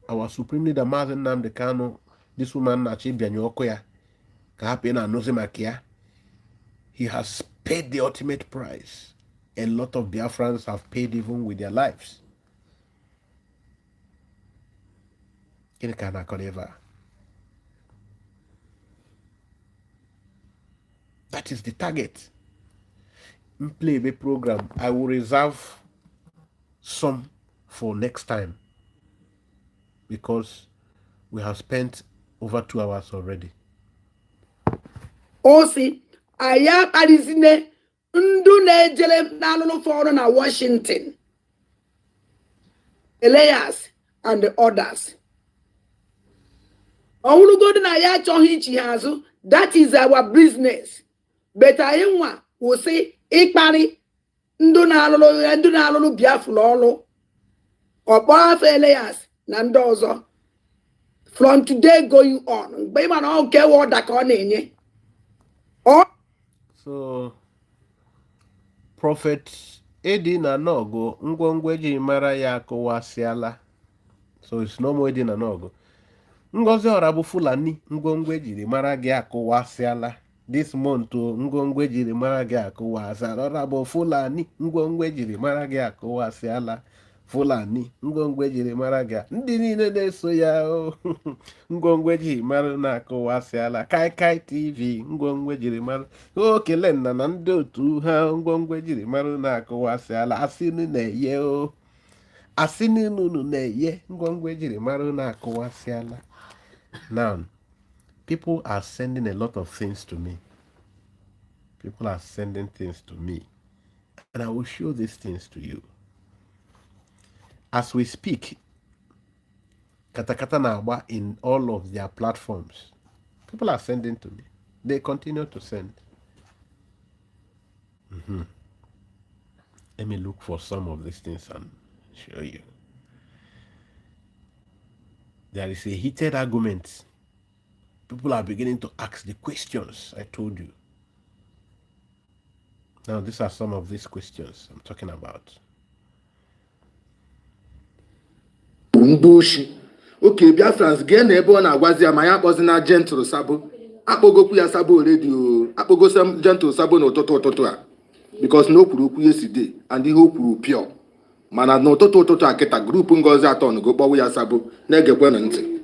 Our supreme leader, Mazen Nnamdi Kanu, this woman achieved Bianyokoya. He has paid the ultimate price. A lot of Biafrans have paid even with their lives. That is the target. Play the program. I will reserve some for next time because we have spent over 2 hours already. Osi, aya adizine ndu na-ejele n'alụlụ fọrọ na Washington. Elias and the others. Ọwụlụgodu na ya achọghị ichi ha azụ, that is our business. But anyị nwa wụsị ịkparị ndu na-alụlụ Biafra ọlụ. Ọkpọ afọ Elias na ndị ọzọ. From today going on, mgbe ịma na ọ nke wọda ka ọ na-enye. So, Prophet Edi na Nogo, ngwongweji mara ya akụwasịala. So, it's no more Edi na Nogo. Ngozi OrabuFulani, ngwongweji mara gị akụwasịala. This month, ngwongweji mara gị akụwasịala. OrabuFulani, ngwongweji mara gị akụwasịala. Fulani, ngwongweji mara gị. Ndị niile na-eso ya o. Ngwongweji mara na akụwasịala. Kai TV, ngwongweji mara. O kele nna na ndị otu ha ngwongweji mara na akụwasịala. Asịnụ na-eye o. Asịnụ na-eye ngwongweji mara na akụwasịala. Now, people are sending a lot of things to me. People are sending things to me. And I will show these things to you. As we speak, Katakata Nagba in all of their platforms, people are sending to me. They continue to send. Let me look for some of these things and show you. There is a heated argument. People are beginning to ask the questions I told you. Now, these are some of these questions I'm talking about. Mbushi okay Biafrans gee na ebe ọ na-agwazi ya ma ya akpọzi na Gentle Sabo akpọgokwu ya Sabo redio akpọgo Gentle Sabo n'ụtụtụ a because na o kwuru okwu yesterday and ihe o kwuru pure mana n'ụtụtụ a kịta grupu Ngozi atọ go kpọwa ya Sabo na-egekwe na ntị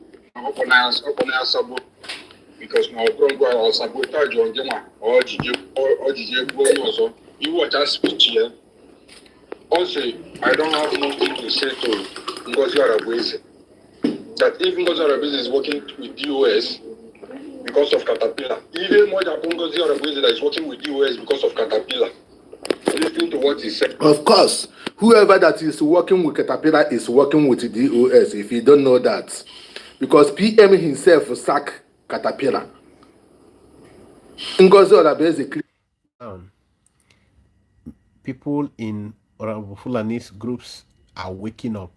because my brother or sabotage on Jema or GJ also. You watch our speech here. Also, I don't have nothing to say to Ngozi Arabuese. That even Ngozi Arabuese is working with DOS because of Caterpillar. Even more than Ngozi Arabuese that is working with DOS because of Caterpillar. Listening to what he said. Of course, whoever that is working with Caterpillar is working with DOS. If you don't know that, because PM himself sacked Caterpillar. People in OrabuFulani's groups are waking up,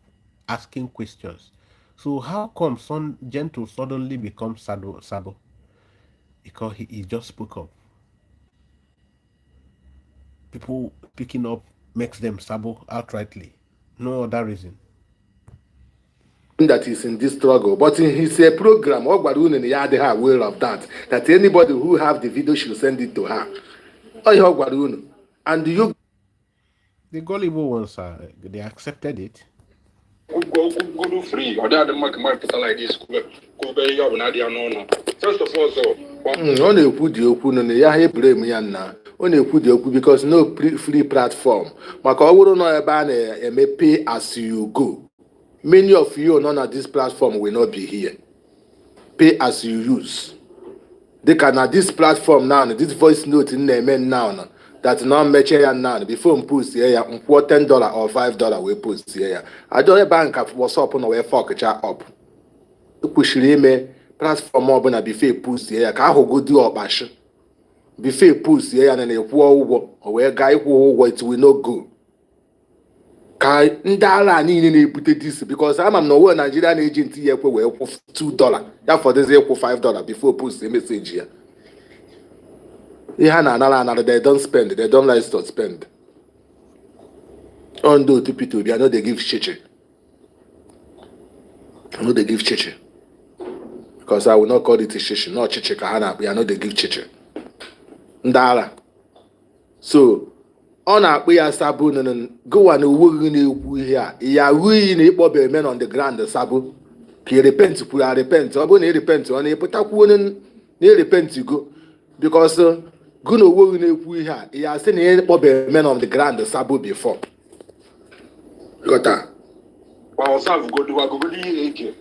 asking questions. So how come some Gentle suddenly becomes Sabo? Because he just spoke up. People picking up makes them Sabo outrightly. No other reason. That is in this struggle, but in his program, aware of that anybody who have the video should send it to her. And you, the gullible ones they accepted it. Go free or that the market like this. First of all, so only put the open ya blame ya only put the open because no free platform. Maka wouldn't know about a pay as you go. Many of you none of this platform will not be here. Pay as you use. They can at this platform now, this voice note in the men now that now match here now before post here for $10 or $5 we post here. I don't bank up what's up on our fuck up. Push me platform more than before post here. Ka ho go do up bash. Before post here and a war or guy who it will not go. Ndala ni na-ebute this because I'm no Nigerian agent here where $2. Yeah, for this here $5 before post a message here. Yeah, they don't spend, they don't like to spend. Although to people, I know they give chiche. I know they give chiche. Because I will not call it chiche, not chiche kahana, I know they give chiche. Ndala. So ọ na-akpụ ya Sabo go and uwe na-ekwu ihe a ya ruyi na ịkpọbe men on the ground Sabo ka repent kwuru repent ọ bụ na repent ọ na-epụtakwu na repent go because go na uwe na-ekwu ihe a ya sị na ịkpọbe men on the ground Sabo before gota Sabo go do ihe eke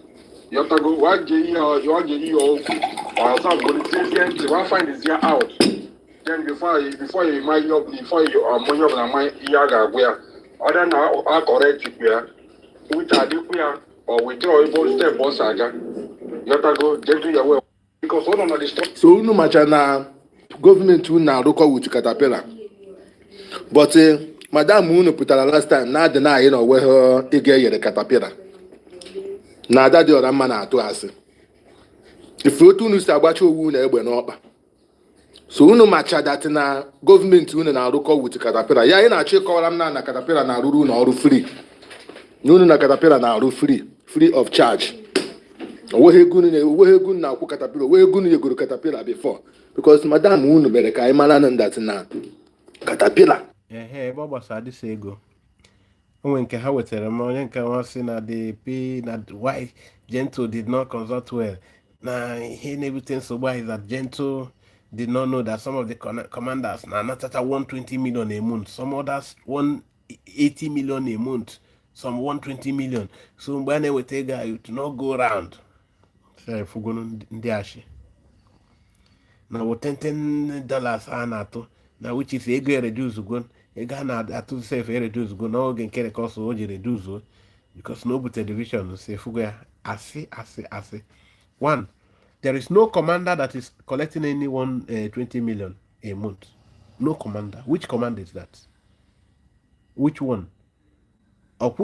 yotago wa ge ihe okwu Sabo go dey say find this year out. Then before you mind up, before you are money up and mind yaga where other now are correct here, which are the or we throw a step boss saga. You have to go get to your way because one of the stuff. So no much na government will now look with Caterpillar. But Madam Muno put last time now deny where her the Caterpillar. Now that the other man to us. If you two start watching wound no. So unu macha that na government unu na arụkọ with Caterpillar. Ya na-achọ ịkọwara m na Caterpillar na arụrụ na ọrụ free. Unu na Caterpillar na arụ free of charge. Owehe ego na akwụ Caterpillar, owehe ego na egoro Caterpillar before because madam unu mere ka anyị mara na that na Caterpillar. Ebe ọ gbasara dịsa ego. Onwe nke ha wetara m onye nke nwa sị na the pay na why Gentle did not consult well. Na ihe na-ebute nsogbu is that Gentle did not know that some of the commanders now not at 120 million a month, some others 180 million a month, some 120 million. So when they will take you to not go around. Sorry for going in now $10 anato now which is a good reduce gun a gun at to say reduce go now again carry cost or reduce because no but television say fuga I say. One, there is no commander that is collecting anyone 20 million a month. No commander. Which commander is that? Which one? That's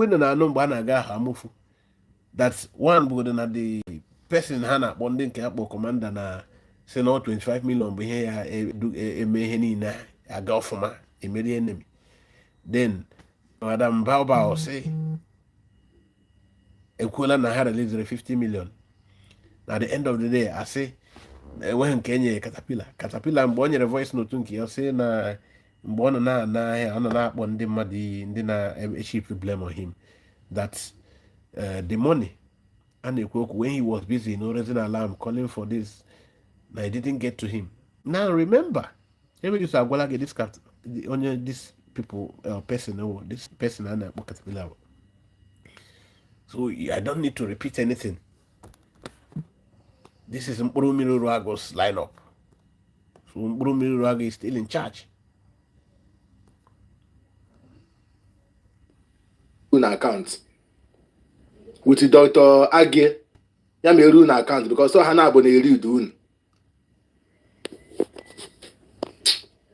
one would not the person Hannah bonding capo commander na say no 25 million be here a meheni a golfuma a million enemy. Then Madam Bao say Ekwela na ha release 50 million. At the end of the day, I say, when Kenya Caterpillar mgbe o nyere voice note nke ya sị na mgbe ọ nọ na-akpọ ndị mmadụ ndị na-echip blame on him that the money a na-ekwu okwu when he was busy in raising alarm calling for this na it didn't get to him. Now remember, every use agwala get this people this person a na-akpọ Caterpillar. So I don't need to repeat anything. This is Mkpụrụ Mmiri Uruago's lineup. So Mkpụrụ Mmiri Uruago is still in charge. Account with Dr. Age, ya mere unu account because so ha na-abụ na-eri udu unu.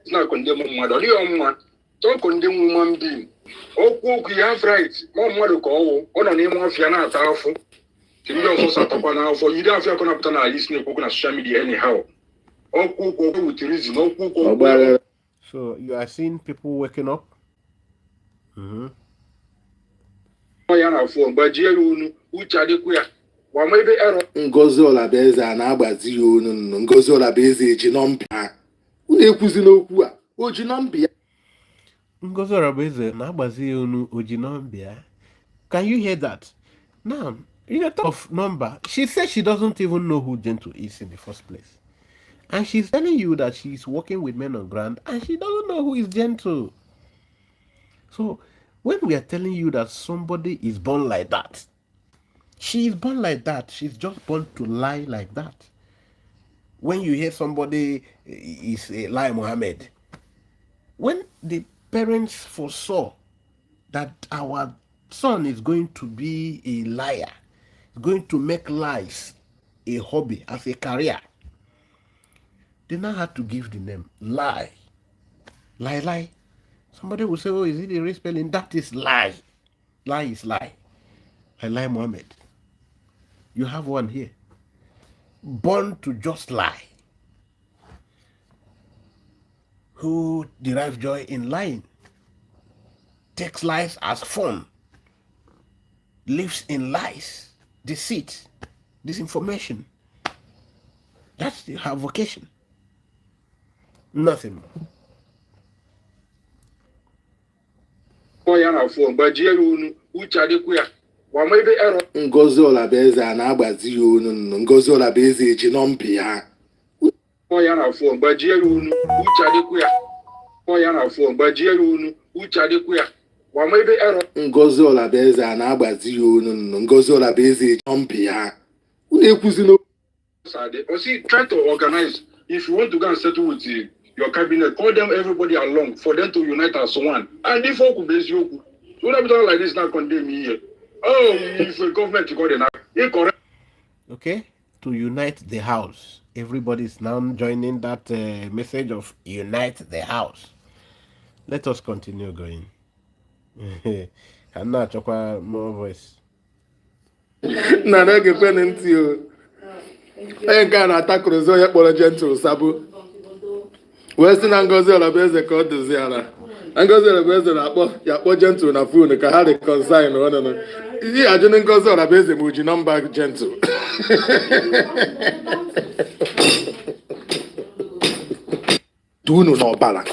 Na condemn mmadụ ọdịghị ọmụma don't condemn woman being. Okwu you have right ma mmadụ ka ọ nọ n'ime ọfịa na-ata afọ. Ndị ọzọ satakwa n'afọ yiri afịa ka na-apụta na isi na-ekwu na social media anyhow. Okwu with reason okwu. So you are seeing people waking up. Ngozi Olabueze a na-agbazi ya onu nnu. Ngozi Olabueze eji nọmba ya. Unu ekwuzi n'okwu a. O ji nọmba ya. Ngozi Olabueze na-agbazi ya onu o ji nọmba ya. Can you hear that? Now, in the top of number, she says she doesn't even know who Gentle is in the first place. And she's telling you that she's working with men on ground and she doesn't know who is Gentle. So, when we are telling you that somebody is born like that, she is born like that. She's just born to lie like that. When you hear somebody is a Lai Mohammed, when the parents foresaw that our son is going to be a liar, going to make lies a hobby as a career, they now had to give the name Lie. Lie. Somebody will say, oh, is it a race spelling? That is lie. Lie is lie. I lie Mohammed. You have one here. Born to just lie. Who derives joy in lying. Takes lies as fun. Lives in lies. Deceit. Disinformation. That's her vocation. Nothing more. Ngozi Olabueze a na-agbazi ya onu nnu. Ngozi Olabueze eji nọmba ya. Ngozi Olabueze a na-agbazi ya onu nnu. Ngozi Olabueze eji nọmba ya. Unu ekwuzi n'okwu. Try to organize. If you want to go and settle with your cabinet, call them everybody along for them to unite as one. And if you could base you, don't have done like this now condemn me here. Oh, if the government got enough, incorrect. Okay, to unite the house. Everybody is now joining that message of unite the house. Let us continue going. I'm not talking more voice. Na na-egekwe ntị o. Onye nke a na-atakụrụ ozo ya kpọrọ Gentle Sabu. Wee sị na Ngozi Olabueze ka ọ dozie ala. Ngozi Olabueze na-akpọ Gentle na phone ka ha reconcile ọnụnụ. Ihe ajụ na Ngozi Olabueze ma o ji nọmba Gentle. Tunu n'ọbara.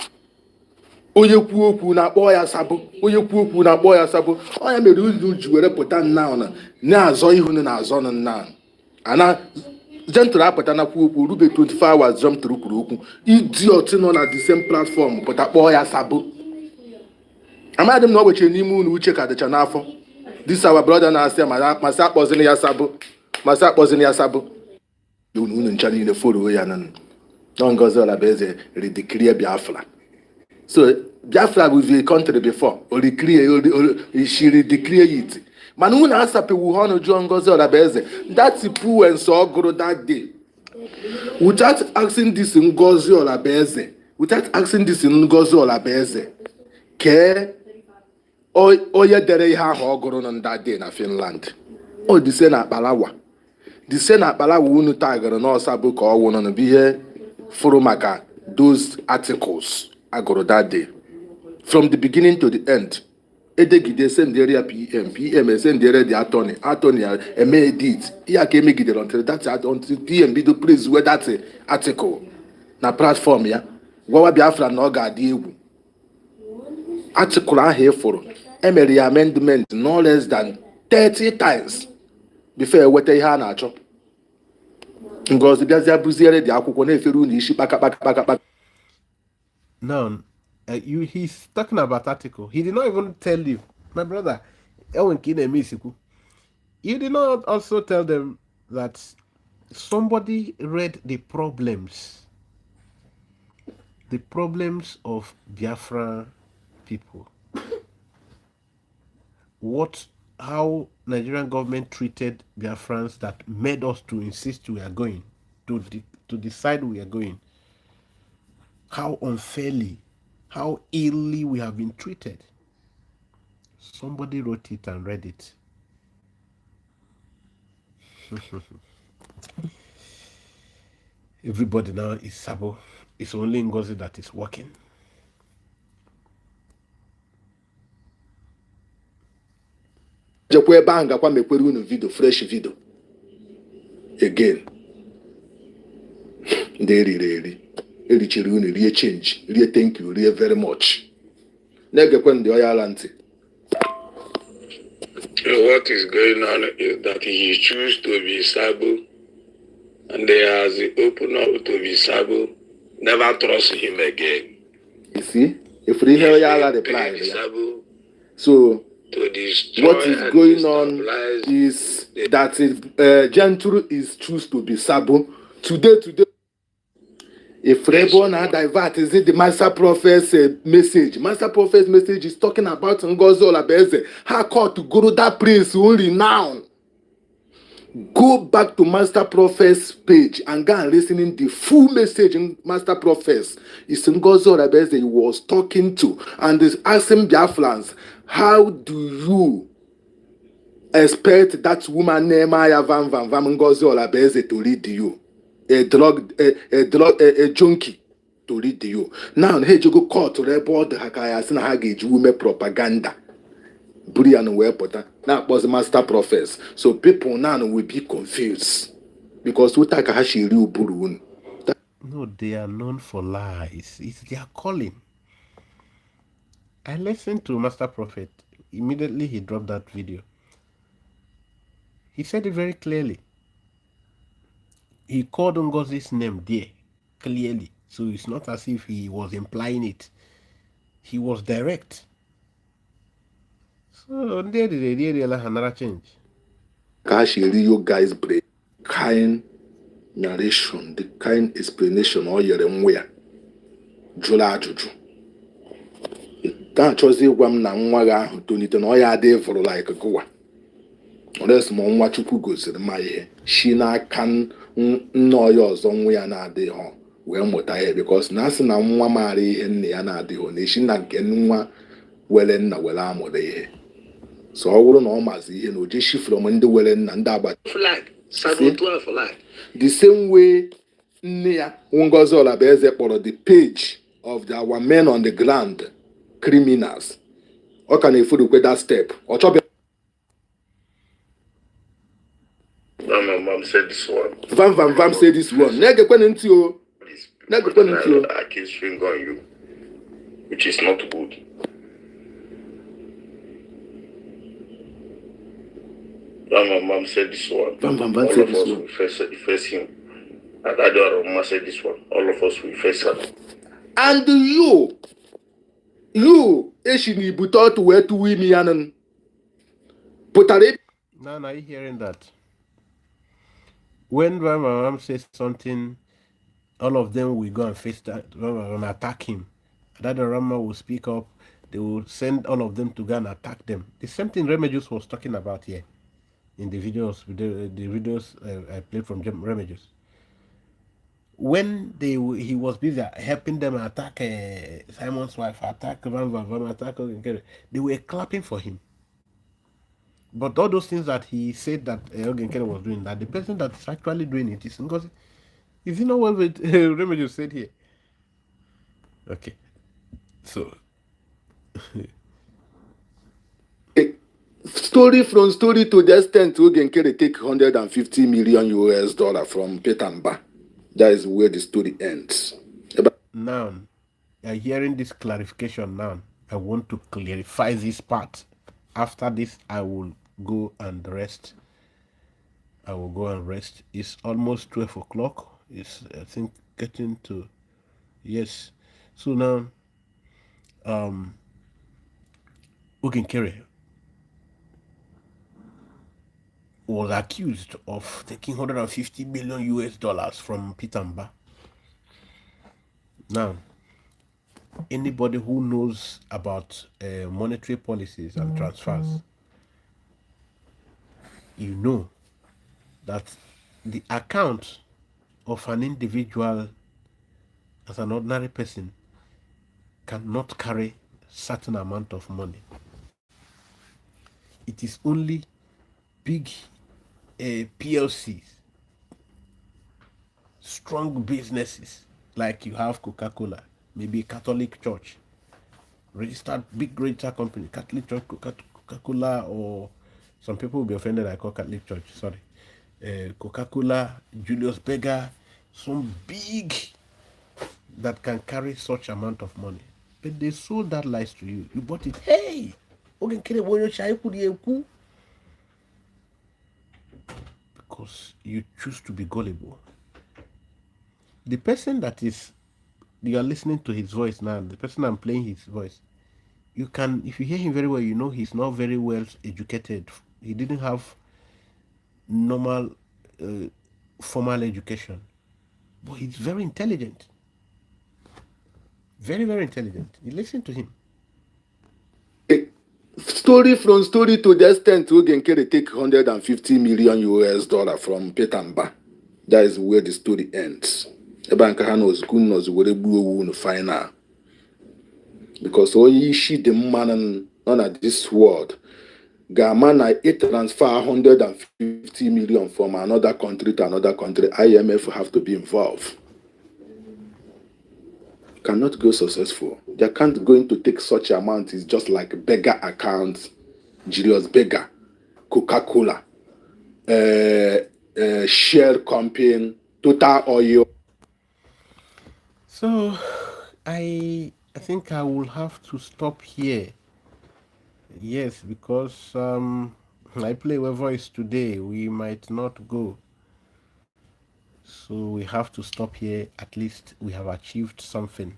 Onye kwuo okwu na-akpọ ya Sabu. Onye kwuo okwu na-akpọ ya Sabu. Onye mere unu ji were pụta nna na-azọ ihu na-azọ nna. Ana Gentle apụta na kwuo okwu rube 24 hours jump through kwuru okwu. Idiot nọ na the same platform pụta kpọọ ya Sabu. Amadị m na ọ gbechiri n'ime unu uche ka dịcha n'afọ. This our brother na-asị masị akpọzini ya Sabu. Masị akpọzini ya Sabu. Unu ncha niile foro ya nọ. Ngozi Olabueze redeclare Biafra. So Biafra was a country before. She redeclare it. Man, unu asapewu ha ọnụ jụọ Ngozi Olabueze. That's the poo and so goro that day. Without asking this Ngozi Olabueze. Ke onye dere ihe ahụ ọ gụrụ na that day na Finland. O dise na akpalawa. Dise na akpalawa unu tagara n'ọsa bụ ka ọ wụnụ na bihe furu maka those articles agụrụ that day. From the beginning to the end. edegide send the area PM send the area the attorney edit ya ka emegidere until PM bido praise where that article na platform ya gwawa Biafra na ọ ga-adị egwu article ahụ ịfụrụ emere ya amendment no less than 30 times before eweta ihe a na-achọ Ngozi bịazie buziere dị akwụkwọ na-efere unu isi kpaka. Now, he's talking about article. He did not even tell you, my brother. You did not also tell them that somebody read the problems of Biafra people. How Nigerian government treated Biafrans that made us to insist we are going, to decide we are going. How unfairly, how illy we have been treated. Somebody wrote it and read it. Everybody now is Sabo. It's only Ngozi that is working. Jekwa ebe ahụ gakwa mekwere unu video, fresh video again. Ndị erichiri unu rie change, rie thank you, rie very much. Na-egekwe ndị ọya ala ntị. What is going on is that he choose to be Sabo, and they has opened up to be Sabo. Never trust him again. You see, if we hear Yala reply, so what is going on is that Gentry is choose to be Sabo today. If Reborn and divert, is it the Master Prophet's message? Master Prophet's message is talking about Ngozi Olabeze. How called to go to that place only now? Go back to Master Prophet's page and go and listen the full message in Master Prophet's. It's Ngozi Olabeze he was talking to, and is asking Biafrans, how do you expect that woman named Maya Van Ngozi Olabeze to lead you? A junkie to lead you. Now, hey, you go court to report the Hakayas and Hagage women propaganda. Burian Webota. That was the Master Prophet. So people now will be confused because we take Hashi Riu Burun. No, they are known for lies. It's their calling. I listened to Master Prophet. Immediately he dropped that video. He said it very clearly. He called Ngozi's name there, clearly. So it's not as if he was implying it. He was direct. So there another change. Actually, you guys break kind narration, the kind explanation all your where. Jula Juju. Can't choose one Nangwaga to need an oya day for like a goa. Unless Monwachuku goes to the Maya. Shina can no yours on we are not the home. Well, what I because nothing I'm one marry and the anadi on nation not getting one well in the well arm or the so I wouldn't almost you know just shift from in the well and that flag. Saboteur flag. The same way near Ngozi Olabeze for the page of our men on the ground criminals. How can you follow with that step? Or chop My mom said this one. Vam said this one. Nega into you. I keep swing on you, which is not good. My mom said this one. Vam said this one. We face him. And I don't said this one. All of us will face her. And you, Eshini Butot to where to Wimianan. Putare. Now you hearing that? When my mom says something, all of them will go and face that and attack him. That Rama will speak up. They will send all of them to go and attack them. The same thing Remedios was talking about here in the videos. The videos I played from Remedios. When he was busy helping them attack Simon's wife, attack attack, they were clapping for him. But all those things that he said that Ogenkere was doing, that the person that's actually doing it is Ngozi. Is he not what Remedios said here? Okay. So, Story from story to the extent Ogenkere take 150 million US dollar from Petamba. That is where the story ends. Now, you're hearing this clarification now. I want to clarify this part. After this, I will go and rest. I will go and rest. It's almost 12 o'clock. It's, I think, getting to, yes. So now, Ogenkere was accused of taking 150 million US dollars from Petamba. Now, anybody who knows about monetary policies and transfers, you know that the account of an individual as an ordinary person cannot carry certain amount of money. It is only big PLCs, strong businesses like you have Coca-Cola, maybe Catholic Church, registered big registered company, Catholic Church, Coca-Cola, or some people will be offended I call Catholic Church, sorry. Coca-Cola, Julius Berger, some big that can carry such amount of money. But they sold that lies to you. You bought it. Hey! Because you choose to be gullible. The person that is, you are listening to his voice now, the person I'm playing his voice, you can, if you hear him very well, you know he's not very well educated. He didn't have normal formal education, but he's very intelligent. Very, very intelligent. You listen to him. Story from story to the extent Ogenkere take 150 million US dollar from Petamba. That is where the story ends. Final. Because only she the man on this world. Gamana it transfer 150 million from another country to another country. IMF have to be involved. Cannot go successful. They can't going to take such amount. It's just like beggar accounts, Julius Berger, Coca-Cola, Shell Company, Total Oil. So I think I will have to stop here. Yes, because I play with voice today. We might not go. So we have to stop here. At least we have achieved something.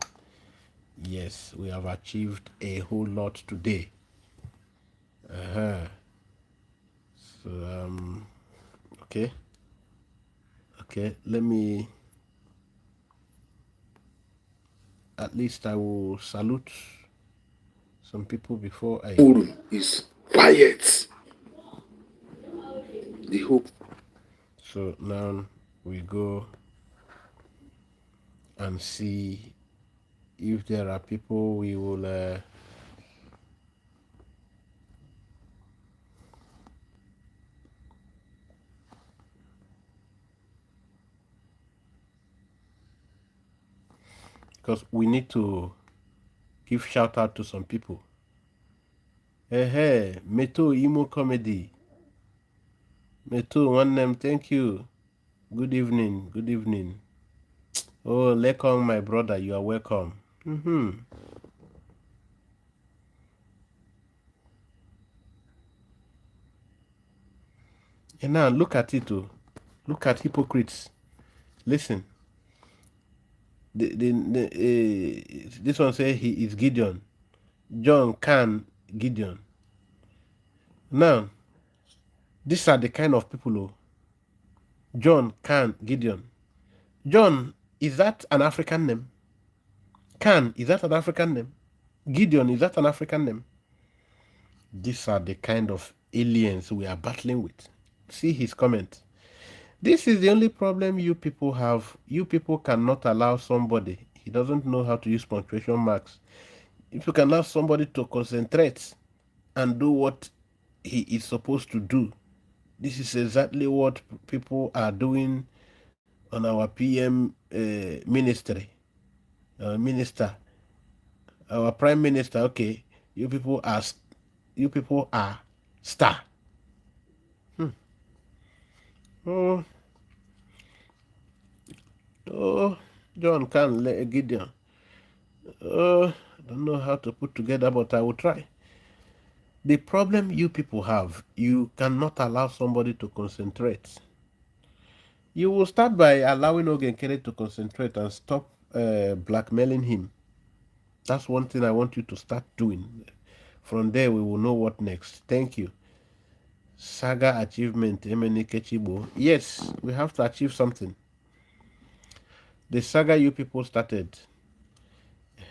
Yes, we have achieved a whole lot today. So okay. Okay, let me, at least I will salute some people before I is quiet. The hope. So now we go and see if there are people we will because we need to give shout out to some people. Hey, Meto Imo Comedy. Meto, one name, thank you. Good evening, good evening. Oh, Lekong, my brother, you are welcome. And now look at it, oh. Look at hypocrites. Listen. This one say he is Gideon. John can Gideon. Now, these are the kind of people who John can Gideon. John, is that an African name? Can, is that an African name? Gideon, is that an African name? These are the kind of aliens we are battling with. See his comment. This is the only problem you people have. You people cannot allow somebody, he doesn't know how to use punctuation marks. If you can allow somebody to concentrate and do what he is supposed to do, this is exactly what people are doing on our PM ministry. Minister, our prime minister, okay, you people are Star. Oh, John can Gideon. I don't know how to put together, but I will try. The problem you people have, you cannot allow somebody to concentrate. You will start by allowing Ogenkere to concentrate and stop blackmailing him. That's one thing I want you to start doing. From there, we will know what next. Thank you. Saga achievement, Emenike Chibo. Yes, we have to achieve something. The saga you people started,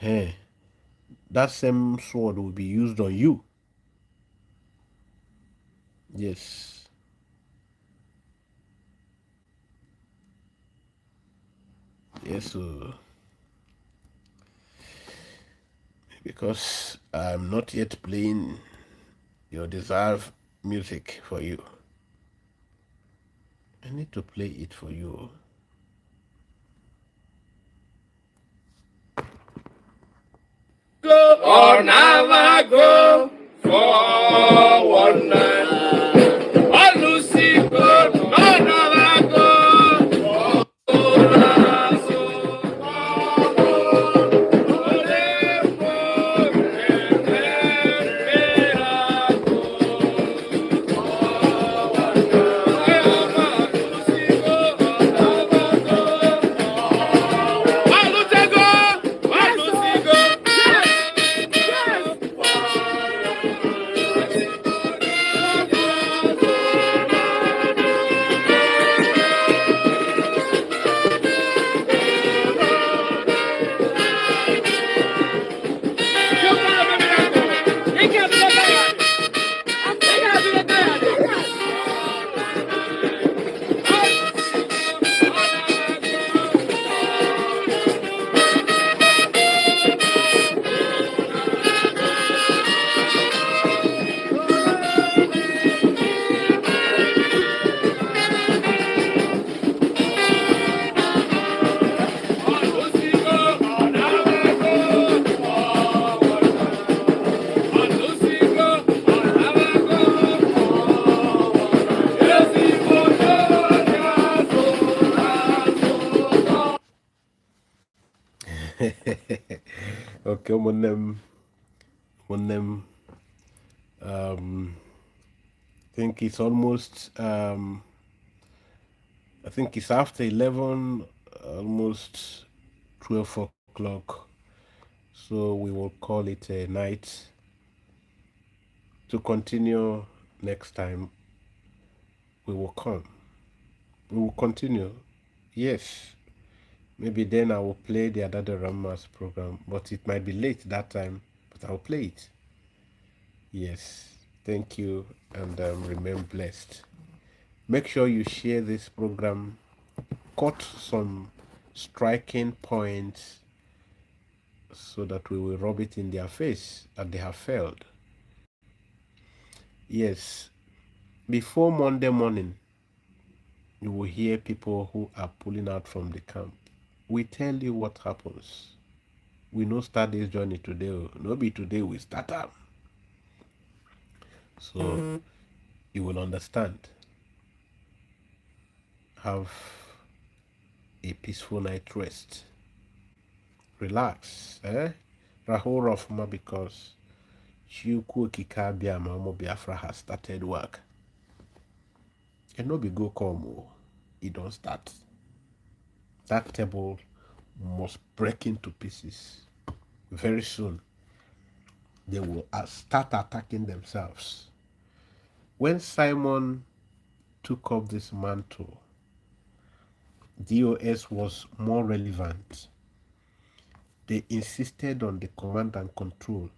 that same sword will be used on you. Yes. Yes, because I'm not yet playing your deserve music for you. I need to play it for you. Go or never go for one night. Oh, Lucy, go or never go for Okay, I think it's almost I think it's after 11, almost 12 o'clock. So we will call it a night. To continue next time, we will come. We will continue. Yes. Maybe then I will play the Adada Ramas program, but it might be late that time, but I'll play it. Yes. Thank you, and remain blessed. Make sure you share this program. Cut some striking points so that we will rub it in their face that they have failed. Yes. Before Monday morning, you will hear people who are pulling out from the camp. We tell you what happens. We no start this journey today. No be today we start up. So you will understand. Have a peaceful night rest. Relax. Rahul Rofuma, because Chukwu Okike Abiama Omo Biafra has started work. And no be go come. It don't start. That table must break into pieces. Very soon, they will start attacking themselves. When Simon took up this mantle, DOS was more relevant. They insisted on the command and control.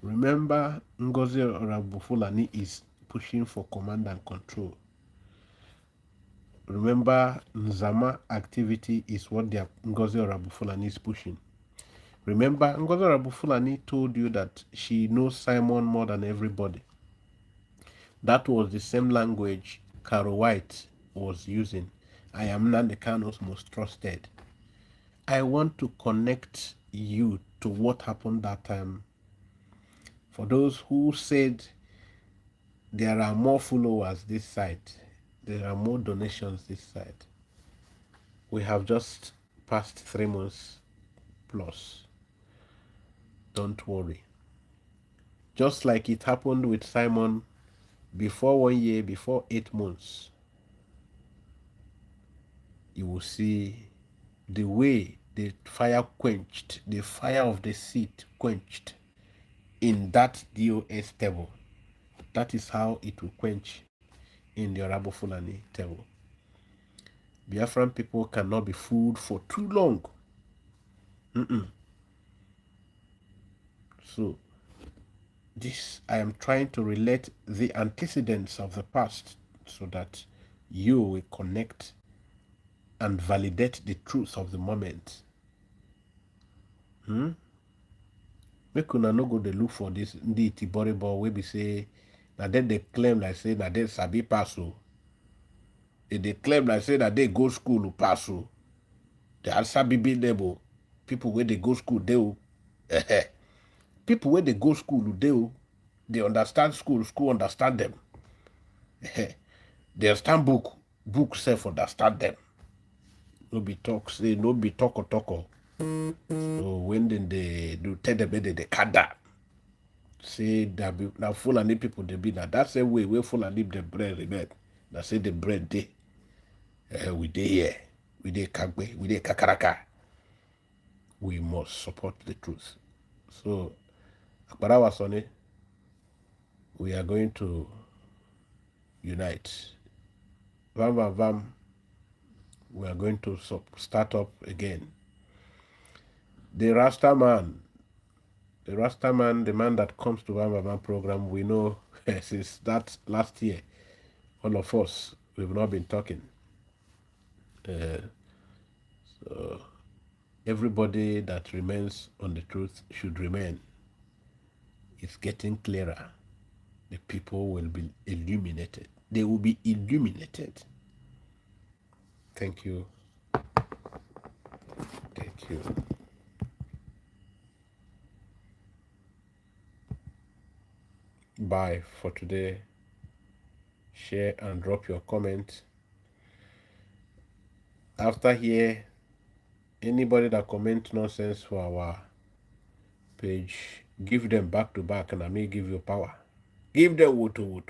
Remember, Ngozi OrabuFulani is pushing for command and control. Remember, Nzama activity is what Ngozi OrabuFulani is pushing. Remember, Ngozi OrabuFulani told you that she knows Simon more than everybody. That was the same language Caro White was using. I am Nnamdi Kanu's most trusted. I want to connect you to what happened that time. For those who said there are more followers this side. There are more donations this side. We have just passed 3 months plus. Don't worry. Just like it happened with Simon, before 1 year, before 8 months, you will see the way the fire quenched, the fire of the seed quenched in that DOS table. That is how it will quench in the OrabuFulani table. Biafran people cannot be fooled for too long. So, this, I am trying to relate the antecedents of the past so that you will connect and validate the truth of the moment. Make una no go dey look for this ndi itiboribo wey be say na dem dey claim like say na dem sabi pass o. They claim like say that they go school pass o. The answer be them o. People where they go school they o. People where they go school they o. They understand school, school understand them. They understand book self understand them. No be talk say no be talk. So when then they do tell them they cut that. Say that be now Fulani people they be now. That's the way where Fulani the bread remain. That say the bread they. We dey here, we dey Kagbe, we dey Kakaraka. We must support the truth. So, Akbarawa Sonny, we are going to unite. Vam, we are going to start up again. The Rasta man, the man that comes to Vam program, we know since that last year, all of us, we've not been talking. So everybody that remains on the truth should remain. It's getting clearer. The people will be illuminated. They will be illuminated. Thank you. Thank you. Bye for today. Share and drop your comment. After here, anybody that comment nonsense for our page, give them back to back and I may give you power. Give them wutu.